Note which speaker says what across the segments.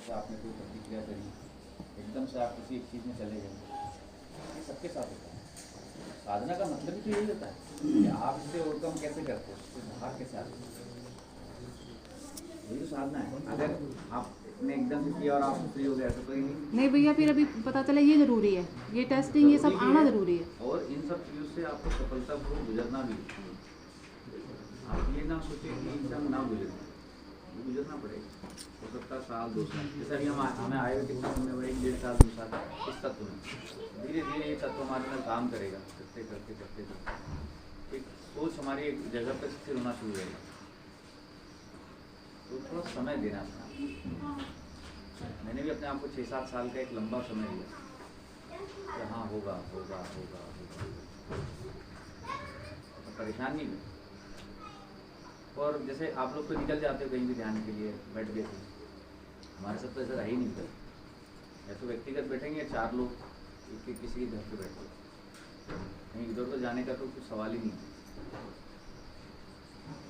Speaker 1: जैसे आपने कोई प्रतिक्रिया करी, एकदम से आप किसी एक चीज़ में चले गए, ये सबके साथ होता है। साधना का मतलब ही तो यही होता है कि आप इससे ओवरकम कैसे करते हो, उससे बाहर कैसे आते हो, यही तो साधना है। अगर आपने एकदम से किया और आप फ्री हो गए तो कोई
Speaker 2: नहीं भैया, फिर अभी पता चला ये जरूरी है, ये टेस्टिंग ये सब आना जरूरी है।
Speaker 1: और इन सब चीज़ों से आपको सफलतापूर्वक गुजरना भी, आप ये ना सोचें कि एकदम ना गुजरना पड़ेगा। हो सकता है साल 2 साल, जैसे अभी हमें आए हुए कितना समय हुआ, 1-1.5 साल 2 साल इस तत्व में, धीरे धीरे ये तत्व हमारे अंदर काम करेगा, करते करते करते करते एक सोच हमारी एक जगह पर स्थिर होना शुरू होगा। तो थोड़ा समय देना अपना। मैंने भी अपने आप को 6-7 साल का एक लंबा समय दिया कि हाँ होगा होगा होगा होगा, तो परेशान नहीं हुए। और जैसे आप लोग तो निकल जाते हो कहीं भी ध्यान के लिए, बैठ गए थे, हमारे साथ तो ऐसा रहा ही नहीं था। या तो व्यक्तिगत बैठेंगे 4 लोग एक किसी के घर पे बैठे, कहीं इधर उधर जाने का तो कुछ सवाल ही नहीं है,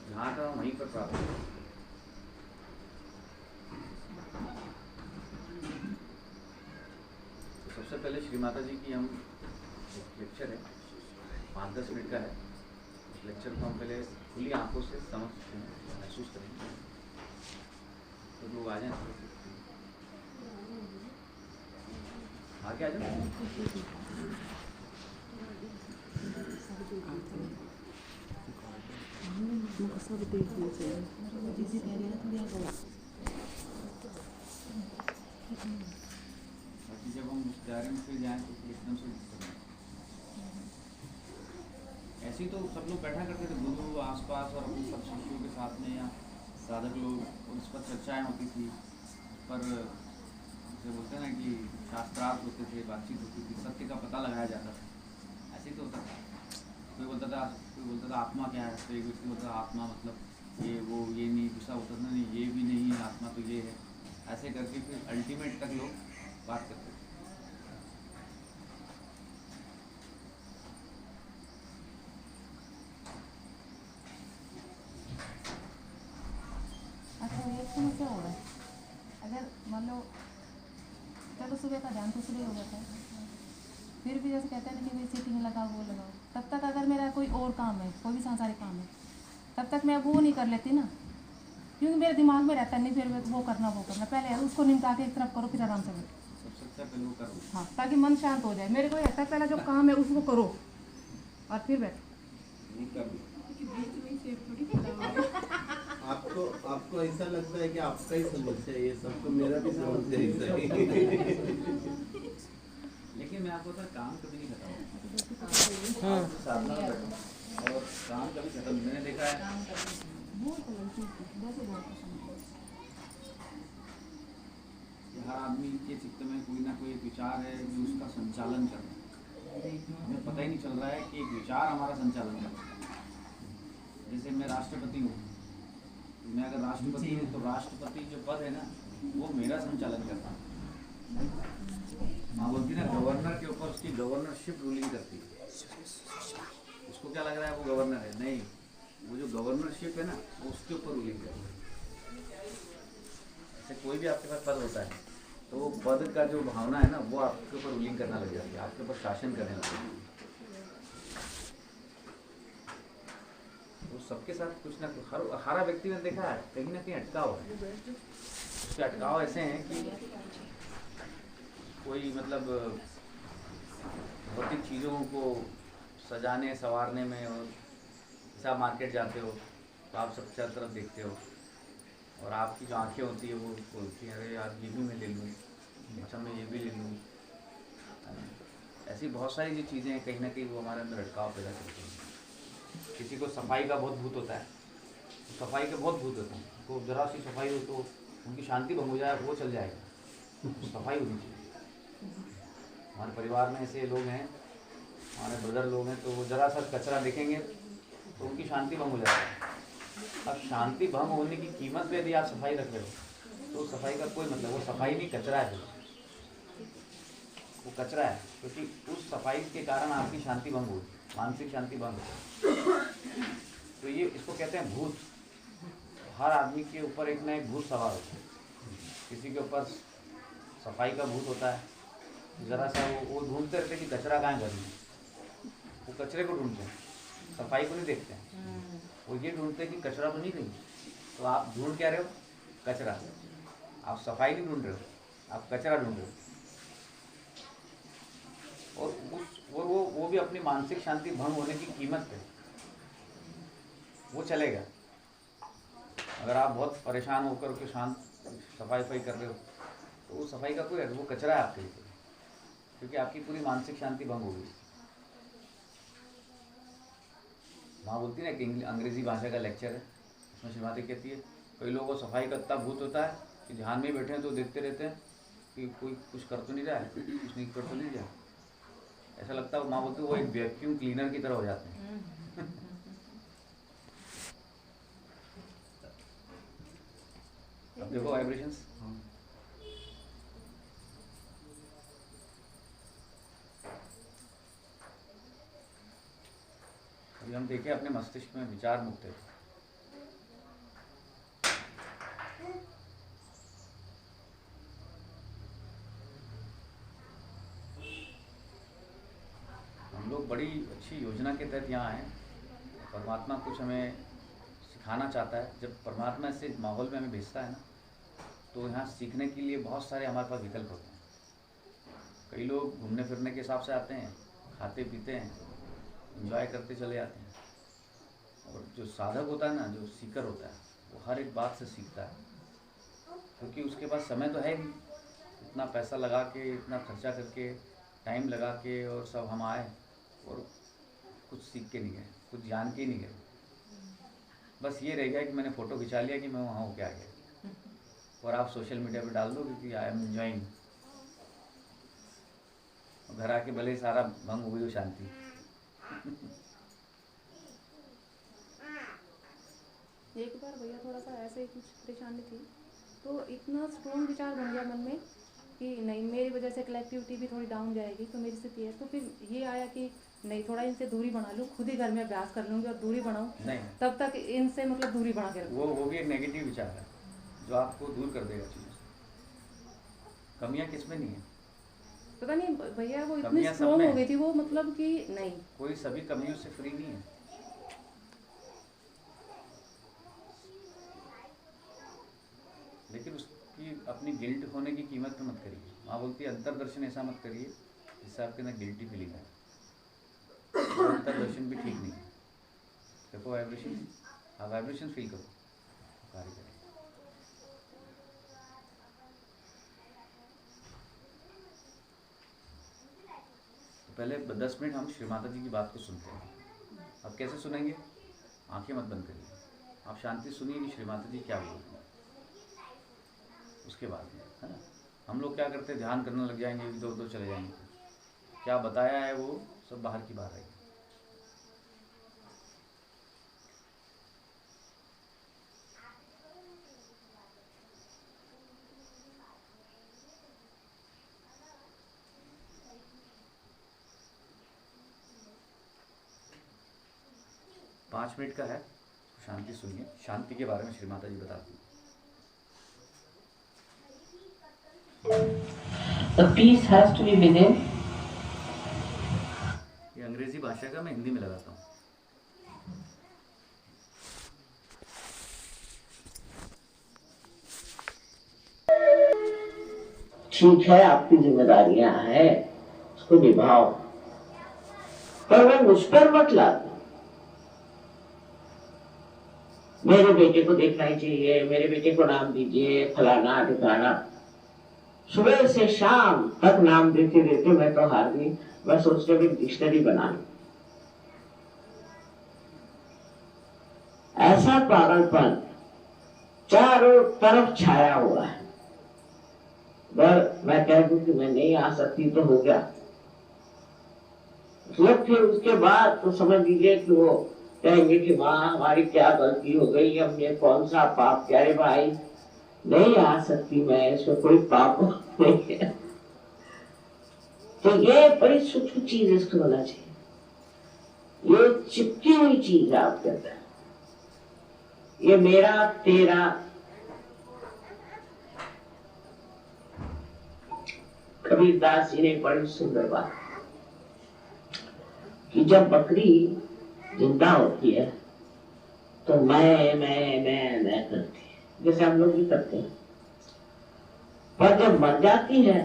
Speaker 1: जहाँ था वहीं पर प्राप्त हुआ। तो सबसे पहले श्री माता जी की हम एक लेक्चर है 5-10 मिनट का है, उस लेक्चर को हम पहले खुली आंखों से समझ सकते हैं, महसूस करेंगे। तो लोग आ जाए, आगे आ जाए।
Speaker 2: सब देखना चाहिए, जिसे कह रही है थोड़ी आगे।
Speaker 1: बाकी जब हम उस दायरे में फिर जाएँ तो फिर एकदम से ऐसे ही तो सब लोग बैठा करते थे, गुरु आसपास और अपने सब शिष्यों के साथ में, या साधक लोग, और उस पर चर्चाएँ होती थी, उस पर जैसे बोलते हैं ना कि शास्त्रार्थ होते थे, बातचीत होती थी, सत्य का पता लगाया जाता था। ऐसे ही तो होता था। कोई बोलता था आत्मा क्या है, तो एक व्यक्ति बोलता था आत्मा मतलब ये वो ये नहीं, दूसरा होता था नहीं ये भी नहीं है, आत्मा तो ये है। ऐसे करके फिर अल्टीमेट तक लोग बात करते थे।
Speaker 2: अच्छा, एक समस्या हो रहा है, अगर मान लो चलो सुबह का ध्यान तो सुबह हो जाता है, फिर भी जैसे कहते हैं ना कि भाई सीटिंग लगाओ वो लगाओ, तब तक अगर मेरा कोई और काम है, कोई भी सांसारिक काम है, तब तक मैं वो नहीं कर लेती ना, क्योंकि मेरे दिमाग में रहता नहीं फिर वो करना पहले उसको निमटा के एक तरफ करो, फिर आराम से बैठो।
Speaker 1: सबसे पहले वो करो,
Speaker 2: हाँ, ताकि मन शांत हो जाए। मेरे को रहता है पहला जो काम है उसको करो और फिर बैठो।
Speaker 3: आपको ऐसा लगता है कि आपका ही समस्या है ये सब, तो मेरा भी समस्या ऐसा ही।
Speaker 1: लेकिन मैं आपको बता, काम कभी नहीं खत्म होता। साधना में बैठो और काम कभी खत्म, मैंने देखा है हर आदमी के चित्त में कोई ना कोई एक विचार है जो उसका संचालन कर रहा है, हमें पता ही नहीं चल रहा है कि एक विचार हमारा संचालन कर रहा है। जैसे मैं राष्ट्रपति हूँ, मैं अगर राष्ट्रपति हूँ तो राष्ट्रपति जो पद है ना वो मेरा संचालन करता है। हाँ बोलती ना गवर्नर के ऊपर उसकी गवर्नरशिप रूलिंग करती है, उसको क्या लग रहा है वो गवर्नर है, नहीं, वो जो गवर्नरशिप है ना वो उसके ऊपर रूलिंग करती है। ऐसे कोई भी आपके पास पद होता है तो वो पद का जो भावना है ना वो आपके ऊपर रूलिंग करना लग जाती है, आपके ऊपर शासन करने लगती है। तो सबके साथ कुछ ना कुछ हर व्यक्ति ने देखा है कहीं ना कहीं अटकाव है। उसके अटकाव ऐसे हैं कि कोई मतलब भौतिक चीज़ों को सजाने संवारने में, और जैसे आप मार्केट जाते हो तो आप सब चारों तरफ देखते हो और आपकी जो आंखें होती है वो बोलती हैं अरे यार ये भी मैं ले लूँ, अच्छा मैं ये भी ले लूँ। ऐसी बहुत सारी जो चीज़ें हैं कहीं ना कहीं वो हमारे अंदर अटकाव पैदा करती हैं। किसी को सफाई का बहुत भूत होता है, तो सफाई के बहुत भूत होते हैं, तो ज़रा सी सफाई हो तो उनकी शांति भंग हो जाए वो चल जाएगा, तो सफाई होनी चाहिए। हमारे परिवार में ऐसे लोग हैं, हमारे ब्रदर लोग हैं, तो वो ज़रा सा कचरा देखेंगे तो उनकी शांति भंग हो जाती है। अब शांति भंग होने की कीमत पे यदि आप सफाई रख रहे हो तो सफाई का कोई मतलब, वो सफाई नहीं कचरा है, वो कचरा है, क्योंकि उस सफाई के कारण आपकी शांति भंग हुई, मानसिक शांति भंग हुई। तो ये इसको कहते हैं भूत। हर आदमी के ऊपर एक ना एक भूत सवार होता है। किसी के ऊपर सफाई का भूत होता है, ज़रा सा वो ढूंढते रहते कि कचरा कहाँ है घर में, वो कचरे को ढूंढते हैं, सफाई को नहीं देखते हैं। वो ये ढूंढते हैं कि कचरा तो नहीं कहीं। तो आप ढूंढ क्या रहे हो? कचरा। आप सफाई नहीं ढूंढ रहे हो, आप कचरा ढूंढ रहे हो। और वो भी अपनी मानसिक शांति भंग होने की कीमत पे वो चलेगा। अगर आप बहुत परेशान होकर के शांत सफाई कर रहे हो तो वो सफाई का कोई, वो कचरा है आपके लिए, क्योंकि आपकी पूरी मानसिक शांति भंग हो गई। माँ बोलती है ना कि अंग्रेजी भाषा का लेक्चर है, उसमें श्रीमती कहती है कई लोगों को सफाई का इतना भूत होता है कि ध्यान में बैठे हैं तो देखते रहते हैं कि कोई कुछ कर तो नहीं रहा है, कुछ नहीं कर तो नहीं रहा, ऐसा लगता है। माँ बोलती है वो एक वैक्यूम क्लीनर की तरह हो जाते हैं। अब देखो वाइब्रेशंस, अभी हम देखें अपने मस्तिष्क में विचार मुक्त है। हम लोग बड़ी अच्छी योजना के तहत यहाँ आए। परमात्मा कुछ हमें सिखाना चाहता है। जब परमात्मा ऐसे माहौल में हमें भेजता है ना, तो यहाँ सीखने के लिए बहुत सारे हमारे पास विकल्प होते हैं। कई लोग घूमने फिरने के हिसाब से आते हैं, खाते पीते हैं, एंजॉय करते चले जाते हैं। और जो साधक होता है ना, जो सीकर होता है, वो हर एक बात से सीखता है, क्योंकि उसके पास समय तो है नहीं। इतना पैसा लगा के, इतना खर्चा करके, टाइम लगा के और सब हम आए और कुछ सीख के नहीं गए, कुछ जान के नहीं गए। बस ये रह गया कि मैंने फ़ोटो खिंचा लिया कि मैं वहाँ होके आ गया, और आप सोशल मीडिया पे डाल दो कि आई एम एंजॉइंग। घर आके भले सारा भंग हो गई हो शांति।
Speaker 2: एक बार भैया थोड़ा सा ऐसे ही कुछ परेशानी थी, तो इतना स्ट्रॉन्ग विचार बन गया मन में कि नहीं, मेरी वजह से कलेक्टिविटी भी थोड़ी डाउन जाएगी, तो मेरी स्थिति है। तो फिर ये आया कि नहीं, थोड़ा इनसे दूरी बना लूँ, खुद ही घर में अभ्यास कर लूँगी और दूरी बनाऊँ,
Speaker 1: नहीं,
Speaker 2: तब तक इनसे मतलब दूरी बना के रखूँ।
Speaker 1: वो भी एक नेगेटिव विचार है जो आपको दूर कर देगा चीज़ों से। कमियाँ किसमें नहीं है,
Speaker 2: पता नहीं भैया वो इतनी
Speaker 1: कमियां सब
Speaker 2: स्ट्रॉन्ग
Speaker 1: में
Speaker 2: हो गई थी वो, मतलब कि नहीं,
Speaker 1: कोई सभी कमियों से फ्री नहीं है। लेकिन उसकी अपनी गिल्ट होने की कीमत पे मत करिए। माँ बोलती है अंतर्दर्शन ऐसा मत करिए जिससे आपके अंदर गिल्टी फीलिंग है। अंतर्दर्शन भी ठीक नहीं है। देखो वाइब्रेशन, आप वाइब्रेशन फील करो, कार्य करें। तो पहले 10 मिनट हम श्री माता जी की बात को सुनते हैं। अब कैसे सुनेंगे? आंखें मत बंद करिए, आप शांति सुनिए कि श्री माता जी क्या बोल रही हैं। उसके बाद है ना, हम लोग क्या करते हैं, ध्यान करने लग जाएंगे, इधर उधर चले जाएंगे। क्या बताया है वो सब बाहर की बात है। पाँच मिनट का है, शांति सुनिए। शांति के बारे में श्री माता जी बताती हैं।
Speaker 4: The peace has to be within.
Speaker 1: ये अंग्रेजी भाषा का मैं हिंदी में लगाता हूँ।
Speaker 4: ठीक है, आपकी जिम्मेदारियां हैं, उसको निभाओ, पर मैं मुझ पर मत लादो। मेरे बेटे को देखना ही चाहिए, मेरे बेटे को नाम दीजिए, फलाना ठिकाना। सुबह से शाम तक नाम देते देते मैं तो हार गई। मैं सोचता हूँ डिक्शनरी बना लूं। ऐसा पागलपन चारों तरफ छाया हुआ है। मैं कह दूं कि मैं नहीं आ सकती तो हो गया, मतलब फिर उसके बाद तो समझ लीजिए कि वो कहेंगे कि माँ हमारी क्या गलती हो गई, हमने कौन सा पाप किया। अरे भाई नहीं आ सकती मैं, इसमें कोई पाप नहीं है। तो ये बड़ी सूक्ष्म चीज इसको होना चाहिए। ये चिपकी हुई चीज है आपके अंदर, ये मेरा तेरा। कबीरदास जी ने बड़ी सुंदर बात कि जब बकरी जिंदा होती है तो मैं करती है, जैसे हम लोग भी करते हैं। पर जब मर जाती है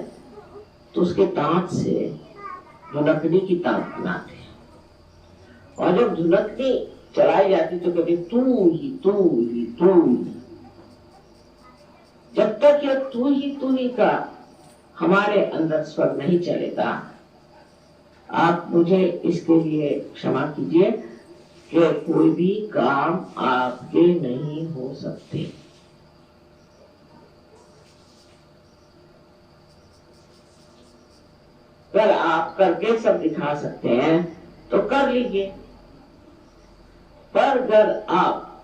Speaker 4: तो उसके दांत से धुनकनी की ताक बनाते हैं, और जब धुनकनी चलाई जाती तो कहते तू ही तू ही तू ही। जब तक यह तू ही का हमारे अंदर स्वर नहीं चलेगा, आप मुझे इसके लिए क्षमा कीजिए कि कोई भी काम आपके नहीं हो सकते। अगर आप करके सब दिखा सकते हैं तो कर लीजिए, पर अगर आप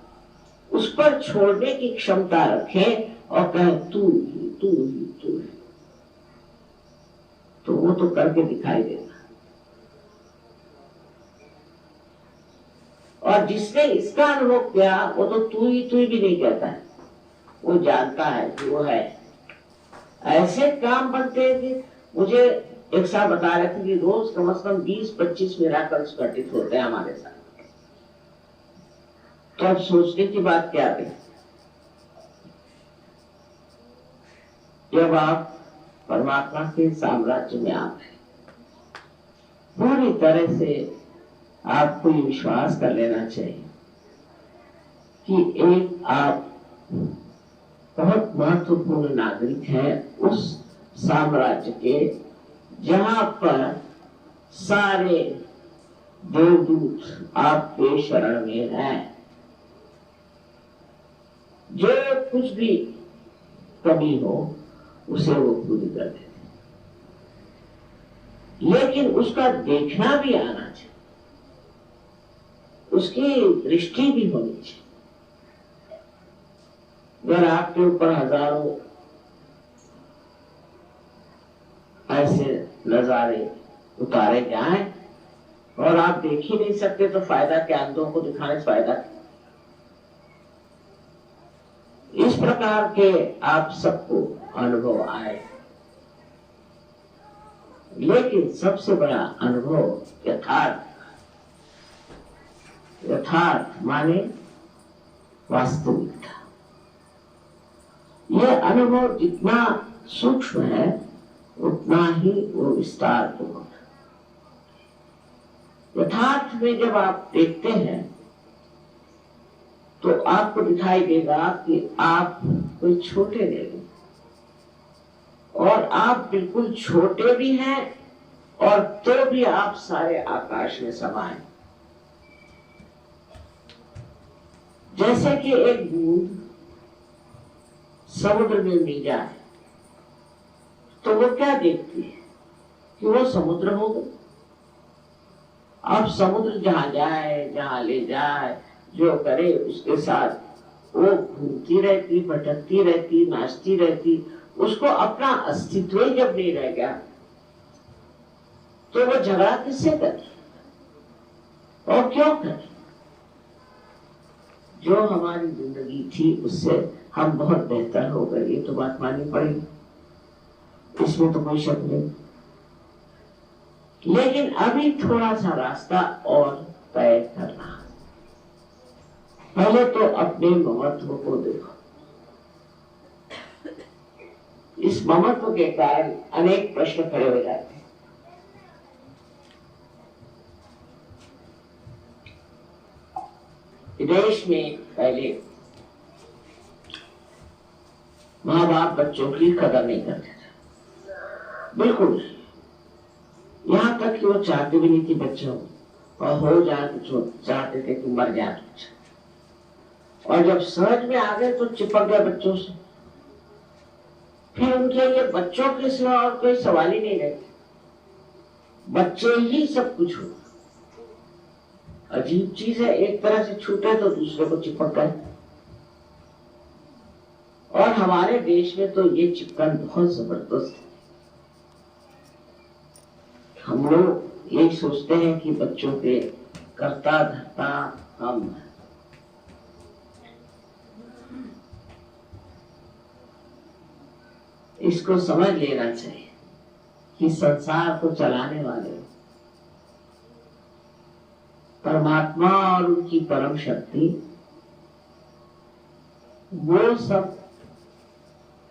Speaker 4: उस पर छोड़ने की क्षमता रखें और कहें तू ही तू ही तू ही, तो वो तो करके दिखाई देगा। और जिसने इसका अनुभव किया वो तो तू ही भी नहीं कहता है, वो जानता है कि वो है। ऐसे काम बनते हैं कि मुझे एक साहब बता रहे थे कि रोज कम से कम 20-25 मिराकल्स घटित होते हैं हमारे साथ। तो अब सोचने की बात क्या है, जब आप परमात्मा के साम्राज्य में आप हैं, पूरी तरह से आपको ये विश्वास कर लेना चाहिए कि एक आप बहुत महत्वपूर्ण नागरिक हैं उस साम्राज्य के जहां पर सारे देवदूत आपके शरण में हैं। जो कुछ भी कमी हो उसे वो पूरी कर देते, लेकिन उसका देखना भी आना चाहिए, उसकी दृष्टि भी होनी चाहिए। अगर आपके ऊपर हजारों ऐसे नजारे उतारे जाएं और आप देख ही नहीं सकते तो फायदा क्या, अंधों को दिखाने से फायदा क्या। इस प्रकार के आप सबको अनुभव आए, लेकिन सबसे बड़ा अनुभव यथार्थ माने वास्तविकता। यह अनुभव जितना सूक्ष्म है उतना ही वो विस्तार पूर्वक। यथार्थ में जब आप देखते हैं तो आपको दिखाई देगा कि आप कोई छोटे नहीं, और आप बिल्कुल छोटे भी हैं और तो भी आप सारे आकाश में समाये। जैसे कि एक बूंद समुद्र में मिल जाए तो वो क्या देखती है कि वो समुद्र हो गया। अब समुद्र जहां जाए, जहां ले जाए, जो करे उसके साथ वो घूमती रहती, भटकती रहती, नाचती रहती। उसको अपना अस्तित्व ही जब नहीं रह गया तो वो झगड़ा किससे करे और क्यों करे। जो हमारी जिंदगी थी उससे हम बहुत बेहतर हो गए, ये तो बात माननी पड़ेगी, इसमें तो कोई शक नहीं। लेकिन अभी थोड़ा सा रास्ता और तय करना। पहले तो अपने ममत्व को देखो। इस ममत्व के कारण अनेक प्रश्न खड़े हो जाते हैं। विदेश में पहले माँ बाप बच्चों की कदर नहीं करते थे, बिल्कुल। यहाँ तक कि वो चाहते भी नहीं कि बच्चे हो, और हो जाए तो चाहते थे कि मर जाए बच्चा। और जब समझ में आ गए तो चिपक गए बच्चों से। फिर उनके लिए बच्चों के सिवा और कोई सवाल ही नहीं रहते, बच्चे ही सब कुछ हो। अजीब चीज है, एक तरह से छूटे तो दूसरे को चिपक गए। और हमारे देश में तो ये चिपकन बहुत जबरदस्त है। हम लोग यही सोचते हैं कि बच्चों के कर्ता धर्ता हम हैं। इसको समझ लेना चाहिए कि संसार को चलाने वाले परमात्मा और उनकी परम शक्ति, वो सब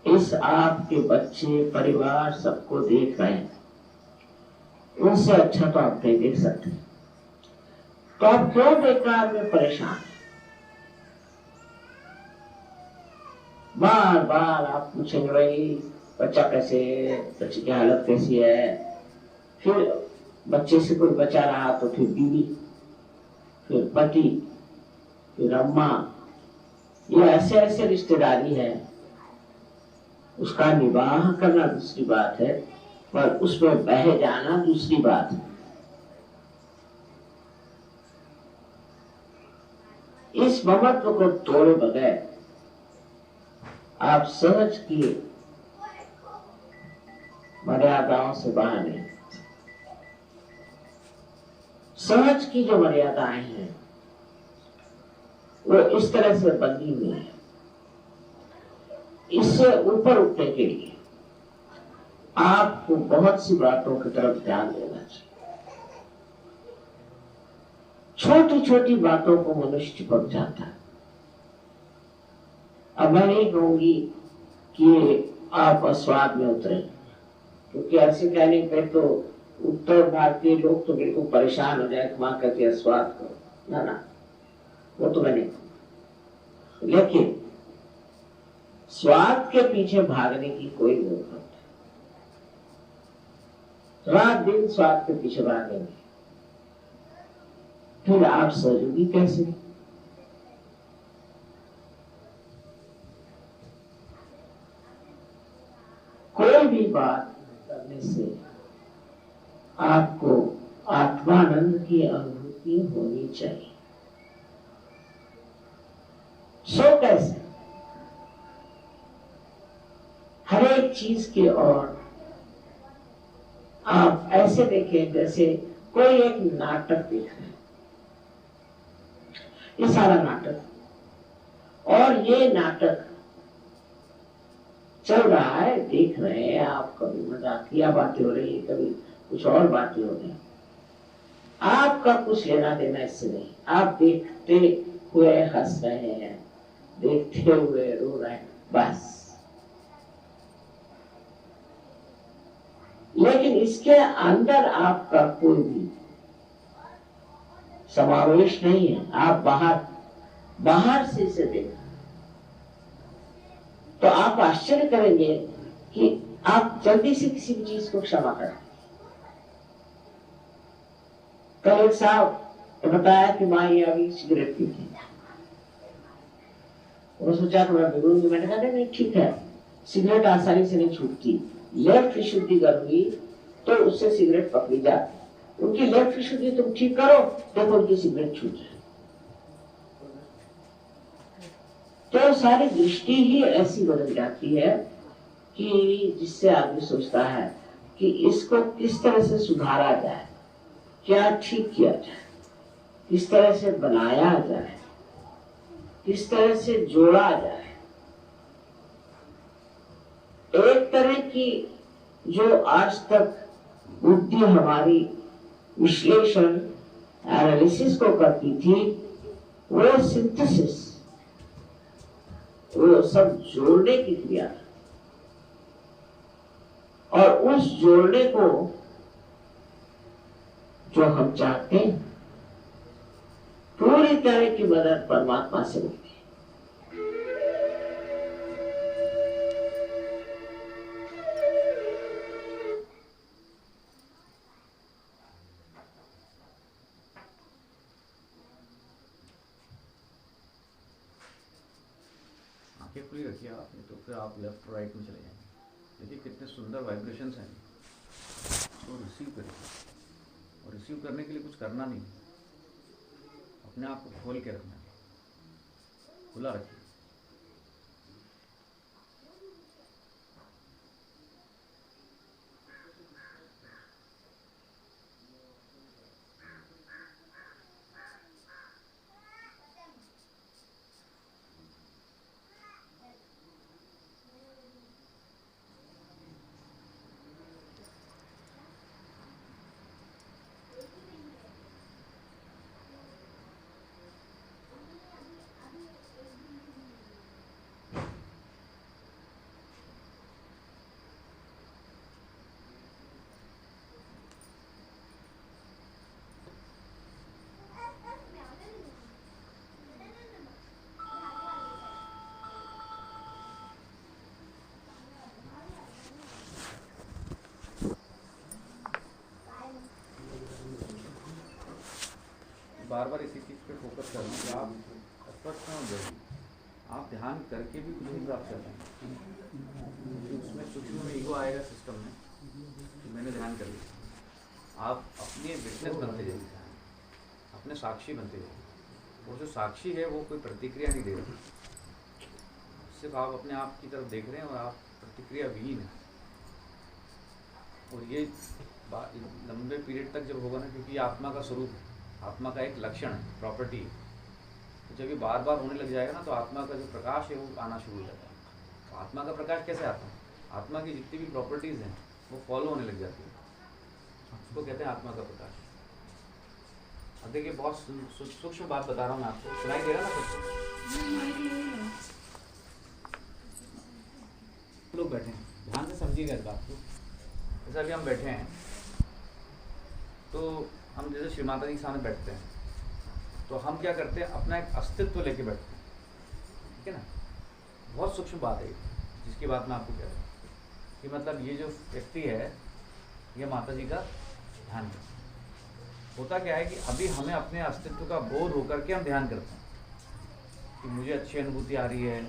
Speaker 4: इस आपके बच्चे, परिवार सबको देख रहे हैं। उनसे अच्छा तो आप नहीं देख सकते। तो आप क्यों बेकार में परेशान हैं? बार बार आप पूछेंगे भाई बच्चा कैसे है, बच्चे की हालत कैसी है। फिर बच्चे से कोई बचा रहा तो फिर बीवी, फिर पति, फिर अम्मा, ये ऐसे ऐसे रिश्तेदारी है। उसका निवाह करना दूसरी बात है, पर उसमें बह जाना दूसरी बात है। इस ममत्व को तोड़े बगैर आप सहज की मर्यादाओं से बाहर नहीं। सहज की जो मर्यादाएं हैं वो इस तरह से बंधी हुई है। इससे ऊपर उठने के लिए आपको बहुत सी बातों की तरफ ध्यान देना चाहिए। छोटी छोटी बातों को मनुष्य चिपक जाता है। अब मैं नहीं कहूंगी कि आप अस्वाद में उतरे, क्योंकि ऐसे कहने पे तो उत्तर भारतीय लोग तो बिल्कुल परेशान हो जाए, मां कहती है स्वाद करो। ना ना, वो तो मैं नहीं कहूं। लेकिन स्वाद के पीछे भागने की कोई जरूरत नहीं। रात दिन स्वाद के पीछे भागेंगे, फिर आप सजोगी कैसे? कोई भी बात करने से आपको आत्मानंद की अनुभूति होनी चाहिए। सो कैसे? हर एक चीज की ओर आप ऐसे देखें जैसे कोई एक नाटक देख रहे हैं। ये सारा नाटक, और ये नाटक चल रहा है, देख रहे हैं आप। कभी मजाकिया बातें हो रही है, कभी कुछ और बातें हो रही है। आपका कुछ लेना देना इससे नहीं। आप देखते हुए हंस रहे हैं, देखते हुए रो रहे हैं, बस। लेकिन इसके अंदर आपका कोई भी समावेश नहीं है। आप बाहर से इसे देख, तो आप आश्चर्य करेंगे कि आप जल्दी से किसी भी चीज को क्षमा करें। कल एक साहब ने बताया कि माँ ये अभी सिगरेट पीती, वो सोचा कि मैं बिगड़ूंगी। मैंने कहा नहीं ठीक है, सिगरेट आसानी से नहीं छूटती। लेफ्ट शुद्धि करूंगी तो उससे सिगरेट पकड़ी जाती। उनकी लेफ्ट शुद्धि तुम ठीक करो, देखो उनकी सिगरेट छूट जाए। तो सारी दृष्टि ही ऐसी बदल जाती है कि जिससे आदमी सोचता है कि इसको किस तरह से सुधारा जाए, क्या ठीक किया जाए, किस तरह से बनाया जाए, किस तरह से जोड़ा जाए। एक तरह की जो आज तक बुद्धि हमारी विश्लेषण एनालिसिस को करती थी, वो सिंथेसिस, वो सब जोड़ने की क्रिया, और उस जोड़ने को जो हम चाहते हैं पूरी तरह की मदद परमात्मा से मिलती है।
Speaker 1: आंखें खुली रखिए आप, नहीं तो फिर आप लेफ्ट राइट में चले जाएंगे। देखिए कितने सुंदर वाइब्रेशंस हैं, तो रिसीव करिए। और रिसीव करने के लिए कुछ करना नहीं, अपने आप को खोल के रखना है, खुला रखिए। बार बार इसी चीज़ पे फोकस कर रहा हूँ कि आप स्पष्ट न हो जाइए, आप ध्यान करके भी कुछ नहीं प्राप्त कर पाएंगे, क्योंकि उसमें सूक्ष्म में ईगो आएगा सिस्टम में कि मैंने ध्यान कर लिया। आप अपने विटनेस बनते जाइए, अपने साक्षी बनते जाइए। वो जो साक्षी है वो कोई प्रतिक्रिया नहीं दे रहा, सिर्फ आप अपने आप की तरफ देख रहे हैं और आप प्रतिक्रिया विहीन है। और ये लंबे पीरियड तक जब होगा ना, क्योंकि आत्मा का स्वरूप है, आत्मा का एक लक्षण है, प्रॉपर्टी है, तो जब ये बार बार होने लग जाएगा ना तो आत्मा का जो प्रकाश है वो आना शुरू हो जाता है। तो आत्मा का प्रकाश कैसे आता है? आत्मा की जितनी भी प्रॉपर्टीज़ हैं वो फॉलो होने लग जाती है, उसको कहते हैं आत्मा का प्रकाश। अब देखिए बहुत सूक्ष्म बात बता रहा हूँ मैं आपको, सुनाई दे रहा ना सबको? लोग बैठे हैं, ध्यान से समझिएगा इस बात को। जैसे अभी हम बैठे हैं तो हम जैसे श्री माता जी के सामने बैठते हैं तो हम क्या करते हैं, अपना एक अस्तित्व लेके बैठते हैं, ठीक है ना। बहुत सूक्ष्म बात है जिसकी बात मैं आपको कह रहा हूँ कि मतलब ये जो व्यक्ति है ये माता जी का ध्यान करता है। होता क्या है कि अभी हमें अपने अस्तित्व का बोध होकर के हम ध्यान करते हैं कि मुझे अच्छी अनुभूति आ रही है,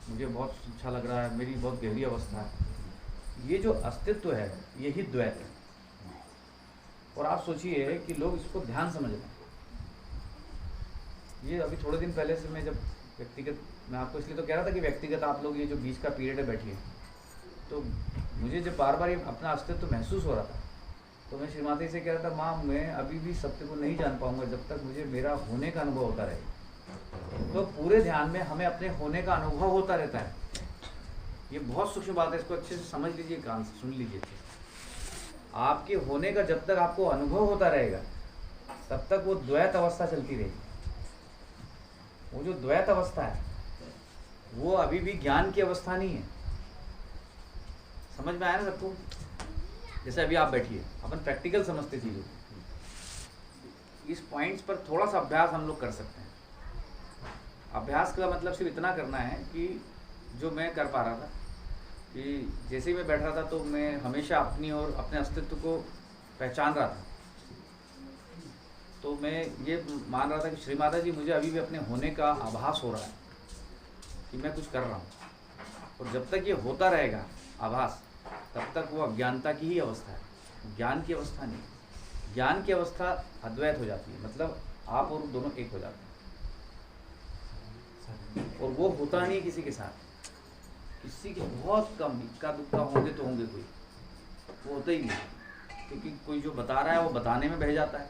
Speaker 1: मुझे बहुत अच्छा लग रहा है, मेरी बहुत गहरी अवस्था है। ये जो अस्तित्व है यही द्वैत है। और आप सोचिए कि लोग इसको ध्यान समझ रहे हैं। ये अभी थोड़े दिन पहले से मैं जब व्यक्तिगत, मैं आपको इसलिए तो कह रहा था कि व्यक्तिगत आप लोग ये जो बीच का पीरियड है बैठिए, तो मुझे जब बार बार ये अपना अस्तित्व महसूस हो रहा था तो मैं श्री माता जी से कह रहा था, माँ मैं अभी भी सत्य को नहीं जान पाऊंगा जब तक मुझे मेरा होने का अनुभव होता रहे। तो पूरे ध्यान में हमें अपने होने का अनुभव होता रहता है। ये बहुत सूक्ष्म बात है, इसको अच्छे से समझ लीजिए, कान से सुन लीजिए। आपके होने का जब तक आपको अनुभव होता रहेगा तब तक वो द्वैत अवस्था चलती रहेगी। वो जो द्वैत अवस्था है वो अभी भी ज्ञान की अवस्था नहीं है। समझ में आया ना सबको? जैसे अभी आप बैठिए, अपन प्रैक्टिकल समझते चीज़ों, इस पॉइंट्स पर थोड़ा सा अभ्यास हम लोग कर सकते हैं। अभ्यास का मतलब सिर्फ इतना करना है कि जो मैं कर पा रहा था कि जैसे ही मैं बैठ रहा था तो मैं हमेशा अपनी और अपने अस्तित्व को पहचान रहा था। तो मैं ये मान रहा था कि श्री माता जी मुझे अभी भी अपने होने का आभास हो रहा है कि मैं कुछ कर रहा हूँ। और जब तक ये होता रहेगा आभास, तब तक वो अज्ञानता की ही अवस्था है, ज्ञान की अवस्था नहीं। ज्ञान की अवस्था अद्वैत हो जाती है, मतलब आप और दोनों एक हो जाते हैं। और वो होता नहीं किसी के साथ, किसी के बहुत कम, इक्का दुक्का होंगे तो होंगे, कोई वो होता ही नहीं। क्योंकि कोई जो बता रहा है वो बताने में बह जाता है,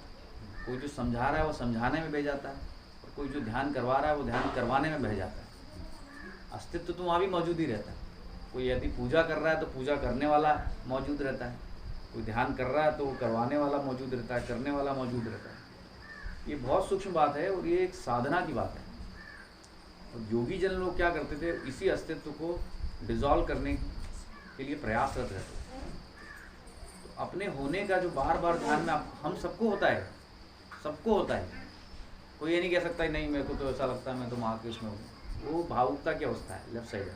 Speaker 1: कोई जो समझा रहा है वो समझाने में बह जाता है, और कोई जो ध्यान करवा रहा है वो ध्यान करवाने में बह जाता है। अस्तित्व तो वहाँ भी मौजूद ही रहता है। कोई यदि पूजा कर रहा है तो पूजा करने वाला मौजूद रहता है, कोई ध्यान कर रहा है तो वो करवाने वाला मौजूद रहता है, करने वाला मौजूद रहता है। ये बहुत सूक्ष्म बात है और ये एक साधना की बात है। और योगी जन लोग क्या करते थे, इसी अस्तित्व को डिसॉल्व करने के लिए प्रयासरत रहते थे। तो अपने होने का जो बार बार ध्यान में हम सबको होता है, सबको होता है। कोई ये नहीं कह सकता नहीं मेरे को तो ऐसा लगता है मैं तो महाकृष्ण हूँ। वो भावुकता की अवस्था है, लेफ्ट साइड है।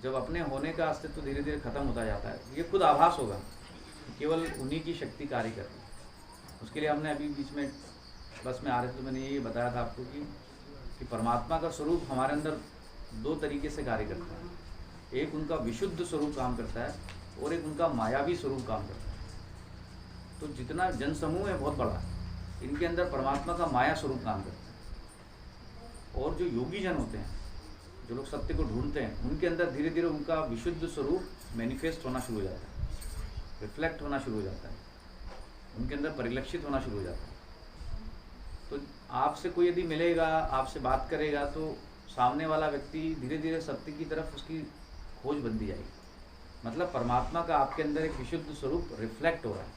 Speaker 1: जब अपने होने का अस्तित्व धीरे धीरे खत्म होता जाता है, ये खुद आभास होगा, केवल उन्हीं की शक्ति कार्य कर रही है। उसके लिए हमने अभी बीच में बस में आ रहे थे तो मैंने ये बताया था आपको कि परमात्मा का स्वरूप हमारे अंदर दो तरीके से कार्य करता है। एक उनका विशुद्ध स्वरूप काम करता है और एक उनका मायावी स्वरूप काम करता है। तो जितना जनसमूह है बहुत बड़ा, इनके अंदर परमात्मा का माया स्वरूप काम करता है। और जो योगी जन होते हैं, जो लोग सत्य को ढूंढते हैं, उनके अंदर धीरे धीरे उनका विशुद्ध स्वरूप मैनिफेस्ट होना शुरू हो जाता है, रिफ्लेक्ट होना शुरू हो जाता है, उनके अंदर परिलक्षित होना शुरू हो जाता है। तो आपसे कोई यदि मिलेगा, आपसे बात करेगा, तो सामने वाला व्यक्ति धीरे धीरे सत्य की तरफ उसकी खोज बनती जाएगी। मतलब परमात्मा का आपके अंदर एक विशुद्ध स्वरूप रिफ्लेक्ट हो रहा है,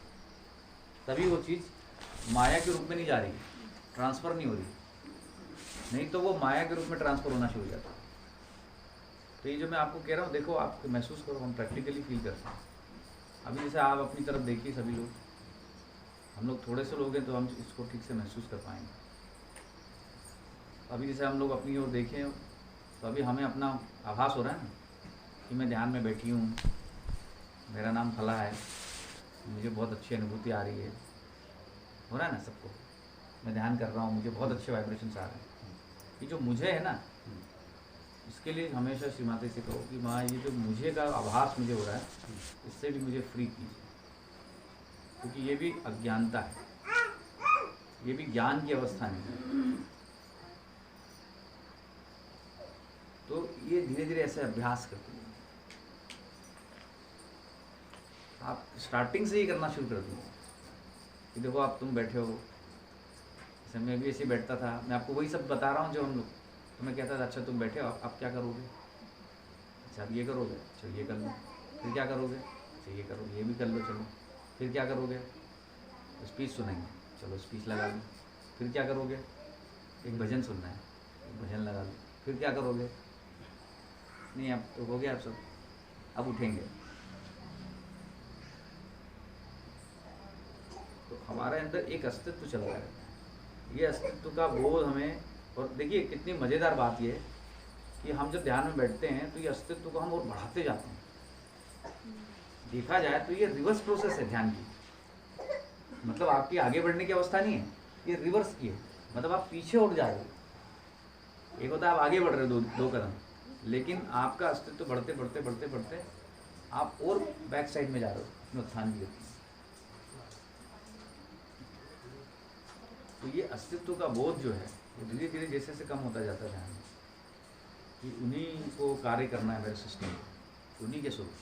Speaker 1: तभी वो चीज़ माया के रूप में नहीं जा रही, ट्रांसफ़र नहीं हो रही। नहीं तो वो माया के रूप में ट्रांसफ़र होना शुरू हो जाता है। तो ये जो मैं आपको कह रहा हूँ, देखो आप महसूस करो, हम प्रैक्टिकली फील करते हैं। अभी जैसे आप अपनी तरफ देखिए, सभी लोग, हम लोग थोड़े से लोग हैं तो हम इसको ठीक से महसूस कर पाएंगे। अभी जैसे हम लोग अपनी ओर देखें तो अभी हमें अपना आभास हो रहा है ना कि मैं ध्यान में बैठी हूँ, मेरा नाम फला है, मुझे बहुत अच्छी अनुभूति आ रही है, हो रहा है ना सबको? मैं ध्यान कर रहा हूँ, मुझे बहुत अच्छे वाइब्रेशंस आ रहे हैं, ये जो मुझे है ना, इसके लिए हमेशा श्री माता से कहो कि माँ ये जो मुझे का आभास मुझे हो रहा है, इससे भी मुझे फ्री कीजिए, क्योंकि ये भी अज्ञानता है, ये भी ज्ञान की अवस्था नहीं है। तो ये धीरे धीरे ऐसे अभ्यास करते हैं, आप स्टार्टिंग से ही करना शुरू कर दो कि देखो आप तुम बैठे हो, जैसे मैं भी ऐसे ही बैठता था, मैं आपको वही सब बता रहा हूँ जो हम लोग, तो मैं कहता था अच्छा तुम बैठे हो, आप क्या करोगे, अच्छा आप ये करोगे, चलो ये कर लो, फिर क्या करोगे, अच्छा ये करोगे, ये भी कर लो, चलो फिर क्या करोगे, स्पीच सुनेंगे, चलो स्पीच लगा लो, फिर क्या करोगे, एक भजन सुनना है, एक भजन लगा लो, फिर क्या करोगे, नहीं अब तो हो गया, अब सब अब उठेंगे। तो हमारे अंदर एक अस्तित्व चल रहा है, ये अस्तित्व का बोध हमें, और देखिए कितनी मज़ेदार बात ये है कि हम जब ध्यान में बैठते हैं तो ये अस्तित्व को हम और बढ़ाते जाते हैं। देखा जाए तो ये रिवर्स प्रोसेस है ध्यान की, मतलब आपकी आगे बढ़ने की अवस्था नहीं है, ये रिवर्स की है, मतलब आप पीछे उठ जा रहे हो। एक होता है आप आगे बढ़ रहे हो दो कदम, लेकिन आपका अस्तित्व बढ़ते बढ़ते बढ़ते बढ़ते आप और बैक साइड में जा रहे हो, नुकसान की होती है। तो ये अस्तित्व का बोध जो है वो धीरे धीरे जैसे से कम होता जाता है ध्यान में, कि उन्हीं को कार्य करना है मेरे सिस्टम में, उन्हीं के स्वरूप।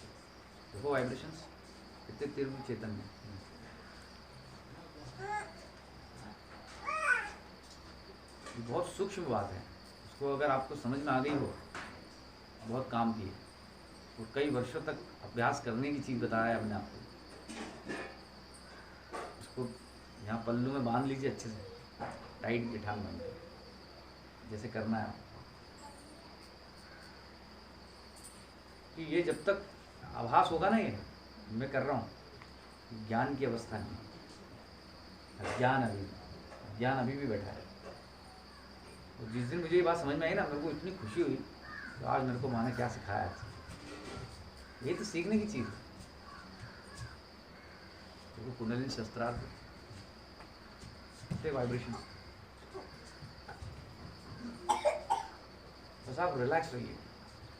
Speaker 1: देखो वाइब्रेशंस कितने तीव्र चेतन में, ये बहुत सूक्ष्म बात है, उसको अगर आपको समझ में आ गई हो बहुत काम की है, और कई वर्षों तक अभ्यास करने की चीज़ बताया है अपने आपको। उसको यहाँ पल्लू में बांध लीजिए अच्छे से, टाइट बिठा बांध जैसे करना है कि ये जब तक आभास होगा ना, ये मैं कर रहा हूँ, ज्ञान की अवस्था नहीं, ज्ञान अभी भी बैठा है। और जिस दिन मुझे ये बात समझ में आई ना, मेरे को इतनी खुशी हुई तो आज मेरे को माँ ने क्या सिखाया है, ये तो सीखने की चीज़ है। देखो कुंडलिनी शस्त्रार्थ वाइब्रेशन, बस आप रिलैक्स रहिए,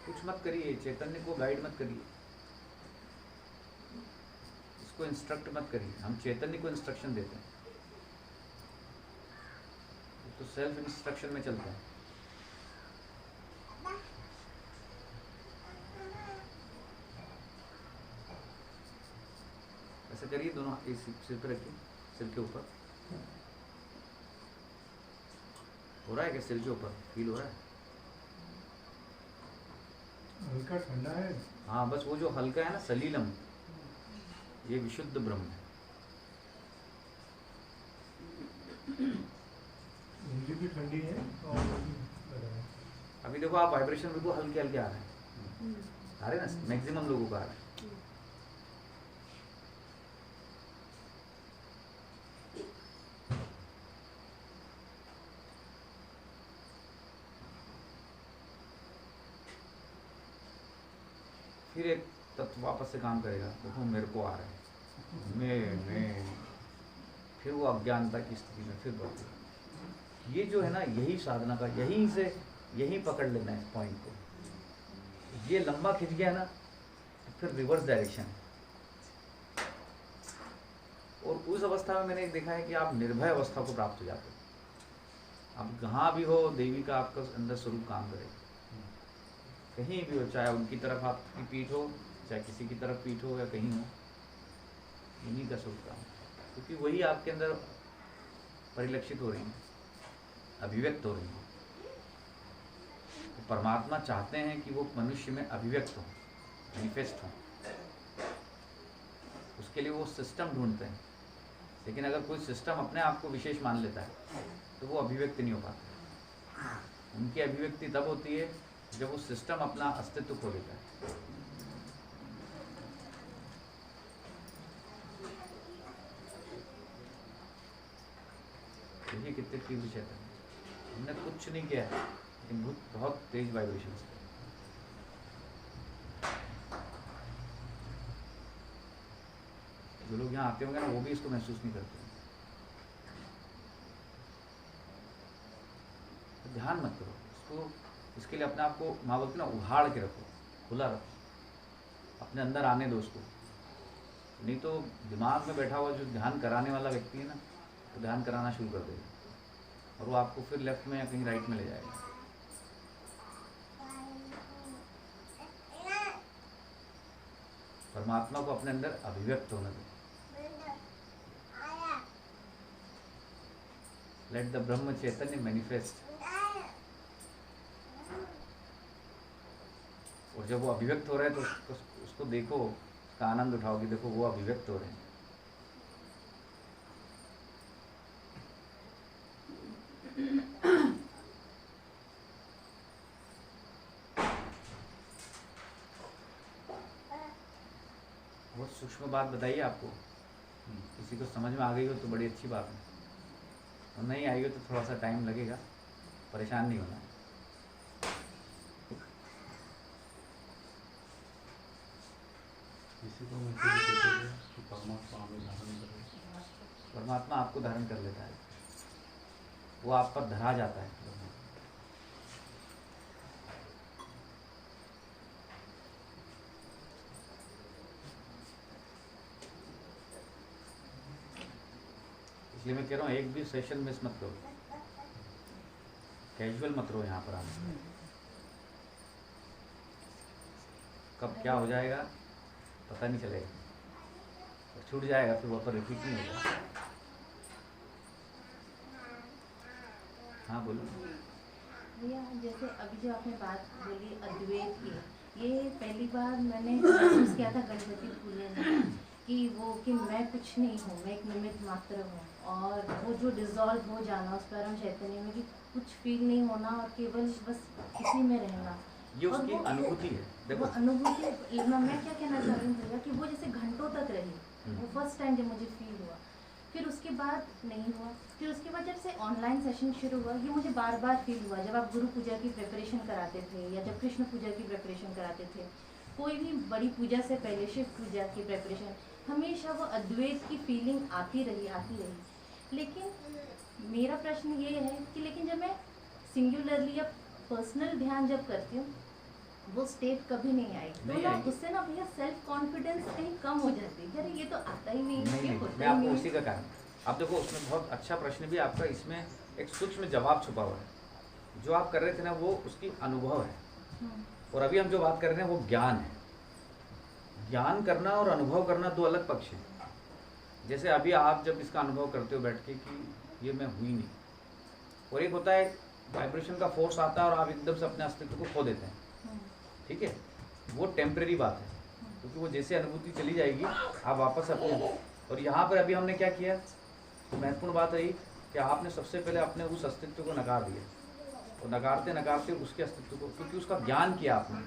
Speaker 1: कुछ मत करिए, चैतन्य को गाइड मत करिए, इसको इंस्ट्रक्ट मत करिए, हम चैतन्य को इंस्ट्रक्शन देते हैं, तो सेल्फ इंस्ट्रक्शन में चलता है। ऐसे करिए, दोनों सिर पे रखिए, सिर के ऊपर हो रहा है क्या, सिर के ऊपर फील हो रहा है,
Speaker 5: हल्का ठंडा है।
Speaker 1: हाँ बस वो जो हल्का है ना सलीलम, ये विशुद्ध ब्रह्म है।
Speaker 5: मुझे भी ठंडी है और लग रहा है।
Speaker 1: अभी देखो आप वाइब्रेशन बिल्कुल हल्के हल्के आ रहे हैं, आ रहे हैं ना, मैक्सिमम लोगों का आ रहा है। फिर एक तत्व वापस से काम करेगा, देखो मेरे को आ रहा है, मैं फिर वो अज्ञानता की स्थिति में फिर बढ़ती। ये जो है ना, यही साधना का, यहीं पकड़ लेना है इस पॉइंट को। ये लंबा खिंच गया ना तो फिर रिवर्स डायरेक्शन है। और उस अवस्था में मैंने एक देखा है कि आप निर्भय अवस्था को प्राप्त हो जाते हो। आप कहाँ भी हो, देवी का आपका अंदर स्वरूप काम करेगा, कहीं भी हो, चाहे उनकी तरफ आपकी पीठ हो, चाहे किसी की तरफ पीठ हो, या कहीं हो, इन्हीं का स्वरूप काम, क्योंकि वही आपके अंदर परिलक्षित हो रही है, अभिव्यक्त हो रही है। तो परमात्मा चाहते हैं कि वो मनुष्य में अभिव्यक्त हो, मैनिफेस्ट हो, उसके लिए वो सिस्टम ढूंढते हैं। लेकिन अगर कोई सिस्टम अपने आप को विशेष मान लेता है तो वो अभिव्यक्त नहीं हो पाता। उनकी अभिव्यक्ति तब होती है जब वो सिस्टम अपना अस्तित्व खो देता है। देखिए कितने तीव्र चेतन, हमने कुछ नहीं किया है, लेकिन बहुत तेज वाइब्रेशन है। जो लोग यहाँ आते होंगे ना, वो भी इसको महसूस नहीं करते। तो ध्यान मत करो इसको। इसके लिए अपने आप को माँ बोलती ना उहाड़ के रखो, खुला रखो, अपने अंदर आने दो उसको। नहीं तो दिमाग में बैठा हुआ जो ध्यान कराने वाला व्यक्ति है ना, तो ध्यान कराना शुरू कर देगा और वो आपको फिर लेफ्ट में या कहीं राइट में ले जाएगा। परमात्मा को अपने अंदर अभिव्यक्त होने दो। Let the Brahma Chaitanya manifest. और जब वो अभिव्यक्त हो रहे हैं तो उसको देखो, उसका आनंद उठाओ कि देखो वो अभिव्यक्त हो रहे हैं। बहुत सूक्ष्म बात बताइए आपको, किसी को समझ में आ गई हो तो बड़ी अच्छी बात है, और नहीं आई हो तो थोड़ा सा टाइम लगेगा, परेशान नहीं होना।
Speaker 3: किसी को मैसेज भेजेंगे कि परमात्मा हमें धारण करे।
Speaker 1: परमात्मा आपको धारण कर लेता है, वो आप पर धरा जाता है। इसलिए मैं कह रहा हूँ एक भी सेशन मिस मत करो, कैजुअल मत रहो यहाँ पर आने। कब क्या हो जाएगा पता नहीं चलेगा, छूट जाएगा फिर वापस रिपीट नहीं होगा। हाँ बोलो
Speaker 2: भैया, जैसे अभी जो आपने बात बोली अद्वैत की, ये पहली बार मैंने महसूस किया था गणपति पूजन में कि वो कि मैं कुछ नहीं हूँ, मैं एक निमित्त मात्र हूँ, और वो जो डिजॉल्व हो जाना उस परम चैतन्य में कि कुछ फील नहीं होना और केवल बस इसी में रहना,
Speaker 1: ये उसकी अनुभूति है। देखो
Speaker 2: वो अनुभूति मैं क्या कहना चाह रही हूँ भैया कि वो जैसे घंटों तक रही। वो फर्स्ट टाइम जब मुझे फील हुआ, फिर उसके बाद नहीं हुआ, फिर उसके बाद जब से ऑनलाइन सेशन शुरू हुआ ये मुझे बार बार फील हुआ। जब आप गुरु पूजा की प्रिपरेशन कराते थे या जब कृष्ण पूजा की प्रिपरेशन कराते थे, कोई भी बड़ी पूजा से पहले शिव पूजा की प्रिपरेशन, हमेशा वो अद्वैत की फीलिंग आती रही। लेकिन मेरा प्रश्न ये है कि लेकिन जब मैं सिंगुलरली या पर्सनल ध्यान जब करती हूँ वो स्टेट कभी नहीं आई, तो ना उससे ना भैया सेल्फ कॉन्फिडेंस कहीं कम हो जाती है। अरे ये तो आता ही नहीं है,
Speaker 1: मैं आपको उसी का कारण, आप देखो उसमें बहुत अच्छा प्रश्न भी आपका, इसमें एक सूक्ष्म जवाब छुपा हुआ है। जो आप कर रहे थे ना वो उसकी अनुभव है, और अभी हम जो बात कर रहे हैं वो ज्ञान है। ज्ञान करना और अनुभव करना दो अलग पक्ष हैं। जैसे अभी आप जब इसका अनुभव करते हो बैठ के कि ये मैं हुई नहीं, और एक होता है वाइब्रेशन का फोर्स आता है और आप एकदम से अपने अस्तित्व को खो देते हैं, ठीक है, वो टेम्परेरी बात है, क्योंकि वो जैसे अनुभूति चली जाएगी आप वापस अपने। और यहाँ पर अभी हमने क्या किया, तो महत्वपूर्ण बात रही कि आपने सबसे पहले अपने उस अस्तित्व को नकार दिया, और नकारते नकारते उसके अस्तित्व को, क्योंकि उसका ज्ञान किया आपने,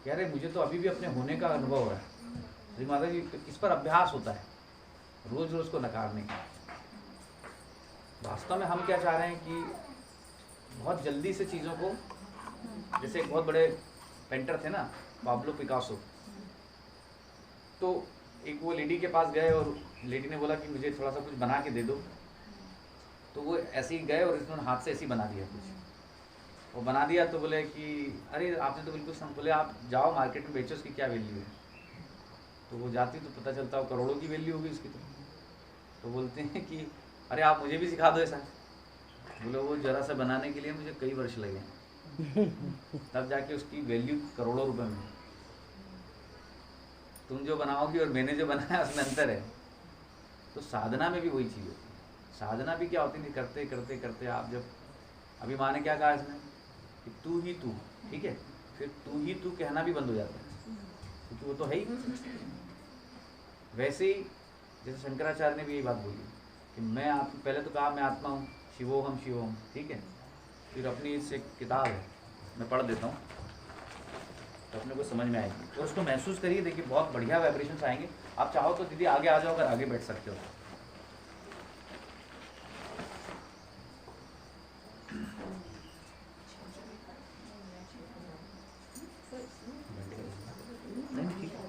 Speaker 1: कह रहे मुझे तो अभी भी अपने होने का अनुभव हो रहा है। श्री माता जी इस पर अभ्यास होता है, रोज रोज को नकारने का। वास्तव में हम क्या चाह रहे हैं कि बहुत जल्दी से चीज़ों को, जैसे एक बहुत बड़े पेंटर थे ना पाब्लो पिकासो, तो एक वो लेडी के पास गए और लेडी ने बोला कि मुझे थोड़ा सा कुछ बना के दे दो, तो वो ऐसे ही गए और इन्होंने हाथ से ऐसे ही बना दिया कुछ, वो बना दिया। तो बोले कि अरे आपने तो बिल्कुल सम, बोले आप जाओ मार्केट में बेचो, उसकी क्या वैल्यू है। तो वो जाती तो पता चलता वो करोड़ों की वैल्यू होगी उसकी। तो बोलते हैं कि अरे आप मुझे भी सिखा दो ऐसा। बोले वो जरा सा बनाने के लिए मुझे कई वर्ष लगे, तब जाके उसकी वैल्यू करोड़ों रुपए में। तुम जो बनाओगी और मैंने जो बनाया उसमें अंतर है। तो साधना में भी वही चीज़ होती है। साधना भी क्या होती है, करते करते करते आप जब, अभी माँ ने क्या कहा इसमें कि तू ही तू, ठीक है, फिर तू ही तू कहना भी बंद हो जाता है, क्योंकि वो तो है ही। वैसे ही जैसे शंकराचार्य ने भी यही बात बोली कि मैं आप, पहले तो कहा मैं आत्मा हूँ, शिवोहम शिवोहम, ठीक है, फिर अपनी इस एक किताब है मैं पढ़ देता हूँ तो अपने को समझ में आएगी, और उसको महसूस करिए। देखिए बहुत बढ़िया वाइब्रेशंस आएंगे। आप चाहो तो दीदी आगे आ जाओ, अगर आगे बैठ सकते हो। नहीं ठीक है,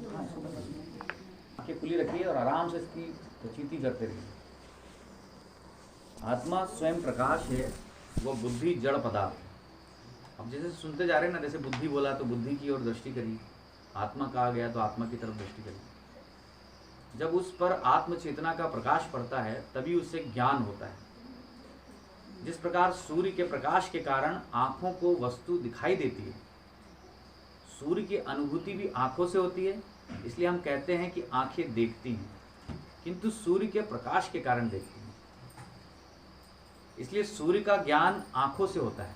Speaker 1: हाँ, आंखें खुली रखिए और आराम से इसकी प्रचीति करते रहिए। आत्मा स्वयं प्रकाश है, वो बुद्धि जड़ पदार्थ। अब जैसे सुनते जा रहे हैं ना, जैसे बुद्धि बोला तो बुद्धि की ओर दृष्टि करी, आत्मा कहा गया तो आत्मा की तरफ दृष्टि करी। जब उस पर आत्म चेतना का प्रकाश पड़ता है तभी उससे ज्ञान होता है। जिस प्रकार सूर्य के प्रकाश के कारण आंखों को वस्तु दिखाई देती है, सूर्य की अनुभूति भी आंखों से होती है, इसलिए हम कहते हैं कि आंखें देखती हैं, किंतु सूर्य के प्रकाश के कारण देखती हैं। इसलिए सूर्य का ज्ञान आंखों से होता है,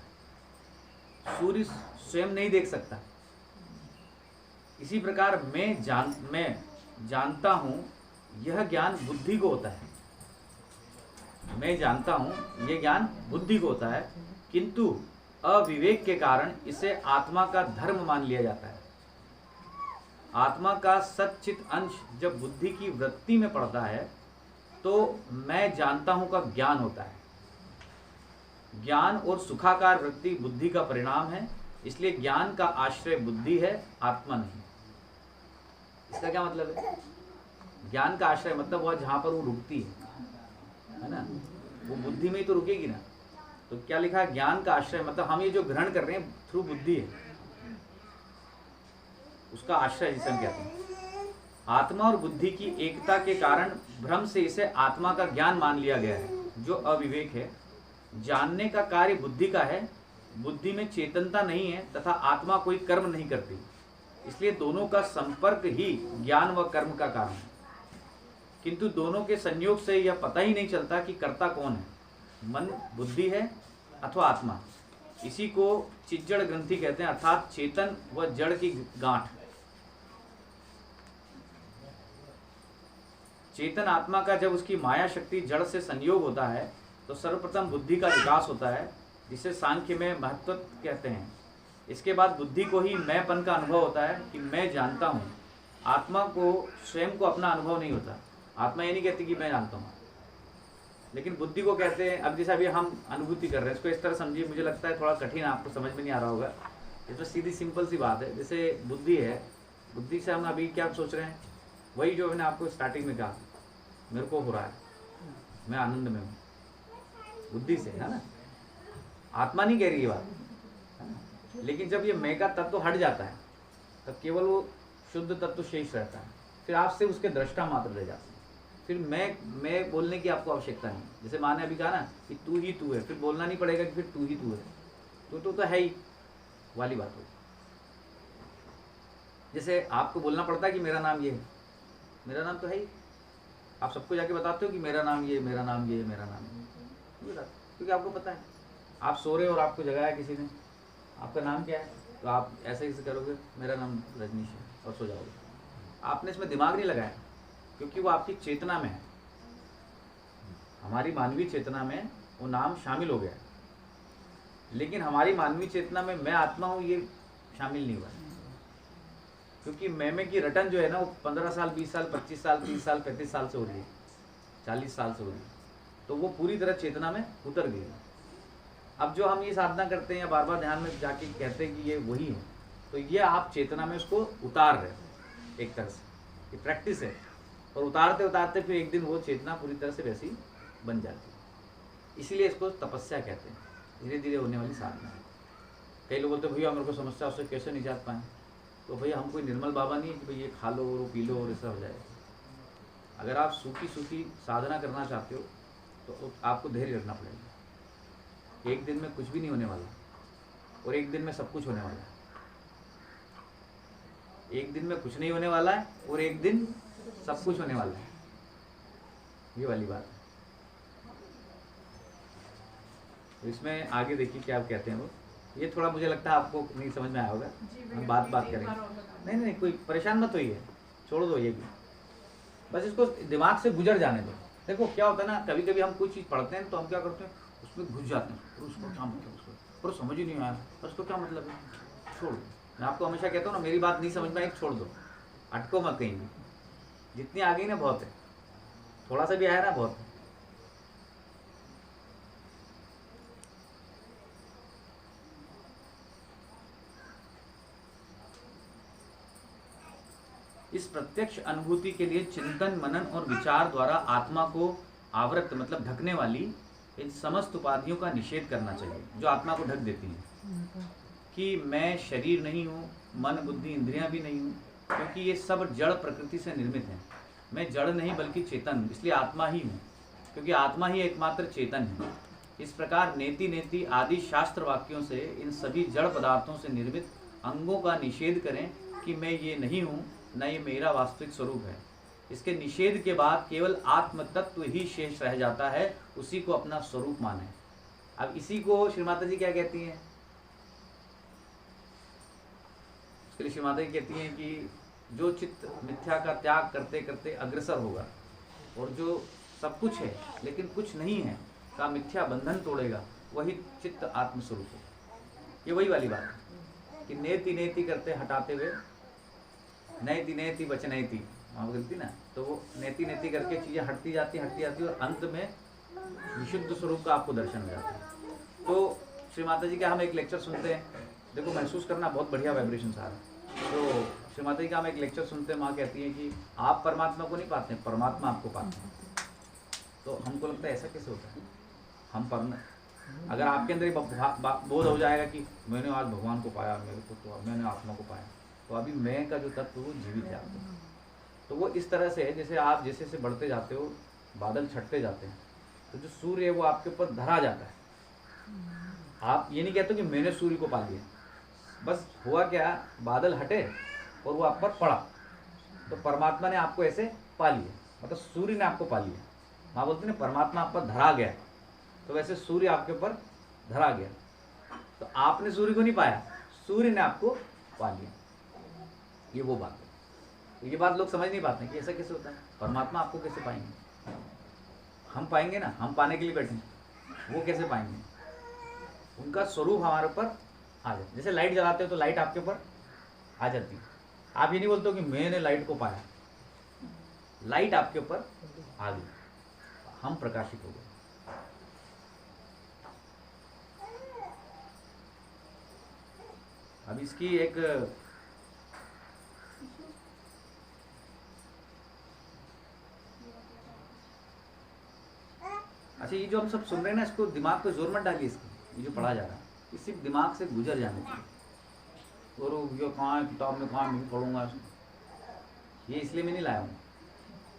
Speaker 1: सूर्य स्वयं नहीं देख सकता। इसी प्रकार मैं जानता हूं, यह ज्ञान बुद्धि को होता है। मैं जानता हूं, यह ज्ञान बुद्धि को होता है, किंतु अविवेक के कारण इसे आत्मा का धर्म मान लिया जाता है। आत्मा का सच्चित अंश जब बुद्धि की वृत्ति में पड़ता है तो मैं जानता हूं का ज्ञान होता है। ज्ञान और सुखाकार वृत्ति बुद्धि का परिणाम है, इसलिए ज्ञान का आश्रय बुद्धि है, आत्मा नहीं। इसका क्या मतलब है? ज्ञान का आश्रय मतलब वह जहां पर वो रुकती है ना, वो बुद्धि में ही तो रुकेगी ना। तो क्या लिखा है? ज्ञान का आश्रय मतलब हम ये जो ग्रहण कर रहे हैं थ्रू बुद्धि है, उसका आश्रय जिसे हम कहते हैं। आत्मा और बुद्धि की एकता के कारण भ्रम से इसे आत्मा का ज्ञान मान लिया गया है, जो अविवेक है। जानने का कार्य बुद्धि का है, बुद्धि में चेतनता नहीं है तथा आत्मा कोई कर्म नहीं करती, इसलिए दोनों का संपर्क ही ज्ञान व कर्म का कारण है। किंतु दोनों के संयोग से यह पता ही नहीं चलता कि कर्ता कौन है, मन बुद्धि है अथवा आत्मा। इसी को चिज्जड़ ग्रंथि कहते हैं, अर्थात चेतन व जड़ की गांठ। चेतन आत्मा का जब उसकी माया शक्ति जड़ से संयोग होता है तो सर्वप्रथम बुद्धि का विकास होता है, जिसे सांख्य में महत्व कहते हैं। इसके बाद बुद्धि को ही मैंपन का अनुभव होता है कि मैं जानता हूँ। आत्मा को स्वयं को अपना अनुभव नहीं होता। आत्मा ये नहीं कहती कि मैं जानता हूँ, लेकिन बुद्धि को कहते हैं। अब जैसे अभी हम अनुभूति कर रहे हैं, इसको इस तरह समझिए। मुझे लगता है थोड़ा कठिन, आपको समझ में नहीं आ रहा होगा। ये तो सीधी सिंपल सी बात है। जैसे बुद्धि है, बुद्धि से हम अभी क्या सोच रहे हैं? वही जो मैंने आपको स्टार्टिंग में कहा, मेरे को हो रहा है, मैं आनंद में हूँ, बुद्धि से, है ना। आत्मा नहीं कह रही ये बात, है ना। लेकिन जब ये मैं का तत्व हट जाता है तब केवल वो शुद्ध तत्व शेष रहता है। फिर आपसे उसके दृष्टा मात्र रह जाते हैं। फिर मैं बोलने की आपको आवश्यकता नहीं। जैसे माँ ने अभी कहा ना कि तू ही तू है, फिर बोलना नहीं पड़ेगा कि फिर तू ही तू है, तो है ही वाली बात होगी। जैसे आपको बोलना पड़ता है कि मेरा नाम ये है, मेरा नाम तो है ही। आप सबको जाके बताते हो कि मेरा नाम ये, मेरा नाम ये, मेरा नाम ये, क्योंकि आपको पता है। आप सो रहे हो और आपको जगाया किसी ने, आपका नाम क्या है, तो आप ऐसे ही करोगे, मेरा नाम रजनीश है, और सो जाओगे। आपने इसमें दिमाग नहीं लगाया, क्योंकि वो आपकी चेतना में है। हमारी मानवीय चेतना में वो नाम शामिल हो गया, लेकिन हमारी मानवीय चेतना में मैं आत्मा हूँ ये शामिल नहीं हुआ, क्योंकि मैं की रटन जो है ना वो 15 साल, 20 साल, 25 साल, 30 साल, 35 साल से हो रही है, 40 साल से हो रही है, तो वो पूरी तरह चेतना में उतर गई है। अब जो हम ये साधना करते हैं या बार बार ध्यान में जाके कहते हैं कि ये वही है, तो ये आप चेतना में उसको उतार रहे हो एक तरह से। ये प्रैक्टिस है, और उतारते उतारते फिर एक दिन वो चेतना पूरी तरह से वैसी बन जाती है। इसीलिए इसको तपस्या कहते हैं, धीरे धीरे होने वाली साधना है। कई लोग बोलते हैं भैया मेरे को समस्या, उससे कैसे निजात पाएँ? तो भैया हम कोई निर्मल बाबा नहीं है कि भाई ये खा लो और पी लो और ऐसा हो जाए। अगर आप सूखी सूखी साधना करना चाहते हो तो आपको धैर्य रखना पड़ेगा। एक दिन में कुछ भी नहीं होने वाला, और एक दिन में सब कुछ होने वाला है। एक दिन में कुछ नहीं होने वाला है और एक दिन सब कुछ होने वाला है, ये वाली बात है। तो इसमें आगे देखिए क्या आप कहते हैं वो। ये थोड़ा मुझे लगता है आपको नहीं समझ में आया होगा, हम बात करेंगे। नहीं, कोई परेशान मत होइए, छोड़ दो ये भी, बस इसको दिमाग से गुजर जाने दो। देखो क्या होता है ना, कभी कभी हम कोई चीज़ पढ़ते हैं तो हम क्या करते हैं, उसमें घुस जाते हैं, और उसको क्या मतलब, उसको और समझ ही नहीं आया, और उसको क्या मतलब है, छोड़ दो। मैं आपको हमेशा कहता हूँ ना, मेरी बात नहीं समझ में आई छोड़ दो, अटको मत कहीं भी। जितनी आ गई ना बहुत है, थोड़ा सा भी आया ना बहुत है। इस प्रत्यक्ष अनुभूति के लिए चिंतन, मनन और विचार द्वारा आत्मा को आवृत मतलब ढकने वाली इन समस्त उपाधियों का निषेध करना चाहिए, जो आत्मा को ढक देती हैं। कि मैं शरीर नहीं हूँ, मन बुद्धि इंद्रियां भी नहीं हूँ, क्योंकि ये सब जड़ प्रकृति से निर्मित हैं। मैं जड़ नहीं बल्कि चेतन हूँ, इसलिए आत्मा ही हूँ, क्योंकि आत्मा ही एकमात्र चेतन है। इस प्रकार नेति नेति आदि शास्त्र वाक्यों से इन सभी जड़ पदार्थों से निर्मित अंगों का निषेध करें कि मैं ये नहीं हूँ, न ये मेरा वास्तविक स्वरूप है। इसके निषेध के बाद केवल आत्म तत्व ही शेष रह जाता है, उसी को अपना स्वरूप माने। अब इसी को श्री माता जी क्या कहती हैं? इसके लिए श्री माता जी कहती हैं कि जो चित्त मिथ्या का त्याग करते करते अग्रसर होगा और जो सब कुछ है लेकिन कुछ नहीं है का मिथ्या बंधन तोड़ेगा, वही चित्त आत्मस्वरूप है। ये वही वाली बात है कि नेति नेति करते हटाते हुए नैति नैति वचनैति, वहाँ बोलती ना, तो वो नेति नेति करके चीज़ें हटती जाती और अंत में विशुद्ध स्वरूप का आपको दर्शन हो जाता है। तो श्री माता जी का हम एक लेक्चर सुनते हैं, देखो महसूस करना, बहुत बढ़िया वाइब्रेशन आ रहा है। तो श्री माता जी का हम एक लेक्चर सुनते हैं, माँ कहती हैं कि आप परमात्मा को नहीं पाते, परमात्मा आपको पाते हैं। तो हमको लगता है ऐसा कैसे होता है? हम अगर आपके अंदर बोध हो जाएगा कि मैंने आज भगवान को पाया, मेरे को तो मैंने आत्मा को पाया, तो अभी मैं का जो तत्व वो जीवित है आपको। तो वो इस तरह से है जैसे आप जैसे से बढ़ते जाते हो, बादल छटते जाते हैं, तो जो सूर्य है वो आपके ऊपर धरा जाता है। आप ये नहीं कहते कि मैंने सूर्य को पा लिया, बस हुआ क्या, बादल हटे और वो आप पर पड़ा, तो परमात्मा ने आपको ऐसे पा लिया, मतलब सूर्य ने आपको पा लिया। माँ बोलते ना परमात्मा आप पर धरा गया, तो वैसे सूर्य आपके ऊपर धरा गया। तो आपने सूर्य को नहीं पाया, सूर्य ने आपको पा लिया। ये वो बात है। तो ये बात लोग समझ नहीं पाते कि ऐसा कैसे होता है, परमात्मा आपको कैसे पाएंगे? हम पाएंगे ना, हम पाने के लिए बैठे, वो कैसे पाएंगे? उनका स्वरूप हमारे ऊपर आ जाए। जैसे लाइट जलाते हो तो लाइट आपके ऊपर आ जाती है। आप ये नहीं बोलते हो कि मैंने लाइट को पाया, लाइट आपके ऊपर आ गई, हम प्रकाशित हो गए। अब इसकी एक अच्छा, ये जो हम सब सुन रहे हैं ना, इसको दिमाग पे जोर मत डालिए। इसको ये जो पढ़ा जा रहा है, ये सिर्फ दिमाग से गुजर जाने चाहिए। और ये कहाँ है किताब में, कहाँ मैं पढ़ूंगा, ये इसलिए मैं नहीं लाया हूँ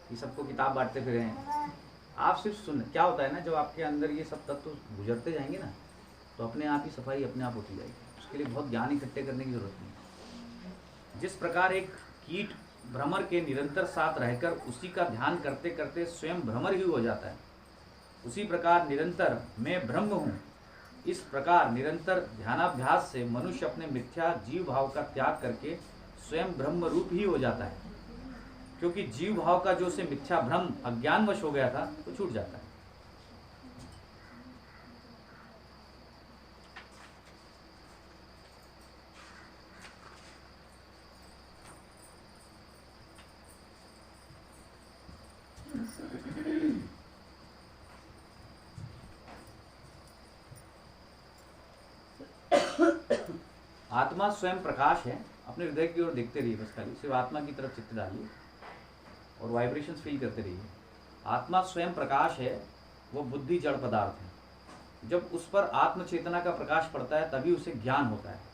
Speaker 1: कि सबको किताब बांटते फिरे हैं। आप सिर्फ सुन, क्या होता है ना, जब आपके अंदर ये सब तत्व गुजरते जाएंगे ना, तो अपने आप ही सफाई अपने आप होती जाएगी। उसके लिए बहुत ज्ञान इकट्ठे करने की जरूरत नहीं। जिस प्रकार एक कीट भ्रमर के निरंतर साथ रहकर उसी का ध्यान करते करते स्वयं भ्रमर ही हो जाता है, उसी प्रकार निरंतर मैं ब्रह्म हूँ, इस प्रकार निरंतर ध्यानाभ्यास से मनुष्य अपने मिथ्या जीव भाव का त्याग करके स्वयं ब्रह्म रूप ही हो जाता है। क्योंकि जीव भाव का जो से मिथ्या भ्रम अज्ञानवश हो गया था वो छूट जाता है। आत्मा स्वयं प्रकाश है। अपने हृदय की ओर देखते रहिए, बस खाली सिर्फ आत्मा की तरफ चित्त डालिए और वाइब्रेशंस फील करते रहिए। आत्मा स्वयं प्रकाश है, वो बुद्धि जड़ पदार्थ है। जब उस पर आत्म चेतना का प्रकाश पड़ता है तभी उसे ज्ञान होता है।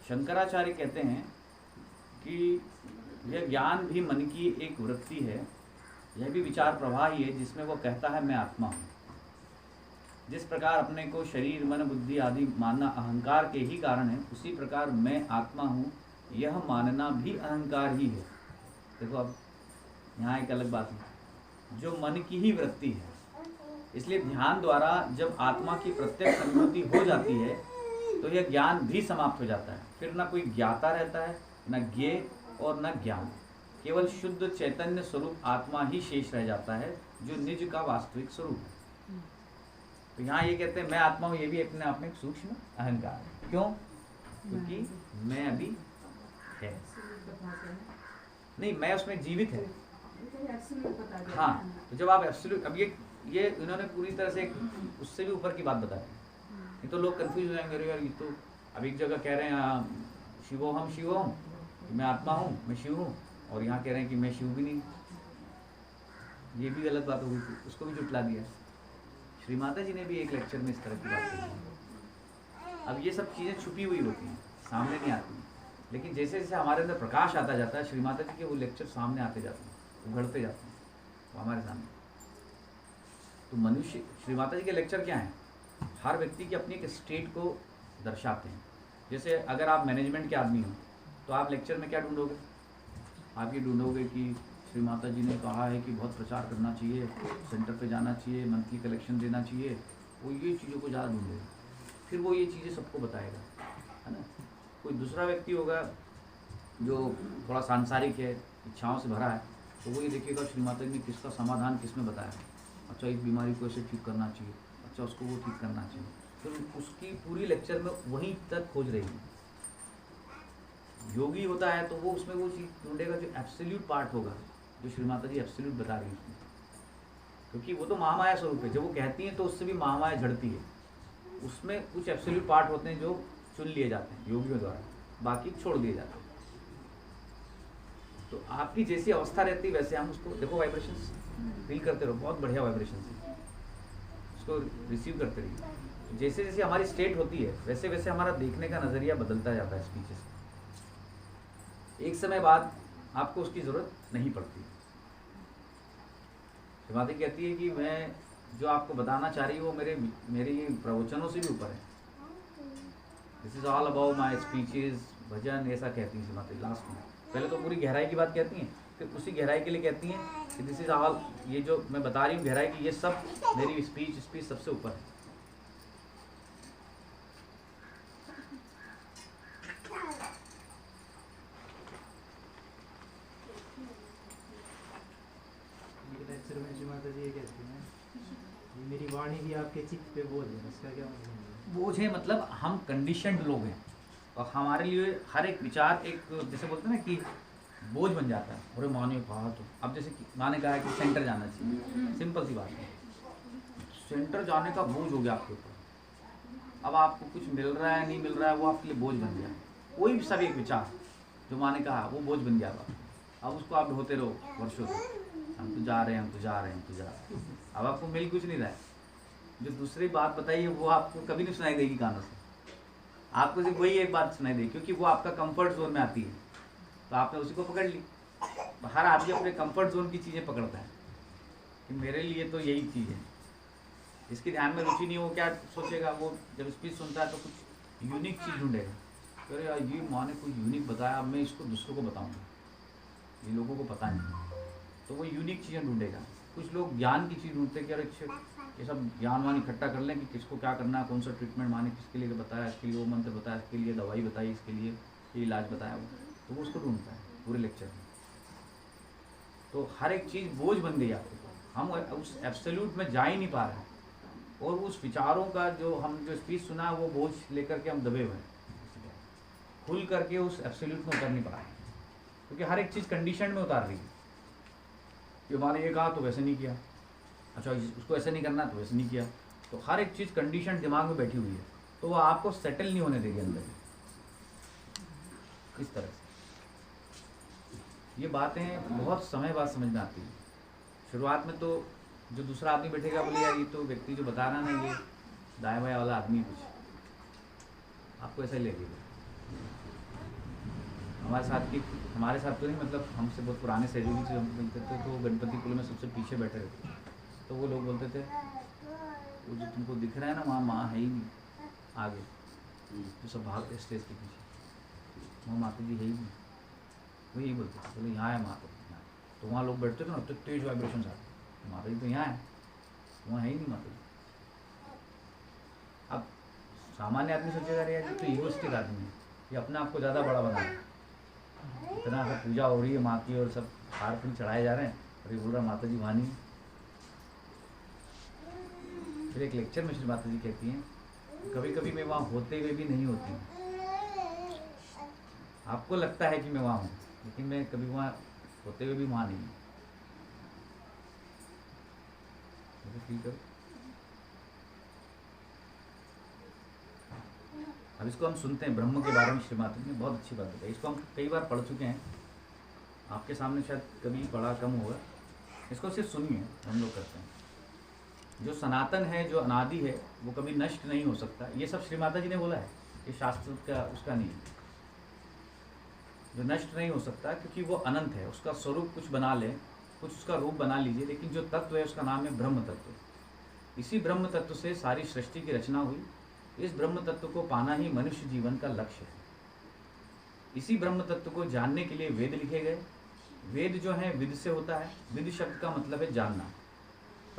Speaker 1: शंकराचार्य कहते हैं कि यह ज्ञान भी मन की एक वृत्ति है, यह भी विचार प्रवाह ही है जिसमें वो कहता है मैं आत्मा हूँ। जिस प्रकार अपने को शरीर मन बुद्धि आदि मानना अहंकार के ही कारण है, उसी प्रकार मैं आत्मा हूँ यह मानना भी अहंकार ही है। देखो अब यहाँ एक अलग बात है, जो मन की ही वृत्ति है। इसलिए ध्यान द्वारा जब आत्मा की प्रत्यक्ष अनुभूति हो जाती है तो यह ज्ञान भी समाप्त हो जाता है। फिर ना कोई ज्ञाता रहता है, ना ज्ञेय और न ज्ञान, केवल शुद्ध चैतन्य स्वरूप आत्मा ही शेष रह जाता है, जो निज का वास्तविक स्वरूप है। तो यहाँ ये कहते हैं मैं आत्मा हूँ, ये भी अपने आप में एक सूक्ष्म अहंकार है। क्यों? क्योंकि मैं अभी है नहीं, मैं उसमें जीवित है। हाँ, तो जब आप एब्सोल्यूट, अब ये इन्होंने पूरी तरह से उससे भी ऊपर की बात बताई। नहीं तो लोग कंफ्यूज हो जाएंगे, अरे यार ये तो अब एक जगह कह रहे हैं शिवोहम, मैं आत्मा हूँ, मैं शिव हूँ, और यहाँ कह रहे हैं कि मैं शिव भी नहीं। ये भी गलत बात हो गई थी, उसको भी जुटला दिया। श्री माता जी ने भी एक लेक्चर में इस तरह की बात कही। अब ये सब चीज़ें छुपी हुई होती हैं, सामने नहीं आती, लेकिन जैसे जैसे हमारे अंदर प्रकाश आता जाता है, श्री माता जी के वो लेक्चर सामने आते जाते हैं, उघड़ते जाते हैं वो हमारे सामने। तो मनुष्य, श्री माता जी के लेक्चर क्या हैं? हर व्यक्ति की अपनी एक स्टेट को दर्शाते हैं। जैसे अगर आप मैनेजमेंट के आदमी हो तो आप लेक्चर में क्या ढूंढोगे? आप ये ढूंढोगे कि श्री माता जी ने कहा है कि बहुत प्रचार करना चाहिए, सेंटर पे जाना चाहिए, मंथली कलेक्शन देना चाहिए, वो ये चीज़ों को ज़्यादा ढूंढेगा, फिर वो ये चीज़ें सबको बताएगा, है ना। कोई दूसरा व्यक्ति होगा जो थोड़ा सांसारिक है, इच्छाओं से भरा है, तो वो ये देखेगा श्री माता जी ने किसका समाधान किस में बताया, अच्छा इस बीमारी को ऐसे ठीक करना चाहिए, अच्छा उसको वो ठीक करना चाहिए, तो उसकी पूरी लेक्चर में वहीं तक खोज रहेगी। योगी होता है तो वो उसमें वो चीज़ ढूंढेगा जो एब्सोल्यूट पार्ट होगा, जो श्री माता जी एब्सोल्यूट बता रही है उसमें, क्योंकि वो तो महामाया स्वरूप है। जब वो कहती हैं तो उससे भी महामाया झड़ती है, उसमें कुछ एब्सोल्यूट पार्ट होते हैं जो चुन लिए जाते हैं योगियों द्वारा, बाकी छोड़ दिए जाते हैं। तो आपकी जैसी अवस्था रहती है वैसे हम उसको देखो, वाइब्रेशंस फील करते रहो, बहुत बढ़िया वाइब्रेशंस है, उसको रिसीव करते रहिए। जैसे जैसे हमारी स्टेट होती है वैसे वैसे हमारा देखने का नज़रिया बदलता जाता है स्पीचेस। एक समय बाद आपको उसकी ज़रूरत नहीं पड़ती। माता कहती है कि मैं जो आपको बताना चाह रही हूँ वो मेरे ये प्रवचनों से भी ऊपर है। This is all about my speeches, भजन, ऐसा कहती हैं माता लास्ट में। पहले तो पूरी गहराई की बात कहती हैं, फिर उसी गहराई के लिए कहती हैं कि दिस इज़ ऑल, ये जो मैं बता रही हूँ गहराई की, ये सब मेरी स्पीच सबसे ऊपर है।
Speaker 5: माता जी ये कहती हैं ये मेरी वाणी भी आपके चित्त पे बोझ है, इसका क्या मतलब है?
Speaker 1: बोझ है मतलब हम कंडीशनड लोग हैं और हमारे लिए हर एक विचार एक, जैसे बोलते हैं ना कि बोझ बन जाता है। और माँ ने कहा तो, अब जैसे माँ ने कहा है कि सेंटर जाना चाहिए, सिंपल सी बात है, सेंटर जाने का बोझ हो गया आपके ऊपर। अब आपको कुछ मिल रहा है नहीं मिल रहा है वो आपके लिए बोझ बन गया। कोई भी सब एक विचार जो माँ ने कहा वो बोझ बन गया। अब उसको आप ढोते रहो वर्षों से, हम तो जा रहे हैं, हम तो जा रहे हैं, हम तो जा रहे हैं। अब आपको मिल कुछ नहीं रहा है। जो दूसरी बात बताइए वो आपको कभी नहीं सुनाई देगी कानों से, आपको सिर्फ वही एक बात सुनाई देगी, क्योंकि वो आपका कंफर्ट जोन में आती है, तो आपने उसी को पकड़ ली। हर आदमी अपने कंफर्ट जोन की चीज़ें पकड़ता है कि मेरे लिए तो यही चीज़ है। इसके ध्यान में रुचि नहीं हो, क्या सोचेगा वो, जब स्पीच सुनता है तो कुछ यूनिक चीज़ ढूंढेगा। अरे यार ये माँ ने कुछ यूनिक बताया, अब मैं इसको दूसरों को बताऊँगा, ये लोगों को पता नहीं, तो वो यूनिक चीज़ें ढूंढेगा। कुछ लोग ज्ञान की चीज़ ढूंढते हैं कि अरे ये सब ज्ञान वान इकट्ठा कर लें कि किसको क्या करना है, कौन सा ट्रीटमेंट माने किसके लिए बताया, इसके लिए वो मंत्र बताया, इसके लिए दवाई बताई, इसके लिए ये इलाज बताया, वो तो वो उसको ढूंढता है पूरे लेक्चर में। तो हर एक चीज़ बोझ बन गई आपके ऊपर, हम उस एब्सोल्यूट में जा ही नहीं पा रहे हैं, और उस विचारों का जो हम जो स्पीच सुना वो बोझ लेकर के हम दबे हुए हैं, खुल करके उस एब्सोल्यूट में उतर नहीं पा रहे हैं, क्योंकि हर एक चीज़ कंडीशन में उतार रही है। कि हमारे ये कहा तो वैसे नहीं किया, अच्छा उसको ऐसे नहीं करना तो वैसे नहीं किया, तो हर एक चीज़ कंडीशन दिमाग में बैठी हुई है, तो वो आपको सेटल नहीं होने देगी अंदर। इस तरह से ये बातें बहुत समय बाद समझ में आती है। शुरुआत में तो जो दूसरा आदमी बैठेगा बोले यार ये तो व्यक्ति जो बता रहा ना ये दाएं बाएं वाला आदमी, कुछ आपको ऐसा ही लगेगा। हमारे साथ तो नहीं, मतलब हमसे बहुत पुराने सहयोगी से हम मिलते थे, तो गणपति कुल में सबसे पीछे बैठे रहते, तो वो लोग बोलते थे वो जो तुमको दिख रहा है ना वहाँ माँ है ही नहीं, आगे तो सब भाग स्टेज के पीछे, वहाँ माता जी है ही नहीं। वो यही बोलते थे, बोले यहाँ है माँ तो वहाँ लोग बैठते थे ना, तो तेज वाइब्रेशन आते, माता जी तो यहाँ है, वहाँ है ही नहीं माता जी। अब सामान्य आदमी सोचेगा यार ये तो ईगोइस्टिक आदमी है, ये अपने आप को ज़्यादा बड़ा बना है, इतना सब पूजा हो रही है माँ की और सब हार फूल चढ़ाए जा रहे हैं और ये बोल रहा माता जी वाणी। फिर एक लेक्चर में श्री माता जी कहती हैं कभी कभी मैं वहाँ होते हुए भी नहीं होती हूँ। आपको लगता है कि मैं वहाँ हूँ लेकिन मैं कभी वहाँ होते हुए भी वहाँ नहीं हूँ। फील करो। अब इसको हम सुनते हैं ब्रह्म के बारे में श्री माता जी ने बहुत अच्छी बात बताई। इसको हम कई बार पढ़ चुके हैं, आपके सामने शायद कभी पढ़ा कम होगा। इसको सिर्फ सुनिए, हम लोग करते हैं। जो सनातन है, जो अनादि है, वो कभी नष्ट नहीं हो सकता। ये सब श्री माता जी ने बोला है, ये शास्त्र का उसका नहीं है। जो नष्ट नहीं हो सकता क्योंकि वो अनंत है। उसका स्वरूप कुछ बना ले, कुछ उसका रूप बना लीजिए, लेकिन जो तत्व है उसका नाम है ब्रह्म तत्व। इसी ब्रह्म तत्व से सारी सृष्टि की रचना हुई। इस ब्रह्म तत्व को पाना ही मनुष्य जीवन का लक्ष्य है। इसी ब्रह्म तत्व को जानने के लिए वेद लिखे गए। वेद जो है विद से होता है। विद शब्द का मतलब है जानना।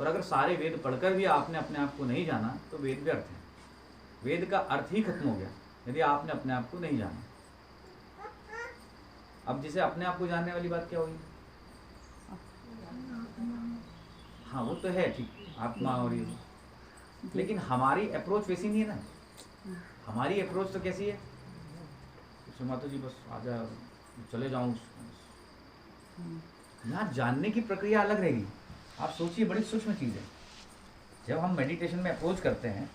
Speaker 1: और अगर सारे वेद पढ़कर भी आपने अपने आप को नहीं जाना तो वेद व्यर्थ है। वेद का अर्थ ही खत्म हो गया यदि आपने अपने आप को नहीं जाना। अब जैसे अपने आप को जानने वाली बात क्या होगी? हाँ वो तो है ठीक, आत्मा और ये, लेकिन हमारी अप्रोच वैसी नहीं है ना। हमारी अप्रोच तो कैसी है? माता जी बस आजा चले जाऊं। यहाँ जानने की प्रक्रिया अलग रहेगी। आप सोचिए, बड़ी सूक्ष्म चीज़ है। जब हम मेडिटेशन में अप्रोच करते हैं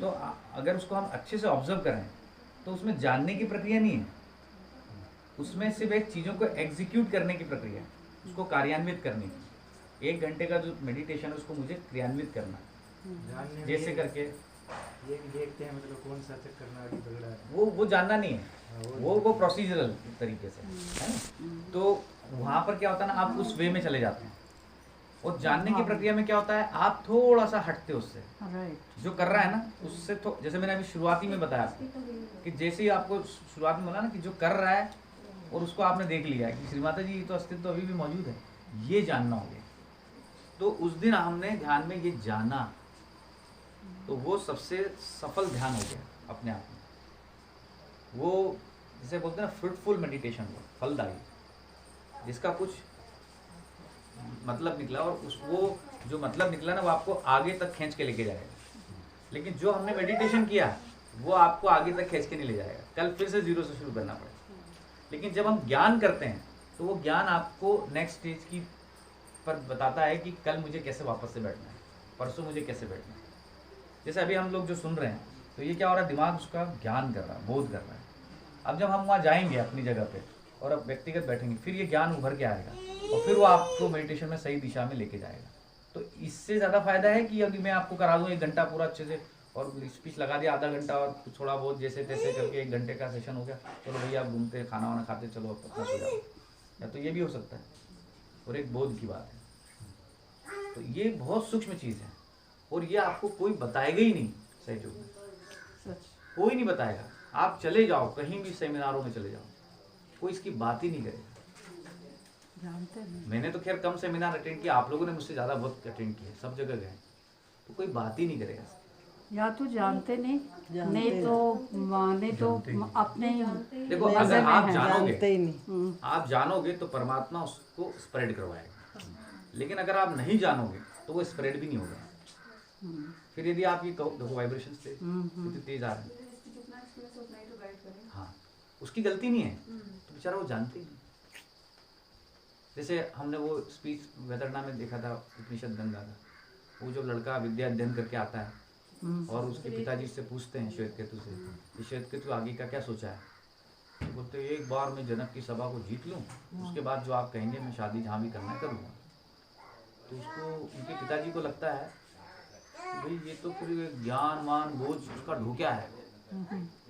Speaker 1: तो अगर उसको हम अच्छे से ऑब्जर्व करें तो उसमें जानने की प्रक्रिया नहीं है, उसमें सिर्फ एक चीज़ों को एग्जीक्यूट करने की प्रक्रिया है, उसको कार्यान्वित करने की। 1 घंटे का जो मेडिटेशन है उसको मुझे क्रियान्वित करना, जैसे करके
Speaker 5: ये भी देखते हैं मतलब कौन सा चक्कर में आगे बढ़ रहा है,
Speaker 1: वो जानना नहीं है, वो प्रोसीजरल तरीके से है ना। तो वहाँ पर क्या होता है ना, आप उस वे में चले जाते हैं। और जानने की प्रक्रिया में क्या होता है, आप थोड़ा सा हटते हो उससे, जो कर रहा है ना उससे। तो जैसे मैंने अभी शुरुआती में बताया कि जैसे ही आपको शुरुआत में बोला ना कि जो कर रहा है और उसको आपने देख लिया है कि श्री माता जी तो अस्तित्व अभी भी मौजूद है, ये जानना हो गया। तो उस दिन हमने ध्यान में ये जाना, तो वो सबसे सफल ध्यान हो गया अपने आप में। वो जिसे बोलते हैं ना फ्रूटफुल मेडिटेशन, वो फलदायी, जिसका कुछ मतलब निकला। और वो जो मतलब निकला ना वो आपको आगे तक खींच के लेके जाएगा। लेकिन जो हमने मेडिटेशन किया वो आपको आगे तक खींच के नहीं ले जाएगा, कल फिर से 0 से शुरू करना पड़ेगा। लेकिन जब हम ज्ञान करते हैं तो वो ज्ञान आपको नेक्स्ट स्टेज की पर बताता है कि कल मुझे कैसे वापस से बैठना है, परसों मुझे कैसे बैठना है। जैसे अभी हम लोग जो सुन रहे हैं तो ये क्या हो रहा है, दिमाग उसका ज्ञान कर रहा है, बोध कर रहा है। अब जब हम वहाँ जाएंगे अपनी जगह पे और अब व्यक्तिगत बैठेंगे, फिर ये ज्ञान उभर के आएगा और फिर वो आपको मेडिटेशन में सही दिशा में लेके जाएगा। तो इससे ज़्यादा फायदा है कि अगर मैं आपको करा दूँ 1 घंटा पूरा अच्छे से और स्पीच लगा दिया आधा घंटा और थोड़ा बहुत जैसे तैसे करके 1 घंटे का सेशन हो गया, चलो भैया आप घूमते खाना वाना खाते चलो अब अपना सो जाओ। या तो ये भी हो सकता है, और एक बोध की बात है। तो ये बहुत सूक्ष्म चीज़ है और ये आपको कोई बताएगा ही नहीं। सहयोग में कोई नहीं बताएगा। आप चले जाओ कहीं भी सेमिनारों में चले जाओ, कोई इसकी बात ही नहीं करेगा। मैंने तो खैर कम सेमिनार अटेंड किया, आप लोगों ने मुझसे ज़्यादा बहुत अटेंड किए, सब जगह गए, तो कोई बात ही नहीं करेगा।
Speaker 6: या तो जानते नहीं तो अपने ही
Speaker 1: देखो अगर आप जानोगे तो परमात्मा उसको स्प्रेड करवाएगा। लेकिन अगर आप नहीं जानोगे तो वो स्प्रेड भी नहीं होगा। फिर यदि आप ये कहो, देखो वाइब्रेशन कितने तेज आ रहे हैं, हाँ उसकी गलती नहीं है, तो बेचारा वो जानते ही नहीं। जैसे हमने वो स्पीच वेदरना में देखा था, उपनिषद गंगा का, वो जो लड़का विद्या अध्ययन करके आता है और उसके पिताजी से पूछते हैं श्वेत केतु से कि श्वेत केतु आगे का क्या सोचा है, तो बोलते एक बार मैं जनक की सभा को जीत लूँ, उसके बाद जो आप कहेंगे मैं शादी जहाँ भी करना है करूँगा। तो उसको उनके पिताजी को लगता है भाई ये तो फिर ज्ञान मान बोझ उसका ढोक्या है,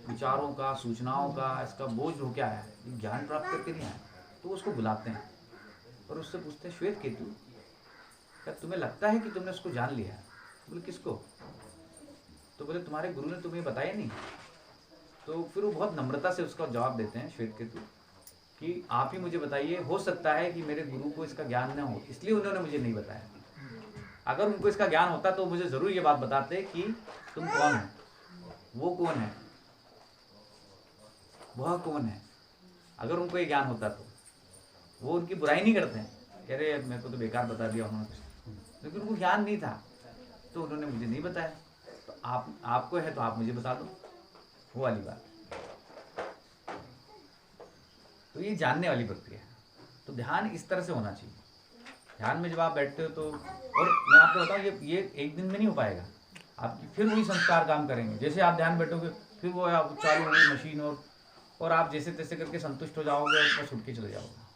Speaker 1: विचारों का सूचनाओं का इसका बोझ ढोक्या है, ज्ञान प्राप्त करके नहीं आया। तो उसको बुलाते हैं और उससे पूछते हैं श्वेत केतु क्या तुम्हें लगता है कि तुमने उसको जान लिया है? बोले किसको? तो बोले तुम्हारे गुरु ने तुम्हें बताया नहीं। तो फिर वो बहुत नम्रता से उसका जवाब देते हैं श्वेत केतु कि आप ही मुझे बताइए, हो सकता है कि मेरे गुरु को इसका ज्ञान न हो इसलिए उन्होंने मुझे नहीं बताया। अगर उनको इसका ज्ञान होता तो मुझे जरूर ये बात बताते कि तुम कौन है, वो कौन है, वह कौन है। अगर उनको ये ज्ञान होता तो वो उनकी बुराई नहीं करते हैं, कह रहे मेरे को तो बेकार बता दिया उन्होंने, लेकिन उनको ज्ञान नहीं था तो उन्होंने मुझे नहीं बताया। तो आपको है तो आप मुझे बता दो, वो वाली बात। तो ये जानने वाली प्रक्रिया है। तो ध्यान इस तरह से होना चाहिए। ध्यान में जब आप बैठते हो तो, और मैं आपको बताऊँ ये एक दिन में नहीं हो पाएगा, आपकी फिर वही संस्कार काम करेंगे। जैसे आप ध्यान बैठोगे फिर वो आप चालू होगी मशीन, और आप जैसे तैसे करके संतुष्ट हो जाओगे और बस उठ के चले जाओगे।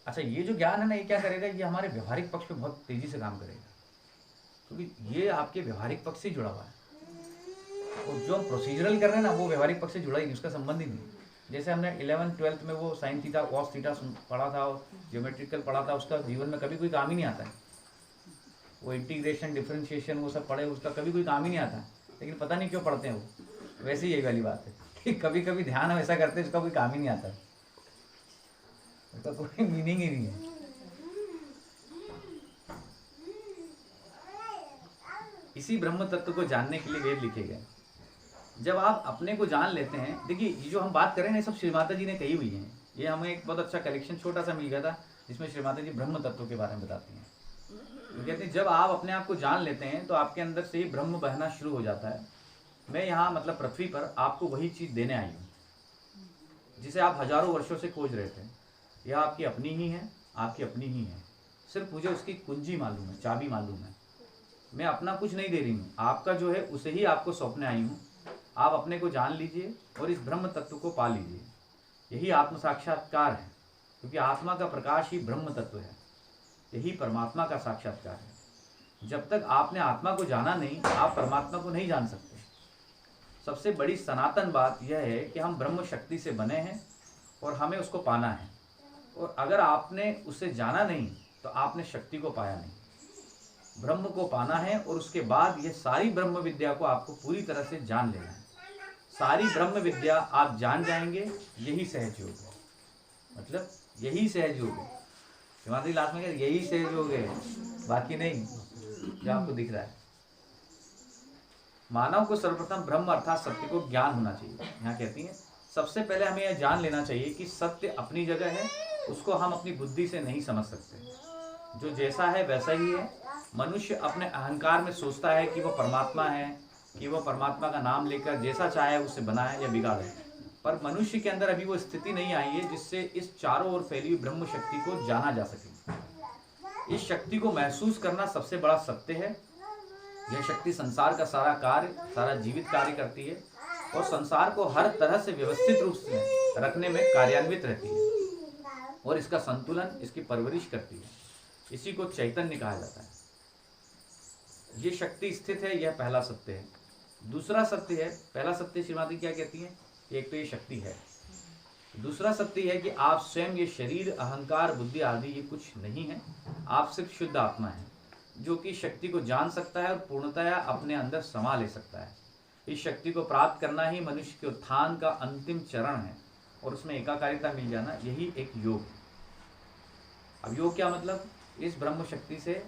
Speaker 1: अच्छा, ये जो ज्ञान है ना, ये क्या करेगा, ये हमारे व्यवहारिक पक्ष पे बहुत तेजी से काम करेगा, क्योंकि ये आपके व्यवहारिक पक्ष से जुड़ा हुआ है। और जो हम प्रोसीजरल कर रहे हैं ना, वो व्यवहारिक पक्ष से जुड़ा ही नहीं, उसका संबंध ही नहीं। जैसे हमने 11th 12th में वो साइन थीटा कॉस थीटा पढ़ा था और ज्योमेट्रिकल पढ़ा था, उसका जीवन में कभी कोई काम ही नहीं आता है। वो इंटीग्रेशन डिफरेंशिएशन वो सब पढ़े, उसका कभी कोई काम ही नहीं आता, लेकिन पता नहीं क्यों पढ़ते हैं वो। वैसे ही यही वाली बात है कि कभी कभी ध्यान हम ऐसा करते हैं उसका कोई काम ही नहीं आता, उसका कोई मीनिंग ही नहीं है। इसी ब्रह्म तत्व को जानने के लिए वेद लिखे गए। जब आप अपने को जान लेते हैं, देखिए ये जो हम बात कर रहे हैं ये सब श्री माता जी ने कही हुई है। ये हमें एक बहुत अच्छा कलेक्शन छोटा सा मिल गया था जिसमें श्री माता जी ब्रह्म तत्व के बारे में बताती हैं। तो कहते हैं जब आप अपने आप को जान लेते हैं तो आपके अंदर से ही ब्रह्म बहना शुरू हो जाता है। मैं यहाँ मतलब पृथ्वी पर आपको वही चीज़ देने आई हूँ जिसे आप हजारों वर्षों से खोज रहे थे। यह आपकी अपनी ही है, आपकी अपनी ही है। सिर्फ मुझे उसकी कुंजी मालूम है, चाबी मालूम है। मैं अपना कुछ नहीं दे रही हूँ, आपका जो है उसे ही आपको सौंपने आई हूँ। आप अपने को जान लीजिए और इस ब्रह्म तत्व को पा लीजिए। यही आत्म साक्षात्कार है, क्योंकि आत्मा का प्रकाश ही ब्रह्म तत्व है। यही परमात्मा का साक्षात्कार है। जब तक आपने आत्मा को जाना नहीं, आप परमात्मा को नहीं जान सकते। सबसे बड़ी सनातन बात यह है कि हम ब्रह्म शक्ति से बने हैं और हमें उसको पाना है। और अगर आपने उसे जाना नहीं तो आपने शक्ति को पाया नहीं। ब्रह्म को पाना है और उसके बाद यह सारी ब्रह्म विद्या को आपको पूरी तरह से जान लेना है। सारी ब्रह्म विद्या आप जान जाएंगे, यही सहज योग है। मतलब यही सहज योग है। हिमाद्री लास्ट में यही सहज योग है, बाकी नहीं जो आपको दिख रहा है। मानव को सर्वप्रथम ब्रह्म अर्थात सत्य को ज्ञान होना चाहिए। यहाँ कहती है सबसे पहले हमें यह जान लेना चाहिए कि सत्य अपनी जगह है, उसको हम अपनी बुद्धि से नहीं समझ सकते। जो जैसा है वैसा ही है। मनुष्य अपने अहंकार में सोचता है कि वह परमात्मा है, कि वह परमात्मा का नाम लेकर जैसा चाहे उससे बनाए या बिगाड़े। पर मनुष्य के अंदर अभी वो स्थिति नहीं आई है जिससे इस चारों ओर फैली हुई ब्रह्म शक्ति को जाना जा सके। इस शक्ति को महसूस करना सबसे बड़ा सत्य है। यह शक्ति संसार का सारा कार्य, सारा जीवित कार्य करती है और संसार को हर तरह से व्यवस्थित रूप से रखने में कार्यान्वित रहती है और इसका संतुलन, इसकी परवरिश करती है। इसी को चैतन्य कहा जाता है। ये शक्ति स्थित है, यह पहला सत्य है। दूसरा सत्य है, पहला सत्य श्रीमती क्या कहती है, एक तो ये शक्ति है। दूसरा सत्य है कि आप स्वयं ये शरीर, अहंकार, बुद्धि आदि ये कुछ नहीं है। आप सिर्फ शुद्ध आत्मा है जो कि शक्ति को जान सकता है और पूर्णतया अपने अंदर समा ले सकता है। इस शक्ति को प्राप्त करना ही मनुष्य के उत्थान का अंतिम चरण है और उसमें एकाकारिता मिल जाना, यही एक योग है। अब योग क्या मतलब, इस ब्रह्म शक्ति से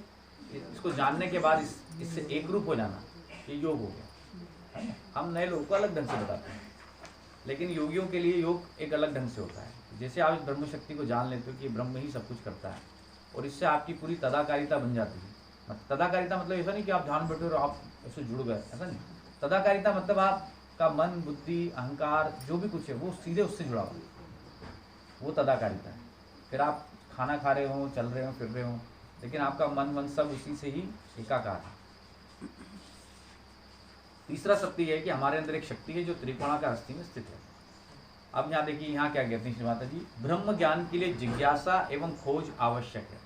Speaker 1: इसको जानने के बाद इससे एक रूप हो जाना, ये योग हो गया है। हम नए लोगों को अलग ढंग से बताते हैं, लेकिन योगियों के लिए योग एक अलग ढंग से होता है। जैसे आप इस ब्रह्म शक्ति को जान लेते हो कि ब्रह्म ही सब कुछ करता है और इससे आपकी पूरी तदाकारिता बन जाती है। तदाकारिता मतलब ऐसा नहीं कि आप ध्यान बैठे और आप उससे जुड़ गए, ऐसा नहीं। तदाकारिता मतलब आपका मन, बुद्धि, अहंकार जो भी कुछ है वो सीधे उससे जुड़ा हुआ, वो तदाकारिता है। फिर आप खाना खा रहे हो, चल रहे हो, फिर रहे हो, लेकिन आपका मन सब उसी से ही एकाकार है। तीसरा सत्य है कि हमारे अंदर एक शक्ति है जो त्रिकोणाकार अस्थि में स्थित है। अब यहाँ देखिए, यहाँ क्या कहते हैं श्री माता जी, ब्रह्म ज्ञान के लिए जिज्ञासा एवं खोज आवश्यक है।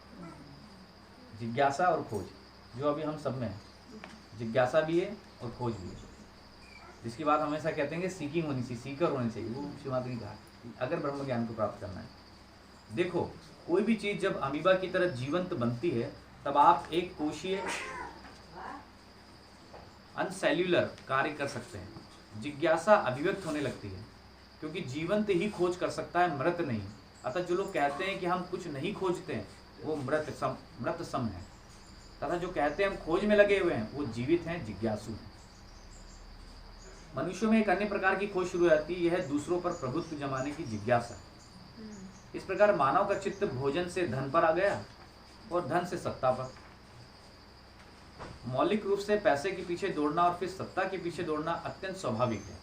Speaker 1: जिज्ञासा और खोज जो अभी हम सब में है, जिज्ञासा भी है और खोज भी है, जिसकी बात हमेशा कहते हैं कि सीकिंग होनी चाहिए, सीकर होनी चाहिए। वो श्री माता ने कहा अगर ब्रह्म ज्ञान को प्राप्त करना है। देखो, कोई भी चीज जब अमीबा की तरह जीवंत बनती है तब आप एक कोशीय अनसेल्युलर कार्य कर सकते हैं। जिज्ञासा अभिव्यक्त होने लगती है क्योंकि जीवंत ही खोज कर सकता है, मृत नहीं। अतः जो लोग कहते हैं कि हम कुछ नहीं खोजते हैं वो मृत सम है, तथा जो कहते हैं हम खोज में लगे हुए हैं वो जीवित हैं, जिज्ञासु हैं। मनुष्यों में एक अन्य प्रकार की खोज शुरू हो जाती है, यह दूसरों पर प्रभुत्व जमाने की जिज्ञासा। इस प्रकार मानव का चित्त भोजन से धन पर आ गया और धन से सत्ता पर। मौलिक रूप से पैसे के पीछे दौड़ना और फिर सत्ता के पीछे दौड़ना अत्यंत स्वाभाविक है,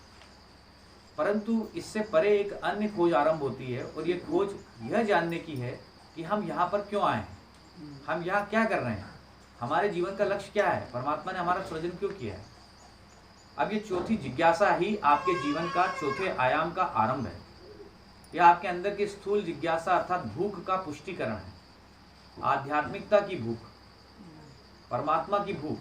Speaker 1: परंतु इससे परे एक अन्य खोज आरंभ होती है, और ये खोज यह जानने की है कि हम यहाँ पर क्यों आए हैं, हम यहाँ क्या कर रहे हैं, हमारे जीवन का लक्ष्य क्या है, परमात्मा ने हमारा सृजन क्यों किया है। अब ये चौथी जिज्ञासा ही आपके जीवन का चौथे आयाम का आरंभ है। यह आपके अंदर की स्थूल जिज्ञासा अर्थात भूख का पुष्टिकरण है। आध्यात्मिकता की भूख, परमात्मा की भूख,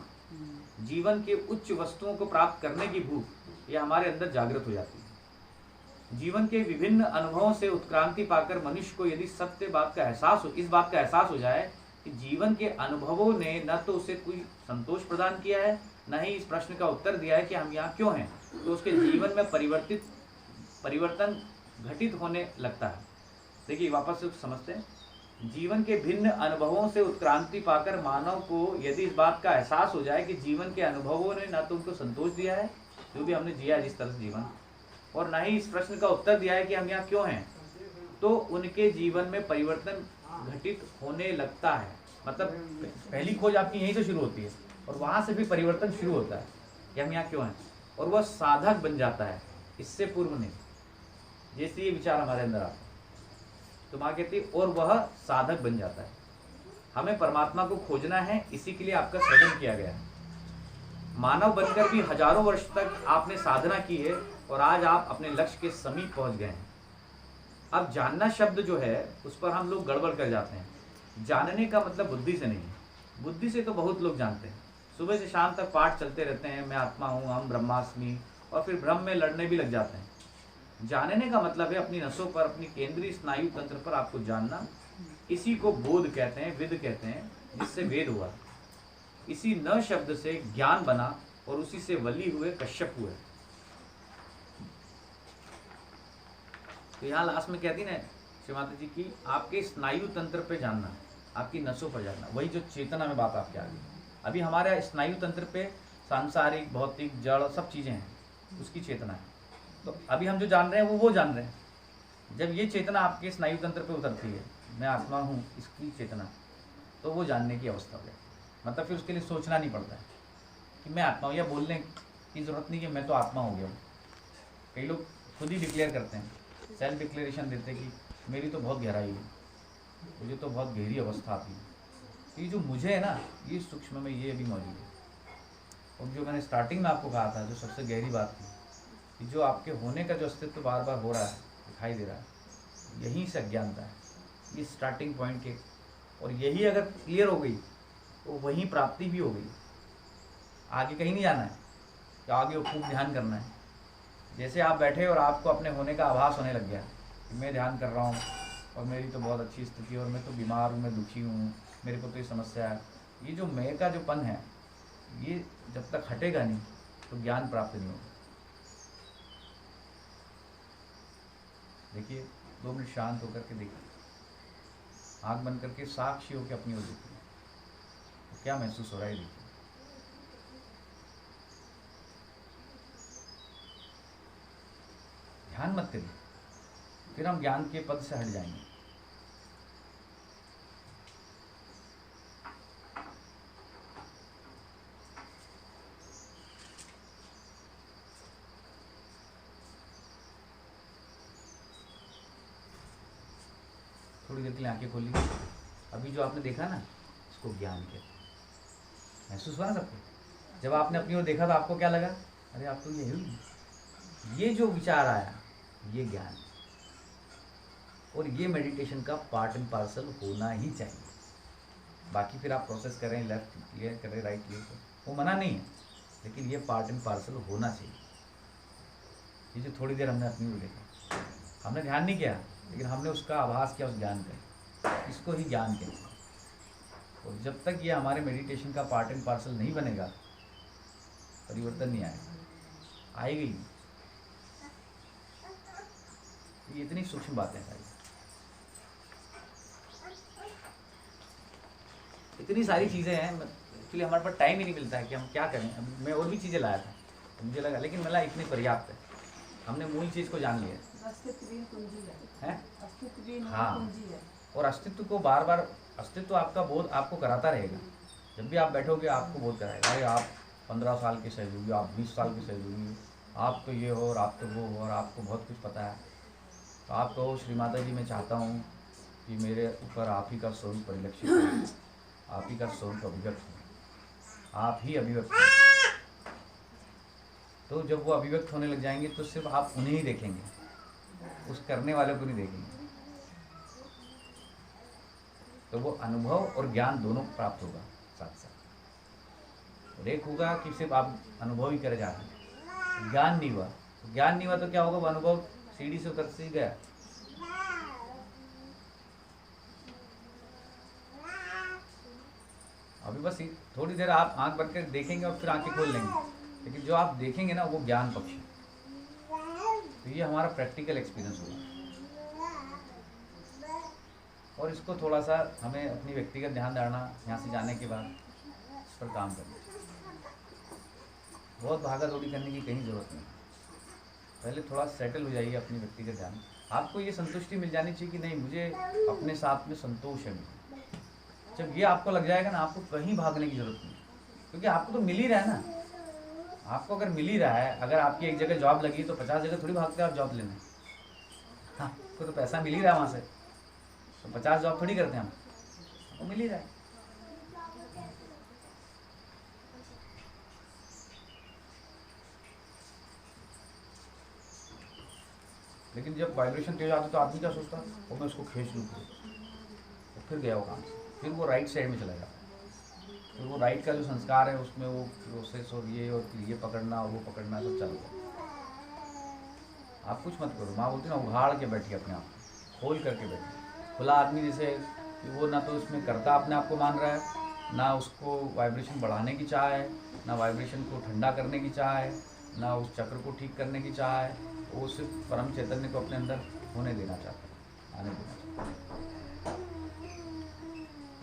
Speaker 1: जीवन के उच्च वस्तुओं को प्राप्त करने की भूख, यह हमारे अंदर जागृत हो जाती है। जीवन के विभिन्न अनुभवों से उत्क्रांति पाकर मनुष्य को यदि सत्य बात का एहसास हो, इस बात का एहसास हो जाए कि जीवन के अनुभवों ने न तो उसे कोई संतोष प्रदान किया है, न ही इस प्रश्न का उत्तर दिया है कि हम यहाँ क्यों हैं, तो उसके जीवन में परिवर्तन घटित होने लगता है। देखिए वापस से समझते हैं, जीवन के भिन्न अनुभवों से उत्क्रांति पाकर मानव को यदि इस बात का एहसास हो जाए कि जीवन के अनुभवों ने न तो उनको संतोष दिया है, जो भी हमने जिया जिस तरह से जीवन, और न ही इस प्रश्न का उत्तर दिया है कि हम यहाँ क्यों हैं, तो उनके जीवन में परिवर्तन घटित होने लगता है। मतलब पहली खोज आपकी यहीं से शुरू होती है और वहाँ से भी परिवर्तन शुरू होता है कि हम यहाँ क्यों हैं, और वह साधक बन जाता है, इससे पूर्व नहीं। जैसे ये विचार हमारे अंदर आता है तो माँ कहती है और वह साधक बन जाता है। हमें परमात्मा को खोजना है, इसी के लिए आपका सृजन किया गया है। मानव बनकर भी हजारों वर्ष तक आपने साधना की है और आज आप अपने लक्ष्य के समीप पहुंच गए हैं। अब जानना शब्द जो है उस पर हम लोग गड़बड़ कर जाते हैं। जानने का मतलब बुद्धि से नहीं है। बुद्धि से तो बहुत लोग जानते हैं, सुबह से शाम तक पाठ चलते रहते हैं, मैं आत्मा हूँ, हम ब्रह्मास्मि, और फिर ब्रह्म में लड़ने भी लग जाते हैं। जानने का मतलब है अपनी नसों पर, अपनी केंद्रीय स्नायु तंत्र पर आपको जानना। इसी को बोध कहते हैं, विद कहते हैं, जिससे वेद हुआ। इसी न शब्द से ज्ञान बना और उसी से वली हुए कश्यप हुए। तो यहाँ लास्ट में कहती ना श्री माता जी की, आपके स्नायु तंत्र पे जानना, आपकी नसों पर जानना, वही जो चेतना में बात आपके आ गई। अभी हमारे स्नायु तंत्र पे सांसारिक, भौतिक, जड़ सब चीजें हैं, उसकी चेतना है। तो अभी हम जो जान रहे हैं वो जान रहे हैं। जब ये चेतना आपके स्नायु तंत्र पे उतरती है, मैं आत्मा हूँ, इसकी चेतना, तो वो जानने की अवस्था हो जाती। मतलब फिर उसके लिए सोचना नहीं पड़ता है कि मैं आत्मा हूँ, या बोलने की ज़रूरत नहीं कि मैं तो आत्मा हो गया हूँ। कई लोग खुद ही डिक्लेयर करते हैं, सेल्फ डिक्लेरेशन देते हैं कि मेरी तो बहुत गहराई है, मुझे तो बहुत गहरी अवस्था आती है। ये जो मुझे है ना, ये सूक्ष्म में ये भी मौजूद है। और जो मैंने स्टार्टिंग में आपको कहा था, जो सबसे गहरी बात थी, कि जो आपके होने का जो अस्तित्व बार बार हो रहा है, दिखाई दे रहा है, यहीं से अज्ञानता है, ये स्टार्टिंग पॉइंट के। और यही अगर क्लियर हो गई तो वहीं प्राप्ति भी हो गई। आगे कहीं नहीं जाना है, तो आगे खूब ध्यान करना है। जैसे आप बैठे और आपको अपने होने का आभास होने लग गया कि मैं ध्यान कर रहा हूँ और मेरी तो बहुत अच्छी स्थिति है, और मैं तो बीमार हूँ, मैं दुखी हूँ, मेरे को तो ये समस्या है, ये जो मैं का जो पन है, ये जब तक हटेगा नहीं तो ज्ञान प्राप्त नहीं होगा। देखिए 2 मिनट शांत होकर के देखिए, आँख बंद करके साक्षी होकर अपनी ओर देखिए, तो क्या महसूस हो रहा है देखिए। ध्यान मत करिए, फिर हम ज्ञान के पद से हट जाएंगे। थोड़ी देर के लिए आंखें खोलिए। अभी जो आपने देखा ना, इसको ज्ञान कहते हैं। महसूस हुआ ना सबको? जब आपने अपनी ओर देखा तो आपको क्या लगा? अरे आप तो ये हुई, ये जो विचार आया ये ज्ञान, और ये मेडिटेशन का पार्ट एंड पार्सल होना ही चाहिए। बाकी फिर आप प्रोसेस करें, लेफ्ट क्लियर करें, राइट क्लियर करें, वो मना नहीं है, लेकिन ये पार्ट एंड पार्सल होना चाहिए। ये जो थोड़ी देर हमने अपनी ओर देखा, हमने ध्यान नहीं किया, लेकिन हमने उसका आभास किया उस ज्ञान का, इसको ही ज्ञान कहते हैं। और जब तक ये हमारे मेडिटेशन का पार्ट एंड पार्सल नहीं बनेगा, परिवर्तन नहीं आएगा। आएगी ये इतनी सूक्ष्म बातें सारी, इतनी सारी चीज़ें हैं। एक्चुअली हमारे पास टाइम ही नहीं मिलता है कि हम क्या करें। अब मैं और भी चीज़ें लाया था तो मुझे लगा, लेकिन मिला इतनी पर्याप्त है। हमने मूल चीज़ को जान लिया
Speaker 2: अस्तित्वहीन कुंजी है,
Speaker 1: है।
Speaker 2: अस्तित्वहीन
Speaker 1: हाँ।
Speaker 2: कुंजी है।
Speaker 1: और अस्तित्व को बार बार, अस्तित्व आपका बोध आपको कराता रहेगा। जब भी आप बैठोगे आपको बोध कराएगा, अरे आप 15 साल के सहयोगी, आप 20 साल के सहयोगी, आप तो ये हो और आप तो वो हो और आपको बहुत कुछ पता है। तो आप कहो श्री माता जी मैं चाहता हूँ कि मेरे ऊपर आप ही का स्वरूप परिलक्षित हो, आप ही का स्वरूप अभिव्यक्त हो, आप ही अभिव्यक्त हो। तो जब वो अभिव्यक्त होने लग जाएंगे तो सिर्फ आप उन्हें ही देखेंगे, उस करने वाले को नहीं देखेंगे। तो वो अनुभव और ज्ञान दोनों प्राप्त होगा साथ साथ। और एक होगा कि सिर्फ आप अनुभव ही करे जा रहे हैं, ज्ञान नहीं हुआ। ज्ञान नहीं हुआ तो क्या होगा, वो अनुभव सीढ़ी से उतर से गया। अभी बस थोड़ी देर आप आंख बंद कर देखेंगे और फिर आंखें खोल लेंगे, लेकिन जो आप देखेंगे ना वो ज्ञान पक्ष है। तो ये हमारा प्रैक्टिकल एक्सपीरियंस होगा। और इसको थोड़ा सा हमें अपनी व्यक्तिगत ध्यान धारणा यहाँ से जाने के बाद इस पर काम करना चाहिए। बहुत भागा दौड़ी करने की कहीं ज़रूरत नहीं। पहले थोड़ा सेटल हो जाइए अपनी व्यक्तिगत ध्यान। आपको ये संतुष्टि मिल जानी चाहिए कि नहीं, मुझे अपने साथ में संतोष है। जब ये आपको लग जाएगा ना, आपको कहीं भागने की जरूरत नहीं, क्योंकि आपको तो मिल ही रहा है ना। आपको अगर मिल ही रहा है, अगर आपकी एक जगह जॉब लगी तो 50 जगह थोड़ी भागते हैं आप जॉब लेने। हाँ, आपको तो पैसा मिल ही रहा है वहाँ से, तो 50 जॉब थोड़ी करते हैं हम, आपको मिल ही रहा है। लेकिन जब वाइब्रेशन तेज आती तो आदमी क्या सोचता है, और मैं उसको खींच लूँ, तो फिर गया वो काम से, फिर वो राइट साइड में चला जाता। फिर वो राइट का जो संस्कार है उसमें वो प्रोसेस और ये पकड़ना और वो पकड़ना सब चल रहा है। आप कुछ मत करो, माँ बोलती ना, उघाड़ के बैठिए अपने आप को, खोल करके बैठिए। खुला आदमी जैसे वो ना तो उसमें करता अपने आप को मान रहा है, ना उसको वाइब्रेशन बढ़ाने की चाह है, ना वाइब्रेशन को ठंडा करने की चाह है, ना उस चक्र को ठीक करने की चाह है। वो सिर्फ परम चैतन्य को अपने अंदर होने देना चाहता है, आने देना चाहता है।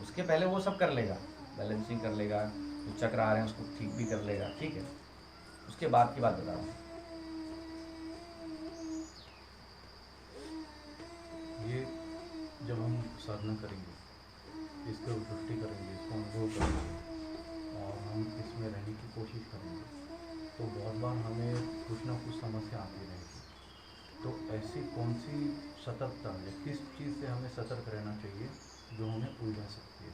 Speaker 1: उसके पहले वो सब कर लेगा, बैलेंसिंग कर लेगा, जो चक्र आ रहे हैं उसको ठीक भी कर लेगा, ठीक है। उसके बाद की बात बता रहा हूँ।
Speaker 7: ये जब हम साधना करेंगे, इसके ऊपर दृष्टि करेंगे, इसको अनुभव करेंगे और हम इसमें रहने की कोशिश करेंगे, तो बहुत बार हमें कुछ ना कुछ समस्या आती रहेगी। तो ऐसी कौन सी सतर्कता है, किस चीज़ से हमें सतर्क रहना चाहिए जो हमें उलझा सकती है?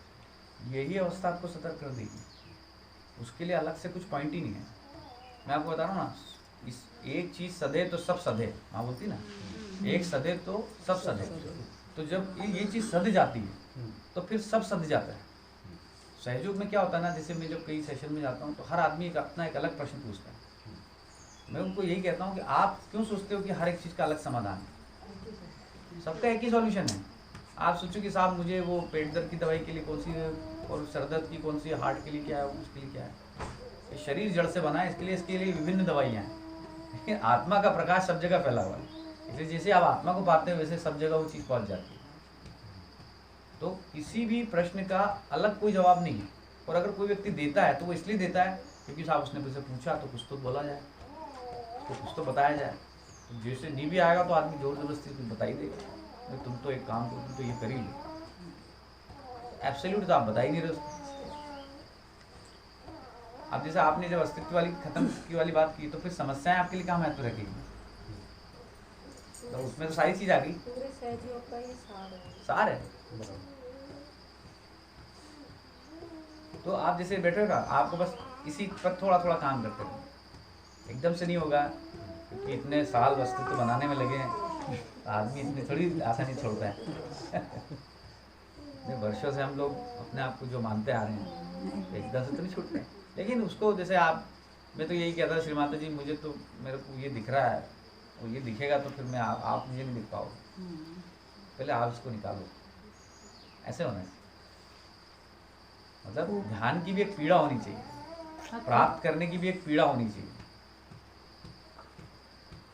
Speaker 1: यही अवस्था आपको सतर्क कर देगी। उसके लिए अलग से कुछ पॉइंट ही नहीं है। मैं आपको बता रहा हूँ ना, इस एक चीज़ सधे तो सब सधे, माँ बोलती ना, एक सधे तो सब सधे। तो जब ये चीज़ सध जाती है तो फिर सब सध जाता है। सहयोग में क्या होता है ना, जैसे मैं जब कई सेशन में जाता हूँ तो हर आदमी अपना एक अलग प्रश्न पूछता है। मैं उनको यही कहता हूँ कि आप क्यों सोचते हो कि हर एक चीज़ का अलग समाधान है? सबका एक ही सॉल्यूशन है। आप सोचो कि साहब मुझे वो पेट दर्द की दवाई के लिए कौन सी है, और सर दर्द की कौन सी, हार्ट के लिए क्या है, उसके लिए क्या है। ये शरीर जड़ से बना है, इसके लिए विभिन्न दवाइयाँ हैं। लेकिन आत्मा का प्रकाश सब जगह फैला हुआ है, इसलिए जैसे आप आत्मा को पाते हो वैसे सब जगह वो चीज़ पहुँच जाती है। तो किसी भी प्रश्न का अलग कोई जवाब नहीं है। और अगर कोई व्यक्ति देता है तो वो इसलिए देता है क्योंकि साहब उसने मुझसे पूछा तो कुछ तो बोला जाए, तो कुछ तो बताया जाए। तो जैसे नहीं भी आएगा तो आदमी जोर जबरदस्ती तुम बता ही देगा, तुम तो एक काम करो, तुम तो ये कर ही लो। एब्सोल्यूट तो आप बता ही नहीं रहे उसको। अब जैसे आपने जब अस्तित्व वाली खत्म की वाली बात की, तो फिर समस्याएं आपके लिए क्या महत्व रखेगी? तो उसमें तो सारी चीज आ गई,
Speaker 8: पूरे सहयोग का ये
Speaker 1: सार है। तो आप जैसे बैठे हो ना, आपको बस इसी पर थोड़ा थोड़ा काम करते रहो। एकदम से नहीं होगा, क्योंकि इतने साल अस्तित्व बनाने में लगे हैं, आदमी इतनी थोड़ी आसानी छोड़ता है। इतने वर्षों से हम लोग अपने आप को जो मानते आ रहे हैं, एकदम से तो नहीं छूटते हैं। लेकिन उसको जैसे आप, मैं तो यही कहता श्री माता जी, मुझे तो मेरे को ये दिख रहा है, और ये दिखेगा तो फिर मैं आप मुझे नहीं दिख पाओगे, पहले आप इसको निकालो। ऐसे होना चाहिए। मतलब ध्यान की भी एक पीड़ा होनी चाहिए, प्राप्त करने की भी एक पीड़ा होनी चाहिए।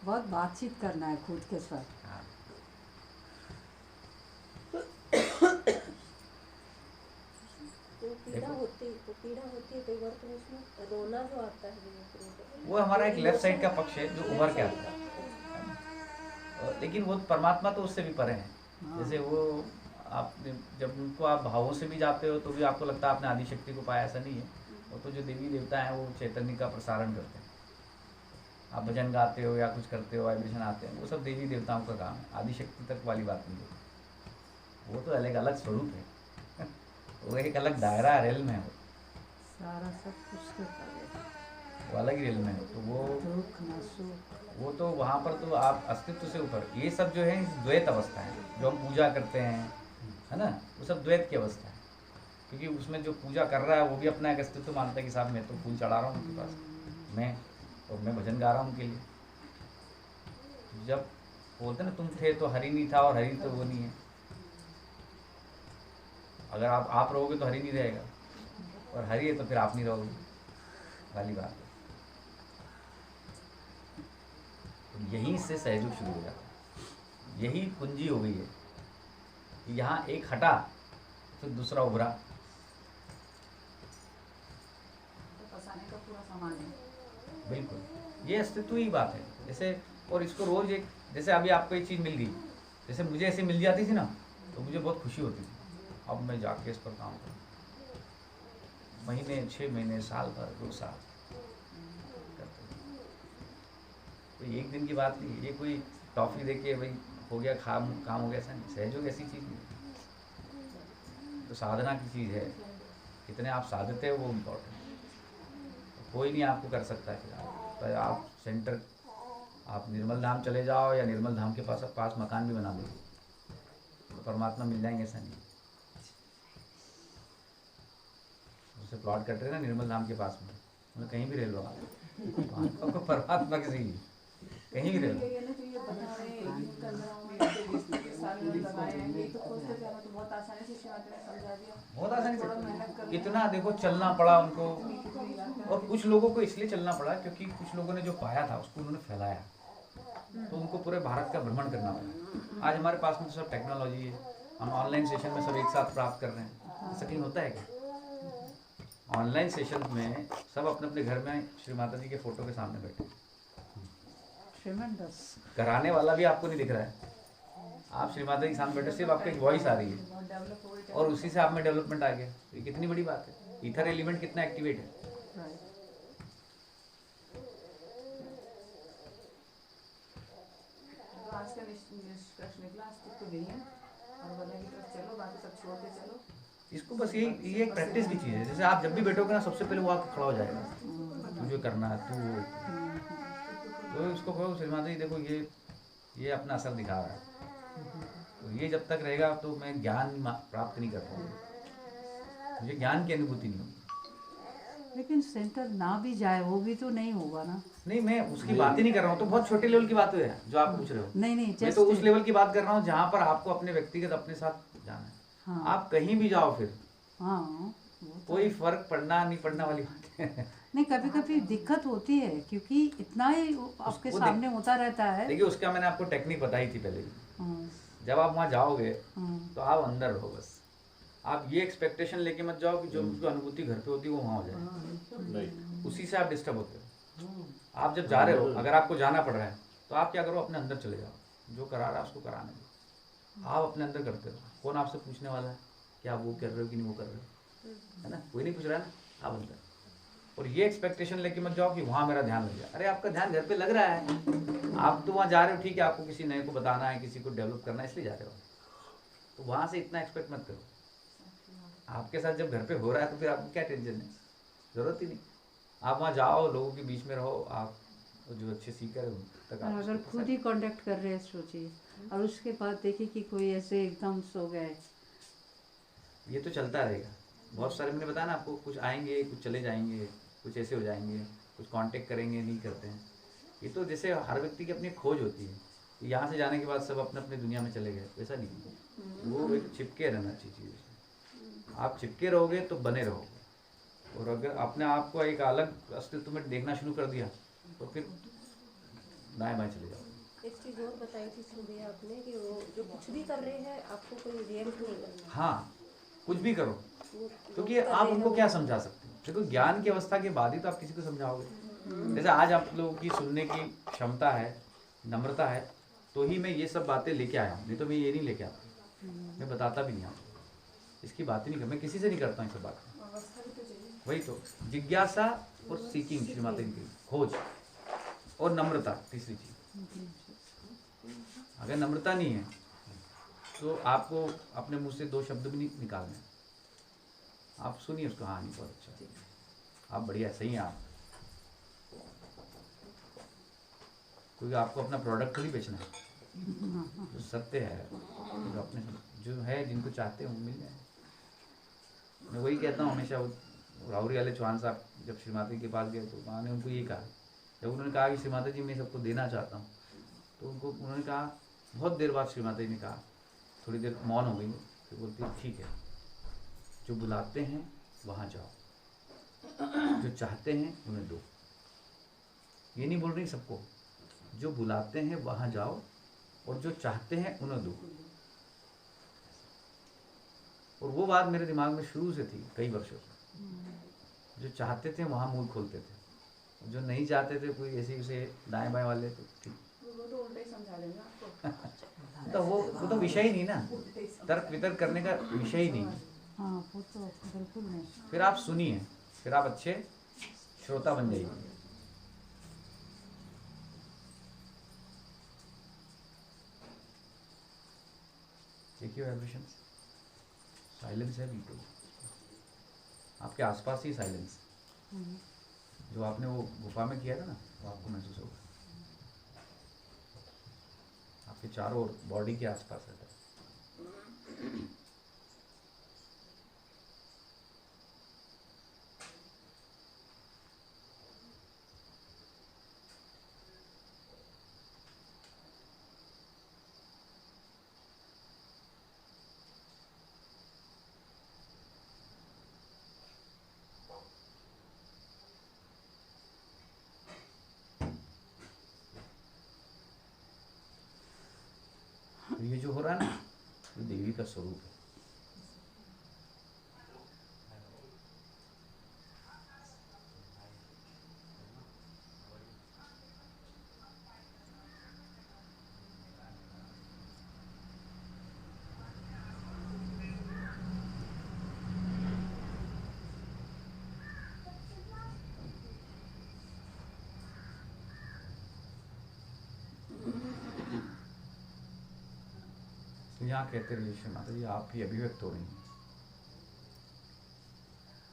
Speaker 6: बहुत बातचीत करना है खुद के साथ।
Speaker 1: हाँ।
Speaker 8: तो पीड़ा होती है कई बार, तो उसमें रोना जो आता है,
Speaker 1: वो हमारा एक लेफ्ट साइड का पक्ष है जो उभर के आता है। लेकिन वो परमात्मा तो उससे भी परे हैं। जैसे वो आपने जब उनको आप भावों से भी जाते हो तो भी आपको लगता है आपने आदि शक्ति को पाया, ऐसा नहीं है। वो तो जो देवी देवता हैं वो चैतन्य का प्रसारण करते हैं। आप भजन गाते हो या कुछ करते हो, वाइब्रेशन आते हैं, वो सब देवी देवताओं का काम है। आदि शक्ति तक वाली बात नहीं है, वो तो अलग स्वरूप है। वो एक अलग दायरा रेल में हो,
Speaker 6: सारा सब कुछ तो करे,
Speaker 1: वो अलग ही रेल में हो। तो वो
Speaker 6: दुख न सुख,
Speaker 1: वो तो वहाँ पर तो आप अस्तित्व से ऊपर, ये सब जो है द्वैत अवस्था है। जो हम पूजा करते हैं, है ना, वो सब द्वैत की अवस्था है। क्योंकि उसमें जो पूजा कर रहा है वो भी अपना एक अस्तित्व मानता है कि साहब मैं तो फूल चढ़ा रहा हूँ उनके पास, मैं भजन गा रहा हूँ उनके लिए। जब बोलते ना तुम थे तो हरि नहीं था और हरि तो वो नहीं है। अगर आप रहोगे तो हरि नहीं रहेगा, और हरि है तो फिर आप नहीं रहोगे, वाली बात है। तो यहीं से सहयोग शुरू हो जाता है। यही कुंजी हो गई है कि यहाँ एक हटा फिर दूसरा उभरा।
Speaker 6: फंसाने का पूरा सामान है।
Speaker 1: बिल्कुल, ये अस्तित्व ही बात है। जैसे और इसको रोज एक, जैसे अभी आपको एक चीज़ मिल गई, जैसे मुझे ऐसे मिल जाती थी ना तो मुझे बहुत खुशी होती थी। अब मैं जाके इस पर काम करूँ, महीने 6 महीने साल भर 2 साल करते। तो एक दिन की बात नहीं, ये कोई टॉफ़ी दे के भाई हो गया काम हो गया, ऐसा नहीं। सहयोग ऐसी चीज़ नहीं, तो साधना की चीज़ है। कितने आप साधते हो वो इम्पोर्टेंट। कोई नहीं आपको कर सकता है। तो आप सेंटर, आप निर्मल धाम चले जाओ या निर्मल धाम के पास मकान भी बना दो तो परमात्मा मिल जाएंगे, ऐसा नहीं। उससे प्लॉट कट रहे ना निर्मल धाम के पास में, मतलब कहीं भी रह लो आपको परमात्मा के सही कहीं भी रह लो। बहुत आसानी से इतना देखो चलना पड़ा उनको, और कुछ लोगों को इसलिए चलना पड़ा क्योंकि कुछ लोगों ने जो पाया था उसको उन्होंने फैलाया, तो उनको पूरे भारत का भ्रमण करना पड़ा। आज हमारे पास में तो सब टेक्नोलॉजी है, हम ऑनलाइन सेशन में सब एक साथ प्राप्त कर रहे हैं। ऐसा कहीं होता है क्या? ऑनलाइन सेशन में सब अपने अपने घर में श्री माता जी के फोटो के सामने बैठे, कराने वाला भी आपको नहीं दिख रहा है। आप श्री माता जी के सामने बैठे, सिर्फ आपको एक वॉइस आ रही है और उसी से आप में डेवलपमेंट आ गया। ये कितनी बड़ी बात है। ईथर एलिमेंट कितना एक्टिवेट है।
Speaker 2: आज का निष्कर्ष निकला, अस्तित्व नहीं है और भले की तरफ चलो, बाकी सब छोड़ के चलो।
Speaker 1: इसको बस ये एक प्रैक्टिस की चीज़ है। जैसे आप जब भी बैठोगे ना सबसे पहले वो आके खड़ा हो जाएगा, तुझे करना है तू, तो इसको कहो श्री माता जी देखो ये अपना असर दिखा रहा है। तो ये जब तक रहेगा तो मैं ज्ञान प्राप्त नहीं कर पाऊंगा, मुझे ज्ञान की अनुभूति नहीं होगी।
Speaker 6: लेकिन सेंटर ना भी जाए वो भी तो नहीं होगा ना।
Speaker 1: नहीं, मैं उसकी बात ही नहीं कर रहा हूँ, तो बहुत छोटे लेवल की बात है जो आप पूछ रहे हो।
Speaker 6: नहीं
Speaker 1: मैं तो उस लेवल की बात कर रहा हूँ जहाँ पर आपको अपने व्यक्तिगत अपने साथ जाना है।
Speaker 6: हाँ।
Speaker 1: आप कहीं भी जाओ फिर
Speaker 6: हाँ,
Speaker 1: कोई फर्क पड़ना नहीं पड़ना वाली बात है।
Speaker 6: नहीं, कभी कभी दिक्कत होती है क्योंकि इतना ही आपके सामने होता रहता है।
Speaker 1: देखिए उसका मैंने आपको टेक्निक बताई थी पहले भी। जब आप वहाँ जाओगे तो आप अंदर रहो बस। आप ये एक्सपेक्टेशन लेके मत जाओ कि जो उसको अनुभूति घर पे होती है वो वहाँ हो जाए, उसी से आप डिस्टर्ब होते हो। आप जब जा रहे हो, अगर आपको जाना पड़ रहा है तो आप क्या करो, अपने अंदर चले जाओ। जो करा रहा है उसको कराने दो, आप अपने अंदर करते रहो। कौन आपसे पूछने वाला है कि आप वो कर रहे हो कि नहीं वो कर रहे हो, है ना? कोई नहीं पूछ रहा है ना, आप अंदर। और ये एक्सपेक्टेशन लेके मत जाओ कि वहाँ मेरा ध्यान लग जाए। अरे आपका ध्यान घर पे लग रहा है, आप तो वहाँ जा रहे हो, ठीक है, आपको किसी नए को बताना है, किसी को डेवलप करना है, इसलिए जा रहे हो। तो वहाँ से इतना एक्सपेक्ट मत करो। आपके साथ जब घर पे हो रहा है तो फिर आपको क्या टेंशन है, ज़रूरत ही नहीं। आप वहाँ जाओ, लोगों के बीच में रहो, आप जो अच्छे सीकर है तक।
Speaker 6: अगर खुद ही कांटेक्ट कर रहे हैं सोचिए, और उसके बाद देखिए कि कोई ऐसे एकदम सो गए,
Speaker 1: ये तो चलता रहेगा। बहुत सारे मैंने बताया ना आपको, कुछ आएंगे, कुछ चले जाएंगे, कुछ ऐसे हो जाएंगे, कुछ कांटेक्ट करेंगे, नहीं करते हैं। ये तो जैसे हर व्यक्ति की अपनी खोज होती है। यहाँ से जाने के बाद सब अपने अपने दुनिया में चले गए, वैसा नहीं। वो एक चिपके रहना चाहिए। आप चिपके रहोगे तो बने रहोगे, और अगर अपने आप को एक अलग अस्तित्व में देखना शुरू कर दिया तो फिर दाएं बाएं चले जाओगे।
Speaker 8: एक चीज़ और बताई थी सुबह आपने कि वो जो कुछ भी कर रहे हैं आपको कोई रिएक्ट नहीं करना।
Speaker 1: हाँ, कुछ भी करो, क्योंकि आप उनको क्या समझा सकते हो। देखो ज्ञान की अवस्था के बाद ही तो आप किसी को समझाओगे। जैसे आज आप लोगों की सुनने की क्षमता है, नम्रता है, तो ही मैं ये सब बातें लेके आया हूँ, नहीं तो मैं ये नहीं लेके आता, मैं बताता भी नहीं आता, इसकी बात ही नहीं कर, मैं किसी से नहीं करता हूँ ये सब बात। वही तो जिज्ञासा और सीकिंग, श्री माता जी की खोज और नम्रता, तीसरी चीज। अगर नम्रता नहीं है तो आपको अपने मुंह से दो शब्द भी नहीं निकालने, आप सुनिए उसको, हाँ नहीं बहुत अच्छा, आप बढ़िया सही हैं आप, क्योंकि आपको अपना प्रोडक्ट थोड़ी बेचना है, जो सत्य है, जो अपने जो है, जिनको चाहते हैं वो मिल जाए। मैं वही कहता हूँ हमेशा, राहुरी वाले चौहान साहब जब श्री माता जी के पास गए तो वहाँ ने उनको ये कहा, जब उन्होंने कहा कि श्री माता जी मैं सबको देना चाहता हूँ, तो उनको उन्होंने कहा, बहुत देर बाद श्री माता जी ने कहा, थोड़ी देर मौन हो गई, फिर बोलती ठीक है, जो बुलाते हैं वहाँ जाओ, जो चाहते हैं उन्हें दो। ये नहीं बोल रही सबको, जो बुलाते हैं वहाँ जाओ और जो चाहते हैं उन्हें दो। और वो बात मेरे दिमाग में शुरू से थी, कई वर्षों से। जो चाहते थे वहाँ मुंह खोलते थे, जो नहीं चाहते थे, कोई ऐसे उसे दाएं बाएं वाले, तो ठीक,
Speaker 2: वो तो उल्टा ही समझा देंगे आपको।
Speaker 1: तो वो तो विषय ही नहीं ना, तर्क वितर्क करने का विषय ही नहीं।
Speaker 6: हाँ वो तो बिल्कुल नहीं।
Speaker 1: फिर आप सुनिए, फिर आप अच्छे श्रोता बन जाइए। देखिए वाइब्रेशन, साइलेंस है बिल्कुल, आपके आसपास ही साइलेंस, जो आपने वो गुफा में किया था ना, वो आपको महसूस होगा, आपके चारों ओर बॉडी के आसपास रहता है। तो ये जो हो रहा है ना, ये देवी का स्वरूप है। यहाँ कहते रहिए श्री माता जी, आप ही अभिव्यक्त हो रही हैं,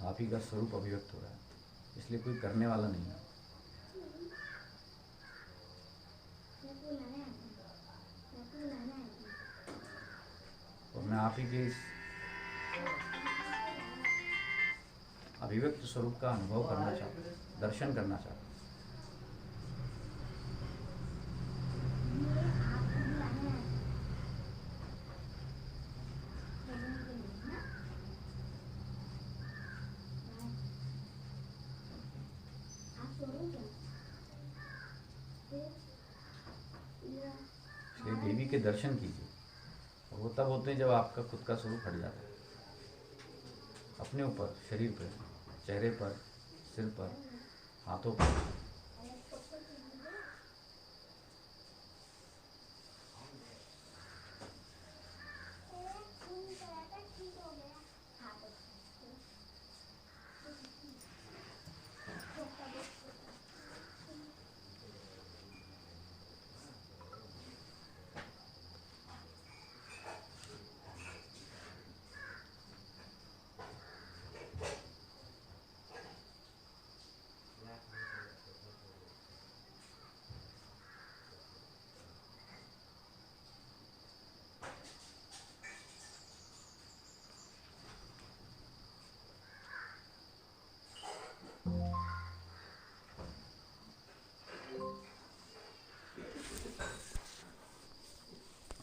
Speaker 1: आप ही का स्वरूप अभिव्यक्त हो रहा है, इसलिए कोई करने वाला नहीं है। और मैं आप ही के इस अभिव्यक्त स्वरूप का अनुभव करना चाहता हूँ, दर्शन करना चाहता हूँ। देवी के दर्शन कीजिए, और वो तब होते हैं जब आपका खुद का स्वरूप हट जाता है, अपने ऊपर, शरीर पर, चेहरे पर, सिर पर, हाथों पर।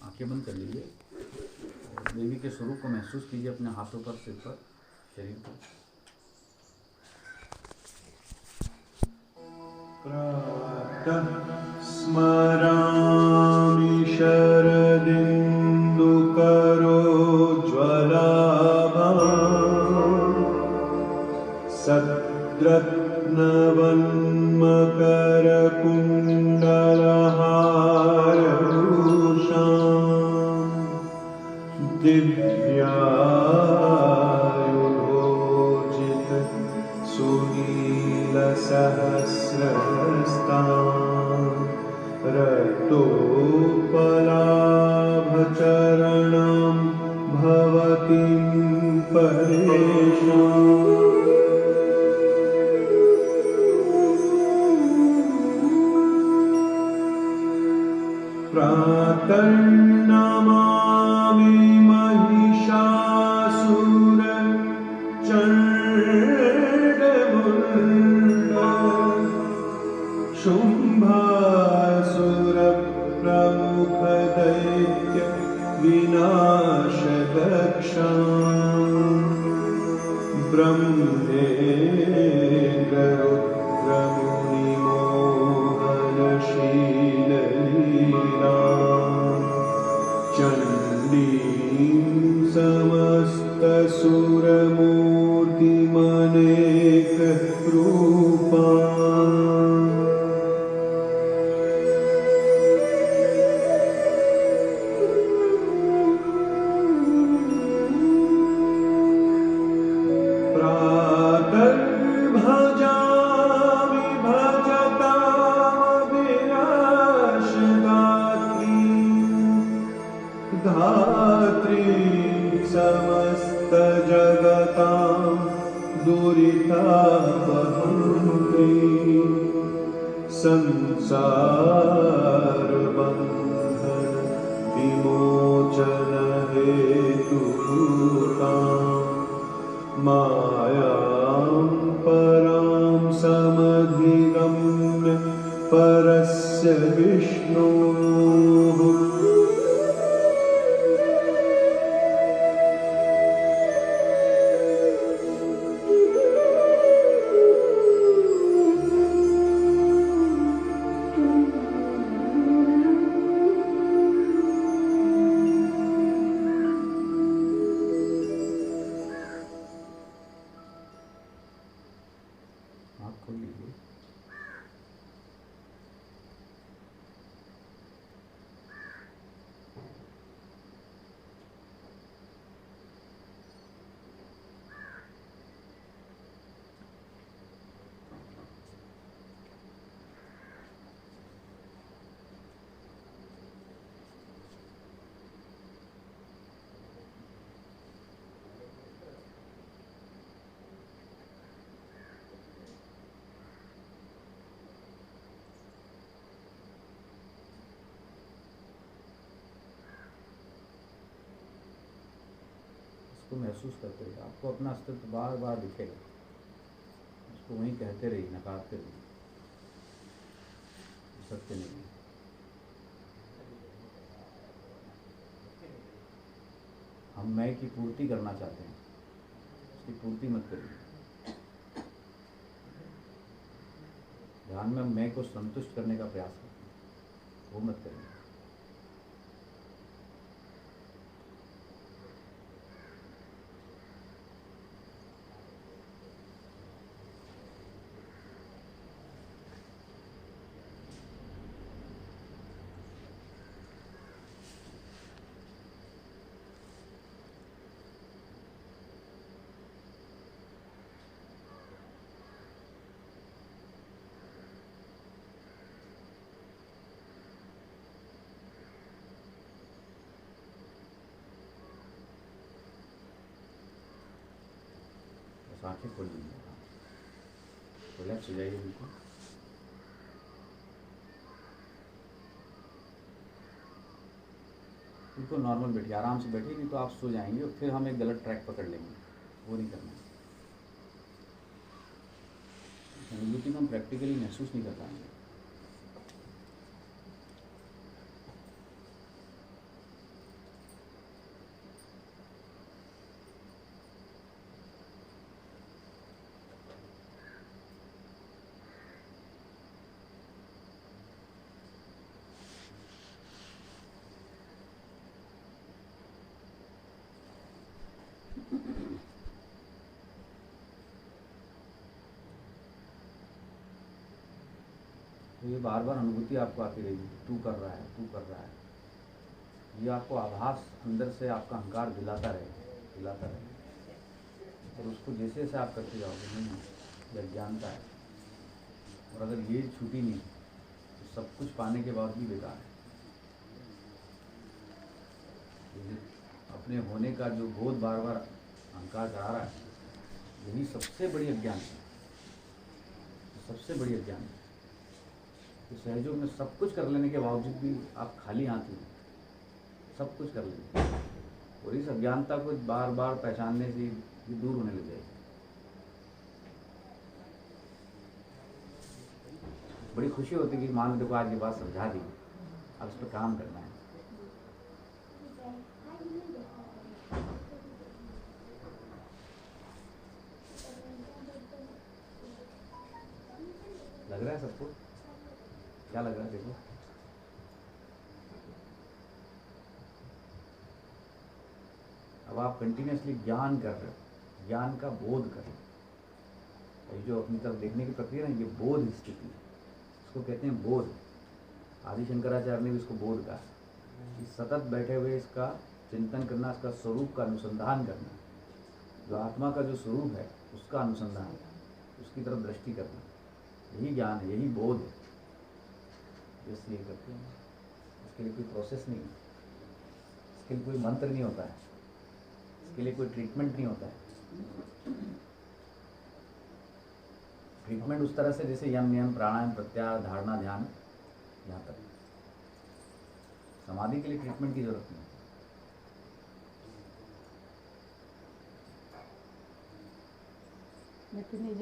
Speaker 1: आंखें बंद कर लीजिए, देवी के स्वरूप को महसूस कीजिए अपने हाथों पर, सिर पर, शरीर पर।
Speaker 9: प्रातः स्मरामि शरदिन्दुकरोज्ज्वलाभां सद्रत्नवन्मकरकुण्डलहारौ यत्तोपलाभचरणं भवति परेषाम् प्रातर्नमामि महिषासुर चण्डमुण्ड शुम्भासुर प्रमुख दैत्य विनाशदक्षाम् ब्रह्मेन्द्ररुद्रमुनिमोहनशीललीलाम् चण्डीं समस्तसुरमूर्तिमनेकरूपाम् प्रातर्भजामि भजतामविनाशदात्रीं धात्रीं समस्तजगतां दुरितापहन्त्रीं संसारबन्धन विमोचनहेतुभूताम् मायां परां समधिगम्य परस्य विष्णोः
Speaker 7: आँख खोल लीजिए। इसको महसूस करते रहिए, आपको अपना अस्तित्व बार बार दिखेगा, उसको वहीं कहते रहिए, नकारते रहिए, सत्य नहीं है। हम मैं की पूर्ति करना चाहते हैं, उसकी पूर्ति मत करिए। ध्यान में मैं को संतुष्ट करने का प्रयास करते हैं, वो मत करिए। आँखें खोल लीजिए, रिलैक्स हो जाइए बिल्कुल। बिल्कुल नॉर्मल बैठिए, आराम से बैठिए, नहीं तो आप सो जाएंगे और फिर हम एक गलत ट्रैक पकड़ लेंगे, वो नहीं करना है। अनुभूति को हम प्रैक्टिकली महसूस नहीं कर पाएंगे। तो ये बार बार अनुभूति आपको आती रहेगी, तू कर रहा है, तू कर रहा है। ये आपको आभास अंदर से आपका अहंकार दिलाता रहेगा। और उसको जैसे जैसे आप करते जाओगे, नहीं यह ज्ञानता है। और अगर ये छूटी नहीं तो
Speaker 1: सब कुछ पाने के बाद भी बेकार है। ये अपने होने का जो बोध बार बार अहंकार करा रहा है, यही सबसे बड़ी अज्ञान है, सबसे बड़ी अज्ञान है। तो सहयोग में सब कुछ कर लेने के बावजूद भी आप खाली हाथ हैं, सब कुछ कर लेंगे और इस अज्ञानता को बार बार पहचानने से ये दूर होने लग जाएगी। बड़ी खुशी होती है कि मान लो देखो आज ये बात समझा दी, अब इस पर काम करना है। लग रहा है सबको? क्या लग रहा है देखो? अब आप कंटिन्यूसली ज्ञान कर रहे हो, ज्ञान का बोध कर रहे हो। ये जो अपनी तरफ देखने की प्रक्रिया है, ये बोध स्थिति है, इसको कहते हैं बोध। आदि शंकराचार्य ने भी इसको बोध कहा। इस सतत बैठे हुए इसका चिंतन करना, इसका स्वरूप का अनुसंधान करना, जो आत्मा का जो स्वरूप है उसका अनुसंधान, उसकी तरफ दृष्टि करना, यही ज्ञान है, यही बोध है। इसलिए करते हैं, इसके लिए कोई प्रोसेस नहीं है, इसके लिए कोई मंत्र नहीं होता है, इसके लिए कोई ट्रीटमेंट नहीं होता है। ट्रीटमेंट उस तरह से जैसे यम नियम प्राणायाम प्रत्याहार धारणा ध्यान, यहाँ तक। समाधि के लिए ट्रीटमेंट की जरूरत नहीं।
Speaker 6: लेकिन ये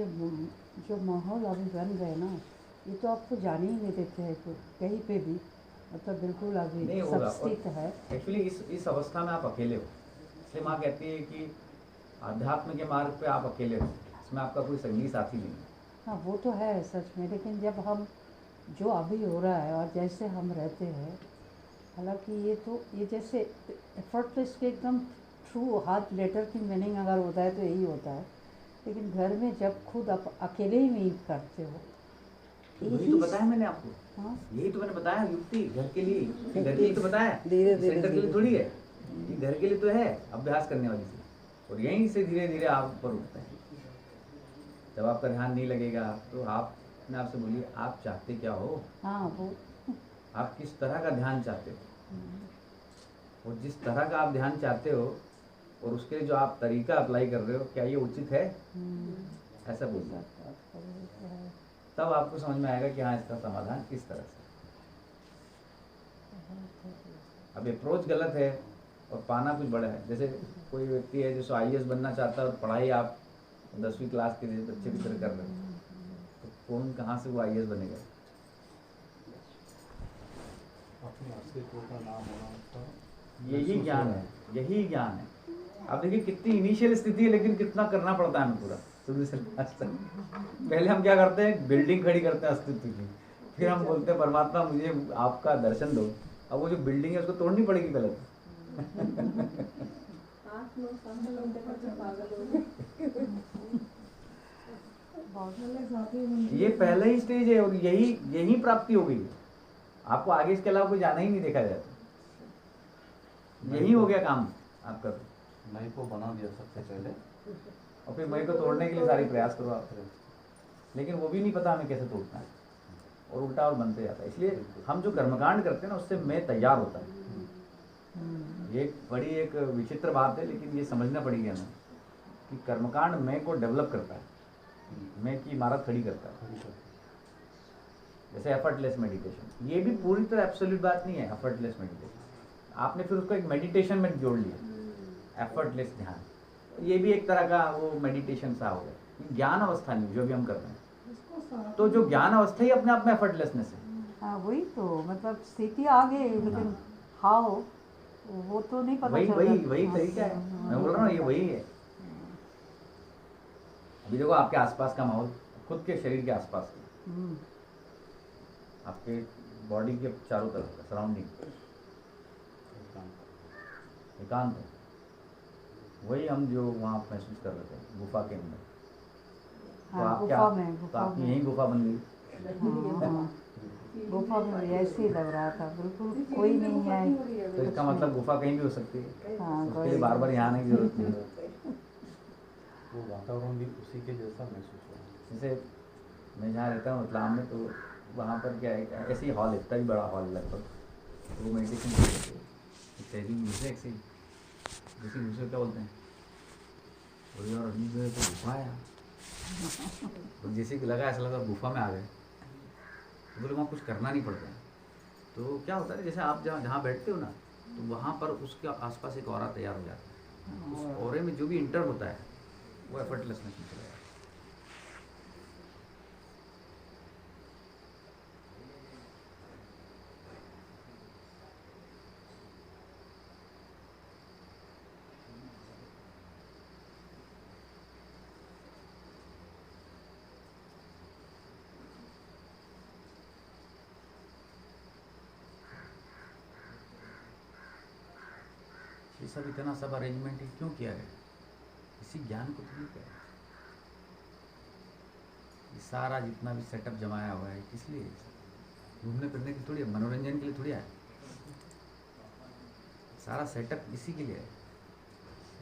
Speaker 6: जो माहौल अभी बन गए ना, ये तो आपको जाने ही नहीं देते हैं कहीं पे भी, मतलब बिल्कुल अभी
Speaker 1: नहीं
Speaker 6: सब
Speaker 1: होगा।
Speaker 6: स्थित है।
Speaker 1: एक्चुअली इस अवस्था में आप अकेले हो, इसलिए माँ कहती है कि आध्यात्म के मार्ग पे आप अकेले हो, इसमें आपका कोई संगी साथी नहीं है।
Speaker 6: हाँ वो तो है सच में, लेकिन जब हम जो अभी हो रहा है और जैसे हम रहते हैं, हालांकि ये जैसे एफर्टलेस के एकदम थ्रू हाथ लेटर की मीनिंग अगर होता है तो यही होता है, लेकिन घर में जब खुद आप अकेले ही नहीं करते हो,
Speaker 1: यही तो बताया मैंने आपको।
Speaker 6: हाँ
Speaker 1: यही तो मैंने बताया युक्ति घर के लिए, घर के लिए तो बताया, सेंटर के लिए थोड़ी है, ये घर के लिए तो है अभ्यास करने वाली चीज। और यहीं से धीरे धीरे आप ऊपर उठते हैं। जब आपका ध्यान नहीं लगेगा तो आप अपने आप से बोलिए, आप चाहते क्या हो?
Speaker 6: हाँ वो
Speaker 1: आप किस तरह का ध्यान चाहते हो, और जिस तरह का आप ध्यान चाहते हो और उसके लिए जो आप तरीका अप्लाई कर रहे हो, क्या ये उचित है? ऐसा बोलिए, तब आपको समझ में आएगा कि हाँ इसका समाधान किस तरह से। अब अप्रोच गलत है और पाना कुछ बड़ा है। जैसे कोई व्यक्ति है जो IAS बनना चाहता है और पढ़ाई आप 10वीं क्लास के लिए बच्चे की तरह कर रहे हो, तो कौन कहाँ से वो IAS बनेगा?
Speaker 7: अपने अस्तित्व का नाम होना उसका
Speaker 1: यही ज्ञान है, यही ज्ञान है। अब देखिए कितनी इनिशियल स्थिति है, लेकिन कितना करना पड़ता है हमें पूरा शुरू से लास्ट तक। पहले हम क्या करते हैं, बिल्डिंग खड़ी करते हैं अस्तित्व की, फिर हम बोलते हैं परमात्मा मुझे आपका दर्शन दो। अब वो जो बिल्डिंग है उसको तोड़नी पड़ेगी पहले तो।
Speaker 8: 8-9 साल लोग देखो तो पागल हो गए।
Speaker 1: ये पहला ही स्टेज है और यही प्राप्ति हो गई है। आपको आगे इसके अलावा कोई जाना ही नहीं देखा जाता, यही हो गया काम आपका। तो
Speaker 7: मैं को बना दिया सबसे पहले,
Speaker 1: और फिर मैं को तोड़ने के लिए सारी प्रयास करो आप, लेकिन वो भी नहीं पता हमें कैसे तोड़ना है और उल्टा और बनते जाता है। इसलिए हम जो कर्मकांड करते हैं ना, उससे मैं तैयार होता है। ये बड़ी एक विचित्र बात है, लेकिन ये समझना पड़ेगी हमें कि कर्मकांड मैं को डेवलप करता है, मैं की इमारत खड़ी करता है। जैसे एफर्टलेस मेडिटेशन, ये भी पूरी तरह एब्सोल्यूट बात नहीं है। एफर्टलेस मेडिटेशन आपने फिर उसको एक मेडिटेशन में जोड़ लिया, एफर्टलेस ध्यान, ये भी एक तरह का वो मेडिटेशन सा हो गया। ज्ञान अवस्था नहीं जो भी हम कर रहे हैं, तो जो ज्ञान अवस्था ही अपने आप में एफर्टलेसनेस है।
Speaker 6: हाँ वही तो, मतलब स्थिति आ गई, लेकिन हाउ वो तो नहीं पता चल रहा।
Speaker 1: वही तरीका है, मैं बोल रहा हूँ ये वही है। अभी देखो आपके आसपास का माहौल, खुद के शरीर के आसपास का, आपके बॉडी के चारों तरफ का सराउंडिंग एकांत है, वही हम जो वहाँ महसूस कर रहे थे गुफा के अंदर। तो आप क्या, तो आपकी यही गुफा बन गई।
Speaker 6: गुफा में ऐसे ही लग रहा था, बिल्कुल कोई नहीं है।
Speaker 1: तो इसका मतलब गुफा कहीं भी हो सकती है,
Speaker 6: हाँ,
Speaker 1: उसके लिए बार बार यहाँ आने की जरूरत नहीं है।
Speaker 7: वो वातावरण भी उसी के जैसा महसूस हो रहा है।
Speaker 1: जैसे मैं जहाँ रहता हूँ रतलाम में, तो वहाँ पर क्या है, ऐसे ही हॉल, इतना ही बड़ा हॉल लगभग, तो वो मेडिटेशन करते थे। तहजीब घुसे ऐसे ही, जैसे घुसे क्या बोलते हैं, बोले यार अभी गए तो गुफा है। तो जैसे कि लगा, ऐसा लगा गुफा में आ गए। तो बोले वहाँ कुछ करना नहीं पड़ता है। तो क्या होता है, जैसे आप जहाँ बैठते हो ना, तो वहाँ पर उसके आसपास एक ऑरा तैयार हो जाता है। उस ऑरे में जो भी इंटर होता है वो एफर्टलेसनेस में चला जाता है। ये सब इतना सब अरेंजमेंट क्यों किया गया? इसी ज्ञान को तो नहीं किया गया। ये सारा जितना भी सेटअप जमाया हुआ है किस लिए? घूमने फिरने की थोड़ी है, मनोरंजन के लिए थोड़ी है। सारा सेटअप इसी के लिए है।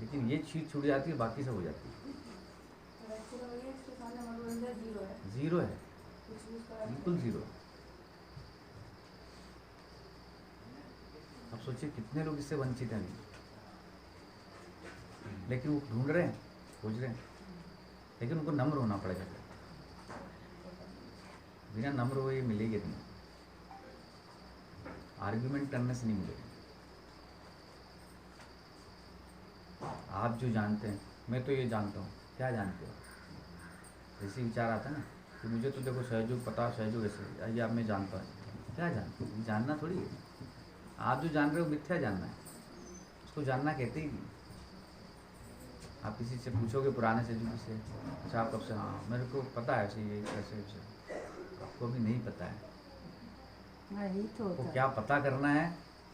Speaker 1: लेकिन ये चीज छूट जाती है, बाकी सब हो जाती है। जीरो है, बिल्कुल जीरो। अब सोचिए कितने लोग इससे वंचित हैं, लेकिन वो ढूंढ रहे हैं, खोज रहे हैं, लेकिन उनको नम्र होना पड़ेगा। बिना नम्र हुए मिलेगी नहीं, आर्ग्यूमेंट करने से नहीं मिलेगी। आप जो जानते हैं, मैं तो ये जानता हूँ, क्या जानते हो? जैसे विचार आता है ना कि मुझे तो देखो सहयोग पता, सहयोग ऐसे, ये आप मैं जानता हूँ, क्या जानते हो? जानना थोड़ी है। आप जो जान रहे हो मिथ्या जानना है, उसको जानना कहते ही नहीं। आप किसी से पूछोगे पुराने से, से अच्छा आप कब से, हाँ मेरे को पता है ऐसे, ये कैसे वैसे, आपको भी नहीं पता है।
Speaker 6: वही तो
Speaker 1: वो क्या पता करना है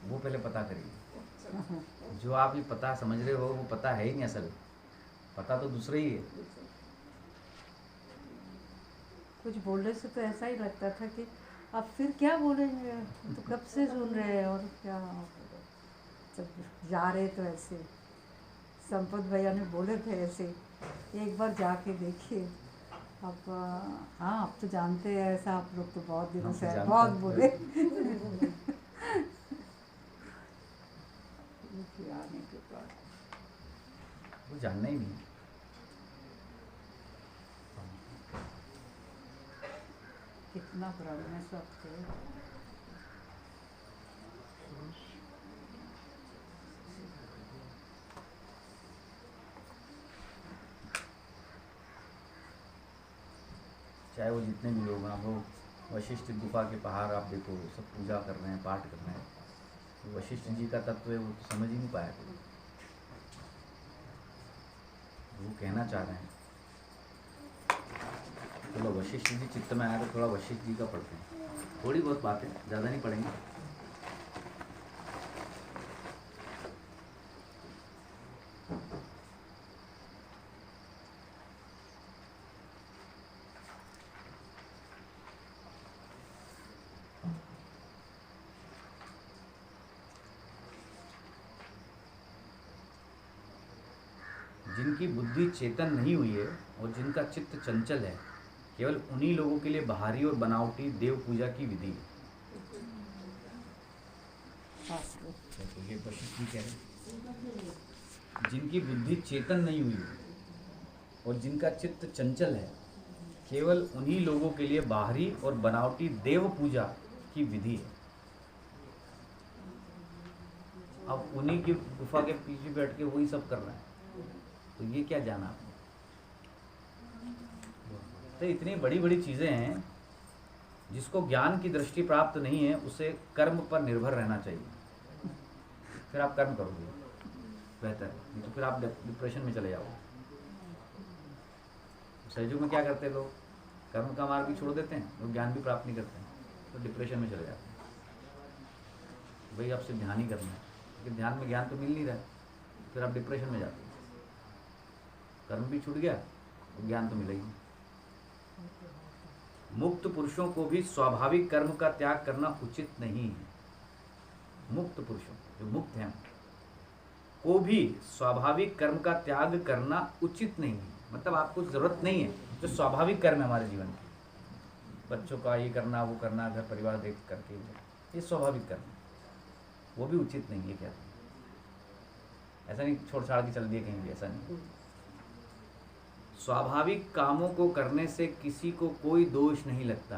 Speaker 1: वो पहले पता करिए। जो आप ये पता समझ रहे हो वो पता है ही नहीं, असल पता तो दूसरा ही है।
Speaker 6: कुछ बोलने से तो ऐसा ही लगता था कि अब फिर क्या बोलेंगे, तो कब से सुन रहे हैं और क्या। जब जा रहे तो ऐसे संपत भैया ने बोले थे ऐसे, एक बार जाके देखिए। अब हाँ, अब तो जानते हैं ऐसा, आप लोग तो बहुत दिनों से बहुत बोले। आने के बाद
Speaker 1: वो जानना ही नहीं।
Speaker 6: कितना पुराना सब थे।
Speaker 1: चाहे वो जितने भी लोग हैं, वो वशिष्ठ गुफा के पहाड़ आप देखो, सब पूजा कर रहे हैं, पाठ कर रहे हैं। तो वशिष्ठ जी का तत्व है वो तो समझ ही नहीं पाया। वो कहना चाह रहे हैं, चलो वशिष्ठ जी चित्त में आया तो थोड़ा वशिष्ठ जी का पढ़ते हैं, थोड़ी बहुत बातें, ज़्यादा नहीं पढ़ेंगे। जिनकी बुद्धि चेतन नहीं हुई है और जिनका चित्त चंचल है, केवल उन्हीं लोगों के लिए बाहरी और बनावटी देव पूजा की विधि है। तो ये वशिष्ठ जी कह रहे हैं, जिनकी बुद्धि चेतन नहीं हुई है और जिनका चित्त चंचल है, केवल उन्हीं लोगों के लिए बाहरी और बनावटी देव पूजा की विधि है। अब उन्हीं की गुफा के पीछे बैठ के वही सब कर रहे हैं, तो ये क्या जाना आपने? तो इतनी बड़ी बड़ी चीज़ें हैं, जिसको ज्ञान की दृष्टि प्राप्त नहीं है उसे कर्म पर निर्भर रहना चाहिए। फिर आप कर्म करोगे बेहतर है, नहीं तो फिर आप डिप्रेशन में चले जाओगे। सहयोग में क्या करते हैं लोग? कर्म का मार्ग भी छोड़ देते हैं, लोग ज्ञान भी प्राप्त नहीं करते हैं, तो डिप्रेशन में चले जाते हैं। वही आपसे ध्यान ही करना है, लेकिन ध्यान में ज्ञान तो मिल नहीं रहा है, फिर आप डिप्रेशन में जाते हैं। कर्म भी छूट गया, ज्ञान तो मिलेगी। मुक्त पुरुषों को भी स्वाभाविक कर्म का त्याग करना उचित नहीं है। मुक्त पुरुषों जो मुक्त हैं को भी स्वाभाविक कर्म का त्याग करना उचित नहीं है। मतलब आपको जरूरत नहीं है जो स्वाभाविक कर्म है हमारे जीवन की, बच्चों का ये करना वो करना, घर परिवार देख करके, ये स्वाभाविक करना, वो भी उचित नहीं है। क्या ऐसा नहीं छोड़ छाड़ के चल दिए कहीं भी, ऐसा नहीं। स्वाभाविक कामों को करने से किसी को कोई दोष नहीं लगता।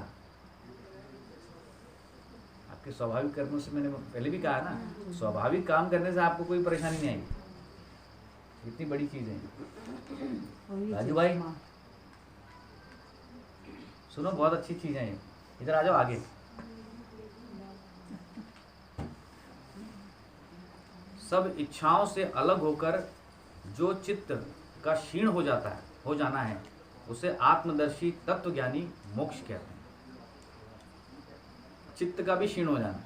Speaker 1: आपके स्वाभाविक कर्मों से, मैंने पहले भी कहा ना, स्वाभाविक काम करने से आपको कोई परेशानी नहीं आएगी। इतनी बड़ी चीज है। राजू भाई सुनो, बहुत अच्छी चीजें हैं, इधर आ जाओ आगे। सब इच्छाओं से अलग होकर जो चित्त का क्षीण हो जाता है, हो जाना है, उसे आत्मदर्शी तत्वज्ञानी मोक्ष कहते हैं। चित्त का भी क्षीण हो जाना,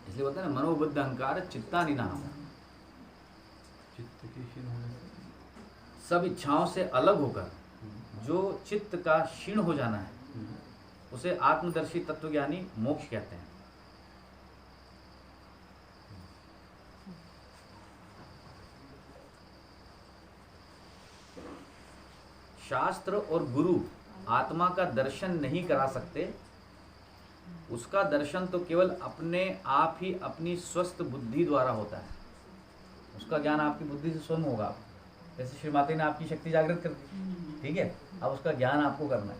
Speaker 1: इसलिए बोलते हैं ना, मनोबुद्ध अहंकार चित्ता निनाम।
Speaker 7: चित्त के क्षीण होने से,
Speaker 1: सब इच्छाओं से अलग होकर जो चित्त का क्षीण हो जाना है, उसे आत्मदर्शी तत्वज्ञानी मोक्ष कहते हैं। शास्त्र और गुरु आत्मा का दर्शन नहीं करा सकते। उसका दर्शन तो केवल अपने आप ही अपनी स्वस्थ बुद्धि द्वारा होता है। उसका ज्ञान आपकी बुद्धि से स्वयं होगा। जैसे श्री माता ने आपकी शक्ति जागृत कर दी, ठीक है, अब उसका ज्ञान आपको करना है,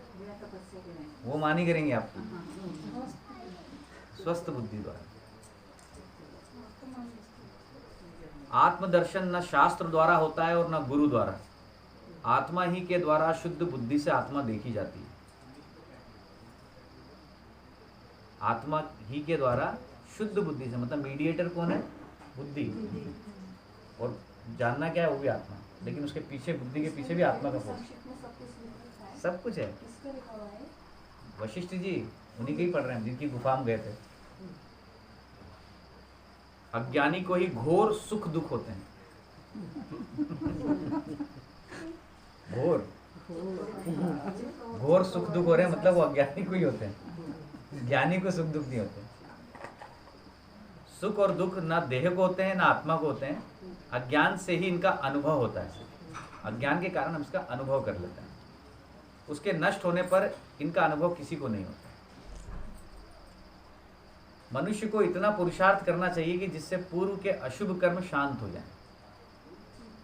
Speaker 1: वो मानी करेंगे आपकी स्वस्थ बुद्धि द्वारा। आत्मदर्शन न शास्त्र द्वारा होता है और न गुरु द्वारा। आत्मा ही के द्वारा शुद्ध बुद्धि से आत्मा देखी जाती है। आत्मा ही के द्वारा शुद्ध बुद्धि से, मतलब मीडिएटर कौन है? बुद्धि। और जानना क्या है? वो भी आत्मा। लेकिन उसके पीछे, बुद्धि के पीछे भी आत्मा का फोर्स, सब कुछ है। वशिष्ठ जी उन्हीं के ही पढ़ रहे हैं जिनकी गुफा में गए थे। अज्ञानी को ही घोर सुख दुख होते हैं। घोर घोर सुख दुख हो रहे हैं, मतलब वो अज्ञानी को ही होते हैं, ज्ञानी को सुख दुख नहीं होते। सुख और दुख ना देह को होते हैं ना आत्मा को होते हैं। अज्ञान से ही इनका अनुभव होता है। अज्ञान के कारण हम इसका अनुभव कर लेते हैं। उसके नष्ट होने पर इनका अनुभव किसी को नहीं होता। मनुष्य को इतना पुरुषार्थ करना चाहिए कि जिससे पूर्व के अशुभ कर्म शांत हो जाएं।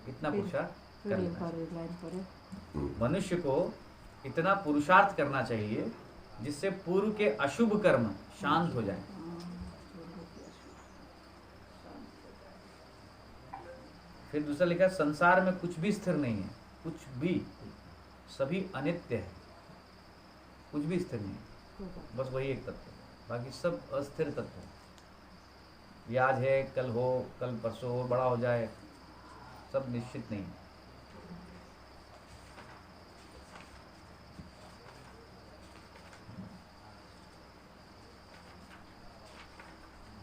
Speaker 1: इतना पुरुषार्थ करना चाहिए। मनुष्य को इतना पुरुषार्थ करना चाहिए जिससे पूर्व के अशुभ कर्म शांत हो जाएं। फिर दूसरा लिखा, संसार में कुछ भी स्थिर नहीं है, कुछ भी, सभी अनित्य है, कुछ भी स्थिर नहीं है, बस वही एक तत्व, बाकी सब अस्थिर तत्व है। ये आज है, कल हो, कल परसों हो, बड़ा हो जाए, सब निश्चित नहीं है।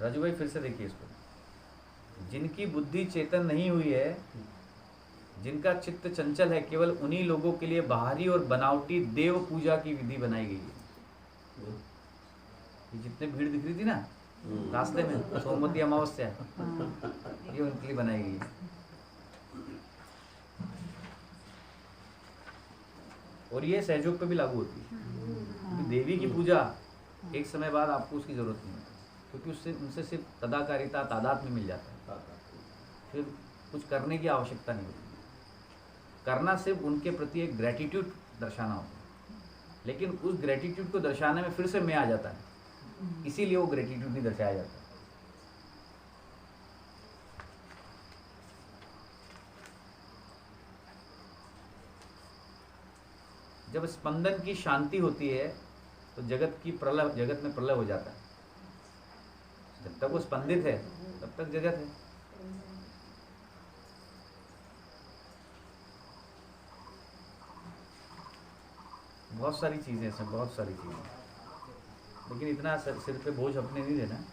Speaker 1: राजू भाई फिर से देखिए इसको। जिनकी बुद्धि चेतन नहीं हुई है, जिनका चित्त चंचल है, केवल उन्हीं लोगों के लिए बाहरी और बनावटी देव पूजा की विधि बनाई गई है। ये जितने भीड़ दिख रही थी ना रास्ते में, सोमवती अमावस्या, ये उनके लिए बनाई गई है। और ये सहयोग पे भी लागू होती है, क्योंकि देवी की पूजा एक समय बाद आपको उसकी जरूरत नहीं है, क्योंकि उससे उनसे सिर्फ तदाकारिता, तादात्म्य मिल जाता है। फिर कुछ करने की आवश्यकता नहीं होती। करना सिर्फ उनके प्रति एक ग्रेटिट्यूड दर्शाना होता है, लेकिन उस ग्रेटिट्यूड को दर्शाने में फिर से मैं आ जाता है, इसीलिए वो ग्रेटिट्यूड नहीं दर्शाया जाता। जब स्पंदन की शांति होती है तो जगत में प्रलय हो जाता है। जब तक वो स्पंदित है तब तक जगत है। बहुत सारी चीजें हैं, बहुत सारी चीजें, लेकिन इतना सिर पे बोझ अपने नहीं देना।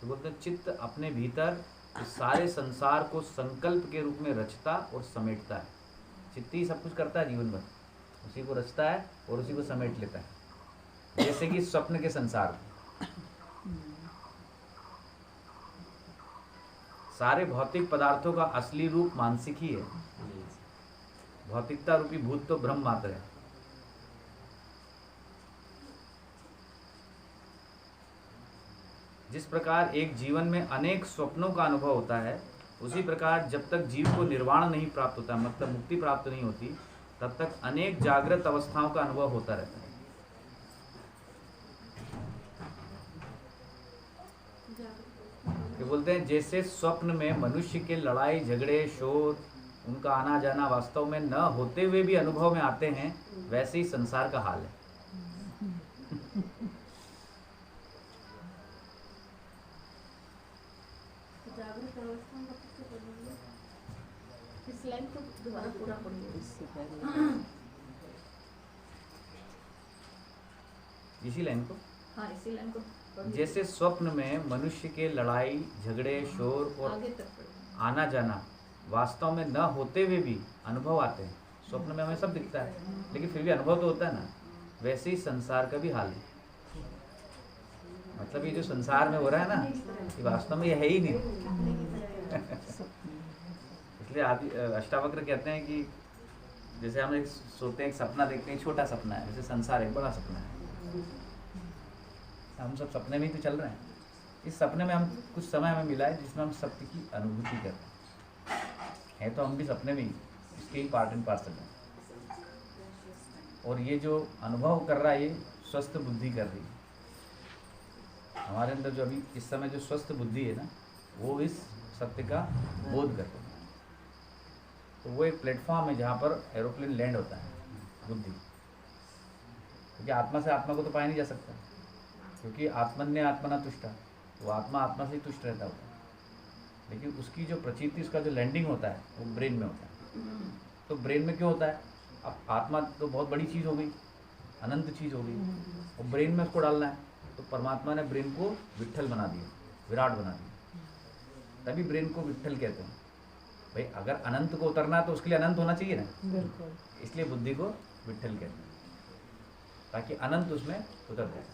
Speaker 1: तो बोलते हैं चित्त अपने भीतर इस सारे संसार को संकल्प के रूप में रचता और समेटता है। चित्त ही सब कुछ करता है जीवन भर, उसी को रचता है और उसी को समेट लेता है, जैसे कि स्वप्न के संसार को। सारे भौतिक पदार्थों का असली रूप मानसिक ही है। भौतिकता रूपी भूत तो ब्रह्म मात्र है। जिस प्रकार एक जीवन में अनेक स्वप्नों का अनुभव होता है, उसी प्रकार जब तक जीव को निर्वाण नहीं प्राप्त होता, मतलब मुक्ति प्राप्त नहीं होती, तब तक अनेक जागृत अवस्थाओं का अनुभव होता रहता है। ये बोलते हैं जैसे स्वप्न में मनुष्य के लड़ाई झगड़े शोर उनका आना जाना वास्तव में न होते हुए भी अनुभव में आते हैं, वैसे ही संसार का हाल है।
Speaker 8: जागृत अवस्था में किससे पढ़ेंगे? इस लाइन को दोबारा पूरा पढ़िए।
Speaker 2: इससे पहले
Speaker 1: इसी लाइन को,
Speaker 8: हाँ इसी लाइन को पढ़िए।
Speaker 1: जैसे स्वप्न में मनुष्य के लड़ाई झगड़े शोर और
Speaker 8: आगे तक पढ़िए।
Speaker 1: आना जाना वास्तव में न होते हुए भी अनुभव आते हैं। स्वप्न में हमें सब दिखता है, लेकिन फिर भी अनुभव तो होता है ना। वैसे ही संसार का भी हाल है। मतलब ये जो संसार में हो रहा है ना, ये वास्तव में ये है ही नहीं। इसलिए आदि अष्टावक्र कहते हैं कि जैसे हम एक सोते हैं, एक सपना देखते हैं, छोटा सपना है, जैसे संसार एक बड़ा सपना है। हम सब सपने में ही तो चल रहे हैं। इस सपने में हम कुछ समय हमें मिला है जिसमें हम सत्य की अनुभूति कर रहे हैं। तो हम भी सपने में ही इसके ही पार्ट एंड पार्सल हैं। और ये जो अनुभव कर रहा है, ये स्वस्थ बुद्धि कर रही है। हमारे अंदर जो अभी इस समय जो स्वस्थ बुद्धि है ना, वो इस सत्य का बोध कर रही है। तो वो एक प्लेटफॉर्म है जहाँ पर एरोप्लेन लैंड होता है, बुद्धि। क्योंकि आत्मा से आत्मा को तो पाया नहीं जा सकता, क्योंकि आत्मन्य आत्मना तुष्टा, वो आत्मा आत्मा से ही तुष्ट रहता होता है। लेकिन उसकी जो प्रचिति, उसका जो लैंडिंग होता है, वो ब्रेन में होता है। तो ब्रेन में क्यों होता है? अब आत्मा तो बहुत बड़ी चीज़ हो गई, अनंत चीज़ हो गई, और ब्रेन में उसको डालना है। तो परमात्मा ने ब्रेन को विट्ठल बना दिया, विराट बना दिया। तभी ब्रेन को विट्ठल कहते हैं। भाई अगर अनंत को उतरना है तो उसके लिए अनंत होना चाहिए ना,
Speaker 6: बिल्कुल।
Speaker 1: इसलिए बुद्धि को विट्ठल कहते हैं, ताकि अनंत उसमें उतर जाए।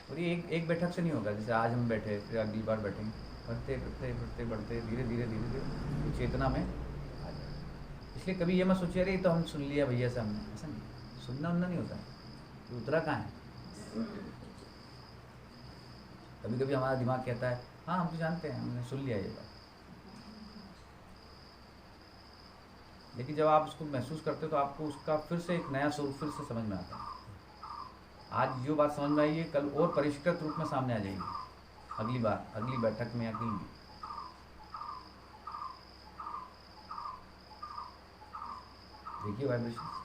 Speaker 1: और ये एक बैठक से नहीं होगा। जैसे आज हम बैठे, फिर अगली बार बैठेंगे, बढ़ते बढ़ते बढ़ते बढ़ते धीरे धीरे धीरे धीरे चेतना में आ जाए। इसलिए कभी ये मत सोचिए अरे तो हम सुन लिया भैया से हमने, ऐसा नहीं। सुनना उनना नहीं होता, तो उतरा कहाँ है। कभी कभी हमारा दिमाग कहता है हाँ हम तो जानते हैं, हमने सुन लिया ये बात। लेकिन जब आप उसको महसूस करते हो तो आपको उसका फिर से एक नया स्वरूप फिर से समझ में आता है। आज जो बात समझ में आई है, कल और परिष्कृत रूप में सामने आ जाएगी अगली बार, अगली बैठक में या कहीं भी। देखिए वाइब्रेशन।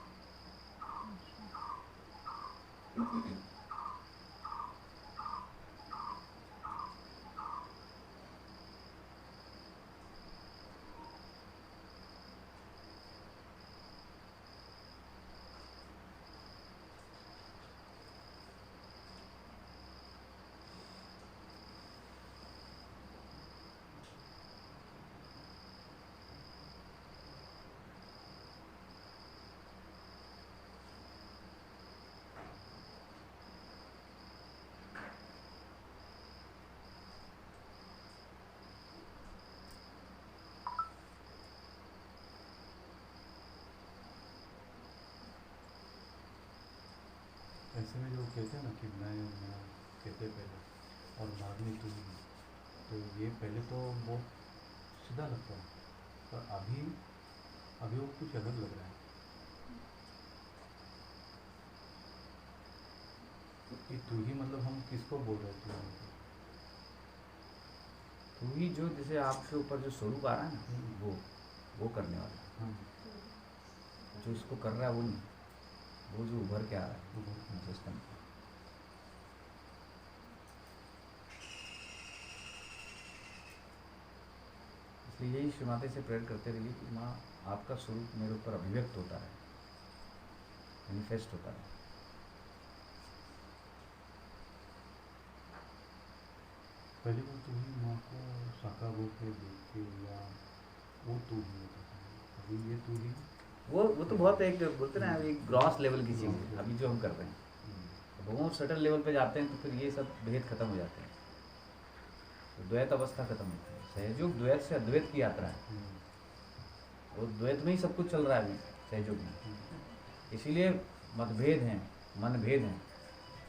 Speaker 7: ऐसे में जो कहते हैं ना कि मैं कहते पहले और बाद में तुम, तो ये पहले तो बहुत सीधा लगता है, पर अभी वो कुछ अलग लग रहा है। कि तू ही मतलब हम किसको बोल रहे थे?
Speaker 1: तू ही जो जैसे आपके ऊपर जो स्वरूप आ रहा है ना, वो करने वाला। जो इसको कर रहा है वो नहीं, वो जो उभर के आ रहा है सिस्टम। इसलिए यही श्री माता से प्रेयर करते रहिए कि माँ आपका स्वरूप मेरे ऊपर अभिव्यक्त होता है, मैनिफेस्ट होता है।
Speaker 7: पहली बार तो ही माँ को शाखा वो के देख के या वो तू ही होता था, अभी ये तू ही
Speaker 1: वो तो बहुत एक बोलते ना एक ग्रॉस लेवल की चीज़ है अभी जो हम कर रहे हैं। बहुत सटल लेवल पे जाते हैं तो फिर ये सब भेद खत्म हो जाते हैं, तो द्वैत अवस्था खत्म होती है। सहयोग द्वैत से अद्वैत की यात्रा है, और द्वैत में ही सब कुछ चल रहा है अभी सहयोग में। इसीलिए मतभेद हैं, मनभेद हैं,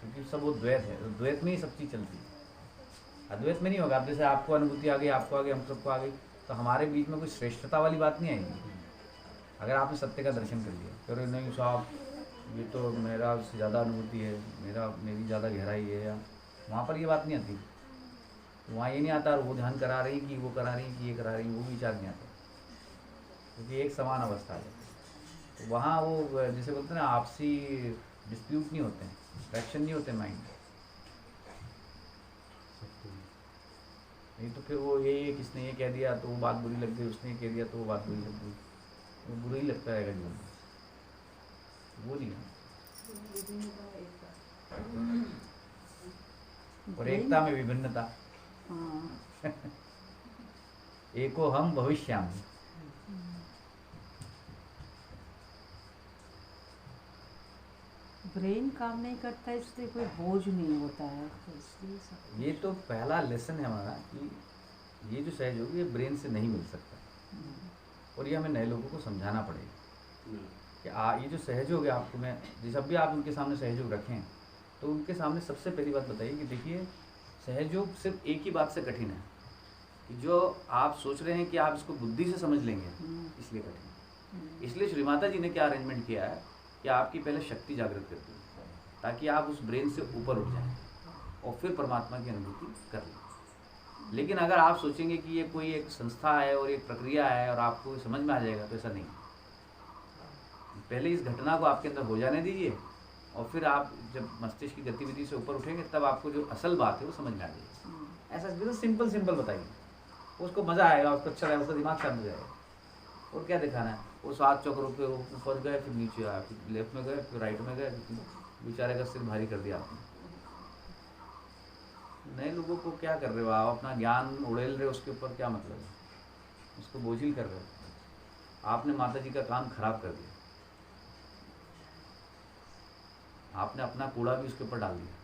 Speaker 1: क्योंकि सब वो द्वैत है, तो द्वैत में ही सब चीज़ चलती है। अद्वैत में नहीं होगा। अब जैसे आपको अनुभूति आ गई, आपको आ गई, हम सबको आ गई, तो हमारे बीच में कोई श्रेष्ठता वाली बात नहीं आएगी। अगर आपने सत्य का दर्शन कर लिया, फिर नहीं साहब ये तो मेरा उससे ज़्यादा अनुभूति है, मेरी ज़्यादा गहराई है, या वहाँ पर ये बात नहीं आती। वहाँ ये नहीं आता और वो ध्यान करा रही कि वो करा रही कि ये करा रही, वो विचार नहीं आता, क्योंकि एक समान अवस्था है। तो वहाँ वो जैसे बोलते हैं ना आपसी डिस्प्यूट नहीं होते हैं, फ्रैक्शन नहीं होते माइंड। नहीं तो फिर वो ये किसने ये कह दिया तो वो बात बुरी लग गई, उसने ये कह दिया तो वो बात बुरी लग गई, वो बुरा ही लगता रहेगा जीवन में, वो नहीं है। और एकता में विभिन्नता।
Speaker 6: हाँ।
Speaker 1: एको हम भविष्याम।
Speaker 6: ब्रेन काम नहीं करता इसलिए कोई बोझ नहीं होता है, तो इसलिए सब
Speaker 1: ये तो पहला लेसन है हमारा कि ये जो सहयोग ये ब्रेन से नहीं मिल सकता, और ये हमें नए लोगों को समझाना पड़ेगा कि ये जो सहयोग है आपको, मैं जब भी आप उनके सामने सहयोग रखें तो उनके सामने सबसे पहली बात बताइए कि देखिए सहयोग सिर्फ एक ही बात से कठिन है कि जो आप सोच रहे हैं कि आप इसको बुद्धि से समझ लेंगे, इसलिए कठिन। इसलिए श्री माता जी ने क्या अरेंजमेंट किया है कि आपकी पहले शक्ति जागृत करती है ताकि आप उस ब्रेन से ऊपर उठ जाएं और फिर परमात्मा की अनुभूति कर लें। लेकिन अगर आप सोचेंगे कि ये कोई एक संस्था है और एक प्रक्रिया है और आपको समझ में आ जाएगा, तो ऐसा नहीं। पहले इस घटना को आपके अंदर हो जाने दीजिए, और फिर आप जब मस्तिष्क की गतिविधि से ऊपर उठेंगे तब आपको जो असल बात है वो समझ में आ जाएगी। ऐसा बिल्कुल सिंपल बताइए, उसको मज़ा आएगा, उसको अच्छा लगेगा, उसका दिमाग शांत हो जाएगा। और क्या दिखाना है, वो 7 चक्रों पे ऊपर गए, फिर नीचे आया, फिर लेफ्ट में गए, फिर राइट में गए, बेचारे का सिर भारी कर दिया आपने। नए लोगों को क्या कर रहे हो आप, अपना ज्ञान उड़ेल रहे हो, उसके ऊपर क्या मतलब है, उसको बोझिल कर रहे हो। आपने माता जी का काम खराब कर दिया, आपने अपना कूड़ा भी उसके ऊपर डाल दिया,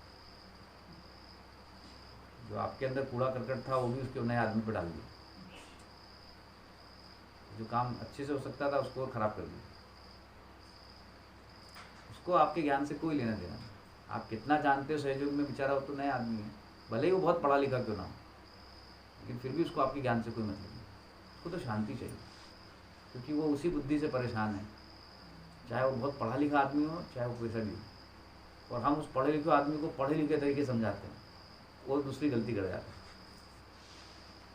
Speaker 1: जो आपके अंदर कूड़ा करकट था वो भी उसके नए आदमी पर डाल दिया। जो काम अच्छे से हो सकता था उसको खराब कर दिया। उसको आपके ज्ञान से कोई लेना देना। आप कितना जानते हो सहयोग में, बेचारा वो तो नया आदमी है, भले ही वो बहुत पढ़ा लिखा क्यों ना हो, लेकिन फिर भी उसको आपके ज्ञान से कोई मतलब नहीं। उसको तो शांति चाहिए, क्योंकि वो उसी बुद्धि से परेशान है, चाहे वो बहुत पढ़ा लिखा आदमी हो, चाहे वो कैसा भी हो। और हम उस पढ़े लिखे आदमी को पढ़े लिखे तरीके समझाते हैं, वो दूसरी गलती कर जाता है।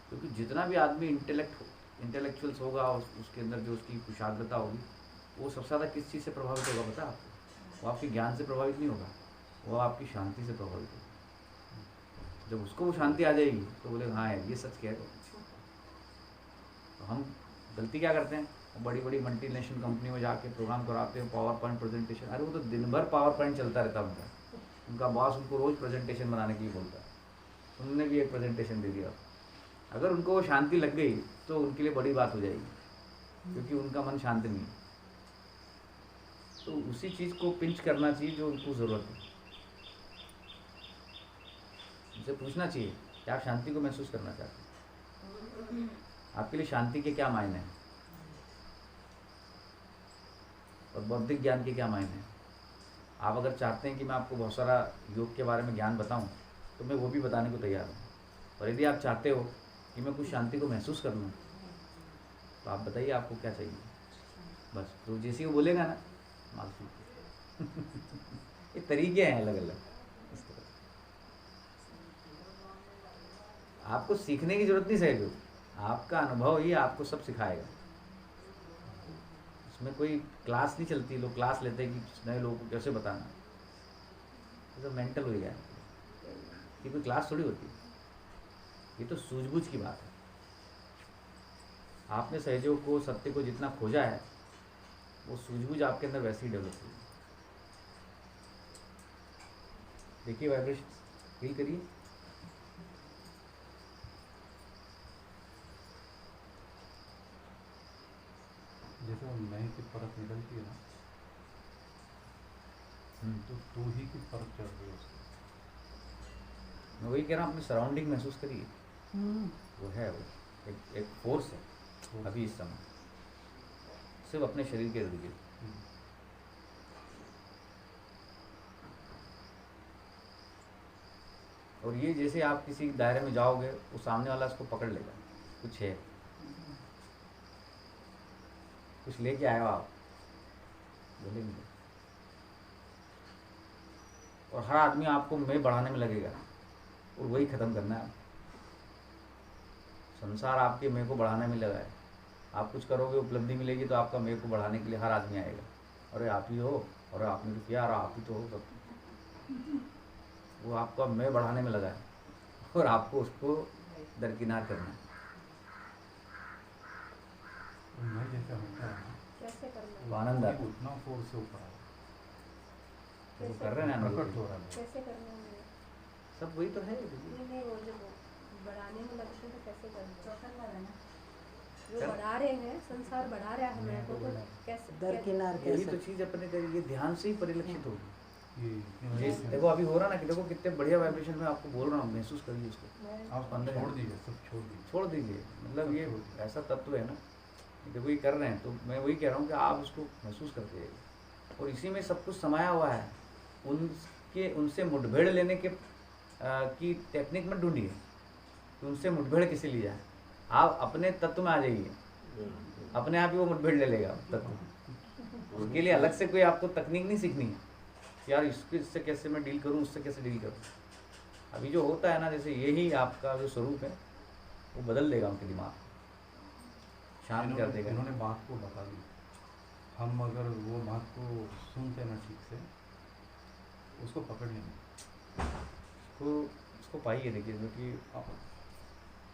Speaker 1: क्योंकि जितना भी आदमी इंटेलेक्चुअल्स होगा, उसके अंदर जो उसकी कुशाग्रता होगी, वो सबसे ज़्यादा किस चीज़ से प्रभावित होगा पता है आपको? वो आपके ज्ञान से प्रभावित नहीं होगा, वो आपकी शांति से प्रभावित होगा। जब उसको वो शांति आ जाएगी तो बोले हाँ यार ये सच कह रहे हो। तो हम गलती क्या करते हैं, बड़ी बड़ी मल्टीनेशनल कंपनी में जाके प्रोग्राम कराते हैं, पावर पॉइंट प्रेजेंटेशन। अरे वो तो दिन भर पावर पॉइंट चलता रहता है उनका बॉस उनको रोज़ प्रेजेंटेशन बनाने के लिए बोलता है। उन्होंने भी एक प्रेजेंटेशन दे दिया। अगर उनको वो शांति लग गई तो उनके लिए बड़ी बात हो जाएगी, क्योंकि उनका मन शांत नहीं है। तो उसी चीज़ को पिंच करना चाहिए जो उनको ज़रूरत है। उनसे पूछना चाहिए कि आप शांति को महसूस करना चाहते हैं, आपके लिए शांति के क्या मायने हैं और बौद्धिक ज्ञान के क्या मायने हैं। आप अगर चाहते हैं कि मैं आपको बहुत सारा योग के बारे में ज्ञान बताऊं, तो मैं वो भी बताने को तैयार हूँ। और यदि आप चाहते हो कि मैं कुछ शांति को महसूस कर लूँ, तो आप बताइए आपको क्या चाहिए। बस तो जैसे वो बोलेगा ना, मालूम ये तरीके हैं अलग अलग। इस तरह आपको सीखने की जरूरत नहीं सहयोग, आपका अनुभव ही आपको सब सिखाएगा। इसमें कोई क्लास नहीं चलती। लोग क्लास लेते हैं कि नए लोगों को कैसे बताना, तो मेंटल हो गया। ये कोई क्लास थोड़ी होती है, ये तो सूझबूझ की बात है। आपने सहयोग को, सत्य को जितना खोजा है, वो सूझबूझ आपके अंदर वैसे ही डेवलप हुई। देखिए वाइब्रेशन फील करिए,
Speaker 7: जैसे वो मैं की परत निकलती है ना, तो तू ही की परत चढ़ रही है उसको।
Speaker 1: मैं वही कह रहा हूँ, अपनी सराउंडिंग महसूस करिए, वो है, वो एक फोर्स है अभी इस समय, सिर्फ अपने शरीर के इर्द गिर्द। और ये जैसे आप किसी दायरे में जाओगे, वो सामने वाला उसको पकड़ लेगा, कुछ है, कुछ लेके आए हो आप, बोलेंगे। और हर आदमी आपको मैं बढ़ाने में लगेगा और वही ख़त्म करना है। संसार आपके मैं को बढ़ाने में लगा है। आप कुछ करोगे, उपलब्धि मिलेगी, तो आपका मैं को बढ़ाने के लिए हर आदमी आएगा, अरे आप ही हो, और आपने तो किया, और आप ही तो हो सब। वो आपका मैं बढ़ाने में लगा है और आपको उसको दरकिनार करना है।
Speaker 7: मैं जैसे होता है ना,
Speaker 8: कैसे करना
Speaker 1: वो आनंद आता है।
Speaker 7: उतना फोर्स से ऊपर आ रहा
Speaker 1: वो कर रहे हैं ना,
Speaker 7: प्रकट हो रहा है।
Speaker 8: कैसे करना है?
Speaker 1: सब वही तो है।
Speaker 8: नहीं, वो जो बढ़ाने में लगते हैं तो कैसे करना है? जो
Speaker 1: क्या?
Speaker 8: बढ़ा रहे हैं, संसार बढ़ा रहा है हमें, तो कैसे
Speaker 6: दरकिनार
Speaker 1: यही तो चीज़ अपने करिए, ये ध्यान से ही परिलक्षित होगी।
Speaker 7: ये
Speaker 1: देखो अभी हो रहा ना कि देखो कितने बढ़िया वाइब्रेशन में आपको बोल रहा हूँ, महसूस करिए उसको,
Speaker 7: आप
Speaker 1: अंदर
Speaker 7: छोड़ दीजिए, सब छोड़ दीजिए।
Speaker 1: छोड़ दीजिए। मतलब ये
Speaker 7: छोड़ दीजिए।
Speaker 1: ऐसा तत्व है ना, देखो ये कर रहे हैं, तो मैं वही कह रहा हूँ कि आप उसको महसूस करते रहिए। और इसी में सब कुछ समाया हुआ है। उनसे मुठभेड़ लेने के की टेक्निक में ढूंढिए कि उनसे मुठभेड़ कैसे ली जाए। आप अपने तत्व में आ जाइए, अपने आप ही वो मुठभेड़ ले लेगा तत्व। उसके लिए अलग से कोई आपको तकनीक नहीं सीखनी है, यार इससे कैसे मैं डील करूँ, उससे कैसे डील करूँ। अभी जो होता है ना, जैसे यही आपका जो स्वरूप है, वो बदल देगा उनके दिमाग, शांत कर देगा।
Speaker 7: इन्होंने बात को बता दी, हम अगर वो बात को सुनते ना ठीक से, उसको पकड़ लेंगे,
Speaker 1: उसको पाइए। देखिए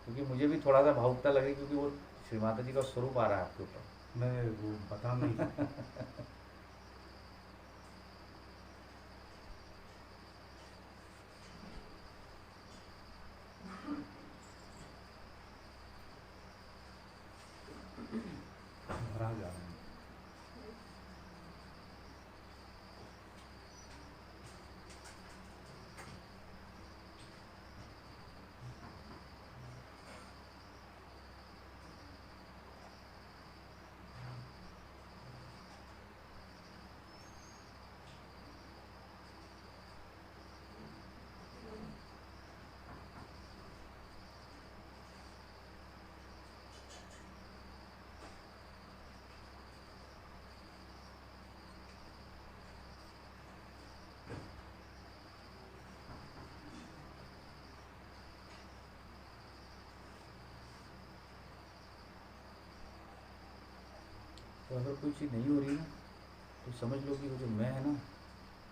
Speaker 1: क्योंकि मुझे भी थोड़ा सा भावुकता लगी, क्योंकि वो श्री माता जी का स्वरूप आ रहा है आपके ऊपर।
Speaker 7: मैं वो बता नहीं भरा जा रहा है।
Speaker 1: तो अगर कोई चीज़ नहीं हो रही ना, तो समझ लो कि वो जो मैं है ना,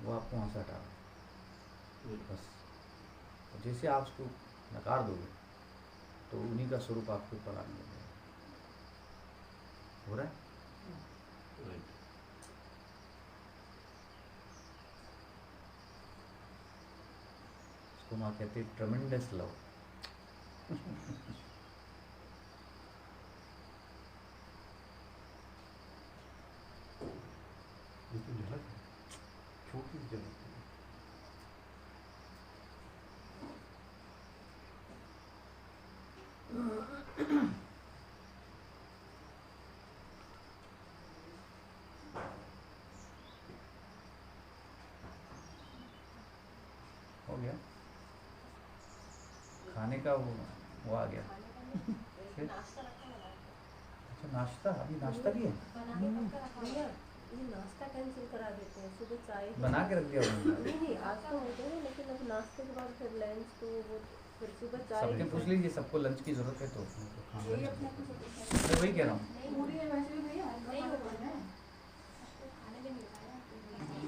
Speaker 1: वो आपको वहाँ से हटा रहा है बस। और जैसे आप उसको नकार दोगे, तो उन्हीं का स्वरूप आपके ऊपर आने लगेगा। हो रहा है? उसको माँ कहते हैं ट्रेमेंडस लव।
Speaker 7: ये तो झलक है, छोटी सी झलक है।
Speaker 1: हो गया खाने का वो आ गया। फिर? अच्छा नाश्ता, अभी नाश्ता भी है?
Speaker 8: ये नाश्ता कैंसिल करा देते हैं, सुबह चाय
Speaker 1: बना के रख दिया उन्होंने।
Speaker 8: नहीं, आज तो हो गए, लेकिन अब नाश्ते के बाद फिर लंच, तो वो फिर सुबह चाय।
Speaker 1: सबके पूछ लीजिए, सबको लंच की जरूरत है तो
Speaker 8: यही अपने को सब
Speaker 1: मैं वही कह रहा हूँ।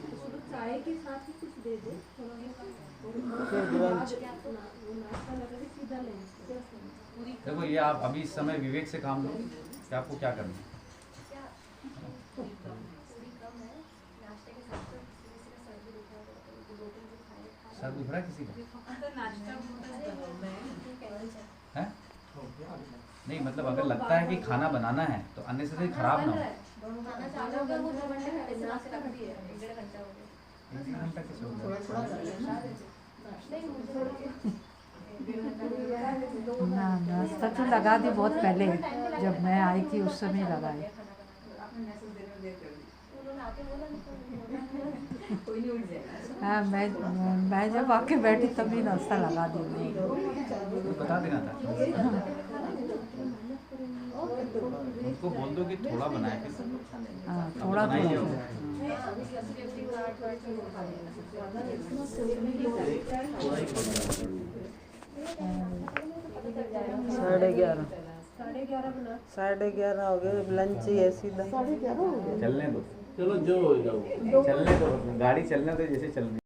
Speaker 8: सुबह चाय के साथ ही कुछ दे दे, नाश्ता लगा के सीधा लंच।
Speaker 1: देखो ये आप अभी इस समय विवेक से काम लो कि आपको क्या करना है। सर दुख रहा है किसी का? है? नहीं मतलब अगर लगता है कि खाना बनाना है तो अननेसेसरी खराब ना हो।
Speaker 8: खाना चालू हो गया, वो 2 घंटे पहले से नाश्ता कर दिए, 1-1.5 घंटा हो गया।
Speaker 5: 1 घंटा कैसे हो गया?
Speaker 8: नहीं, मुझे
Speaker 6: ना नाश्ता तो लगा दी बहुत पहले, जब मैं आई थी उस समय लगाई। हाँ मैं जब आके बैठी तभी नाश्ता लगा दी।
Speaker 1: बता देना था उनको, बोल दो कि थोड़ा बनाए फिर।
Speaker 6: हाँ थोड़ा
Speaker 1: बनाइए।
Speaker 10: साढ़े 11 हो गए, लंच ही है सीधा।
Speaker 1: चलने दो,
Speaker 3: चलो जो होगा वो।
Speaker 1: चलने दो, गाड़ी चलने दो जैसे चलनी।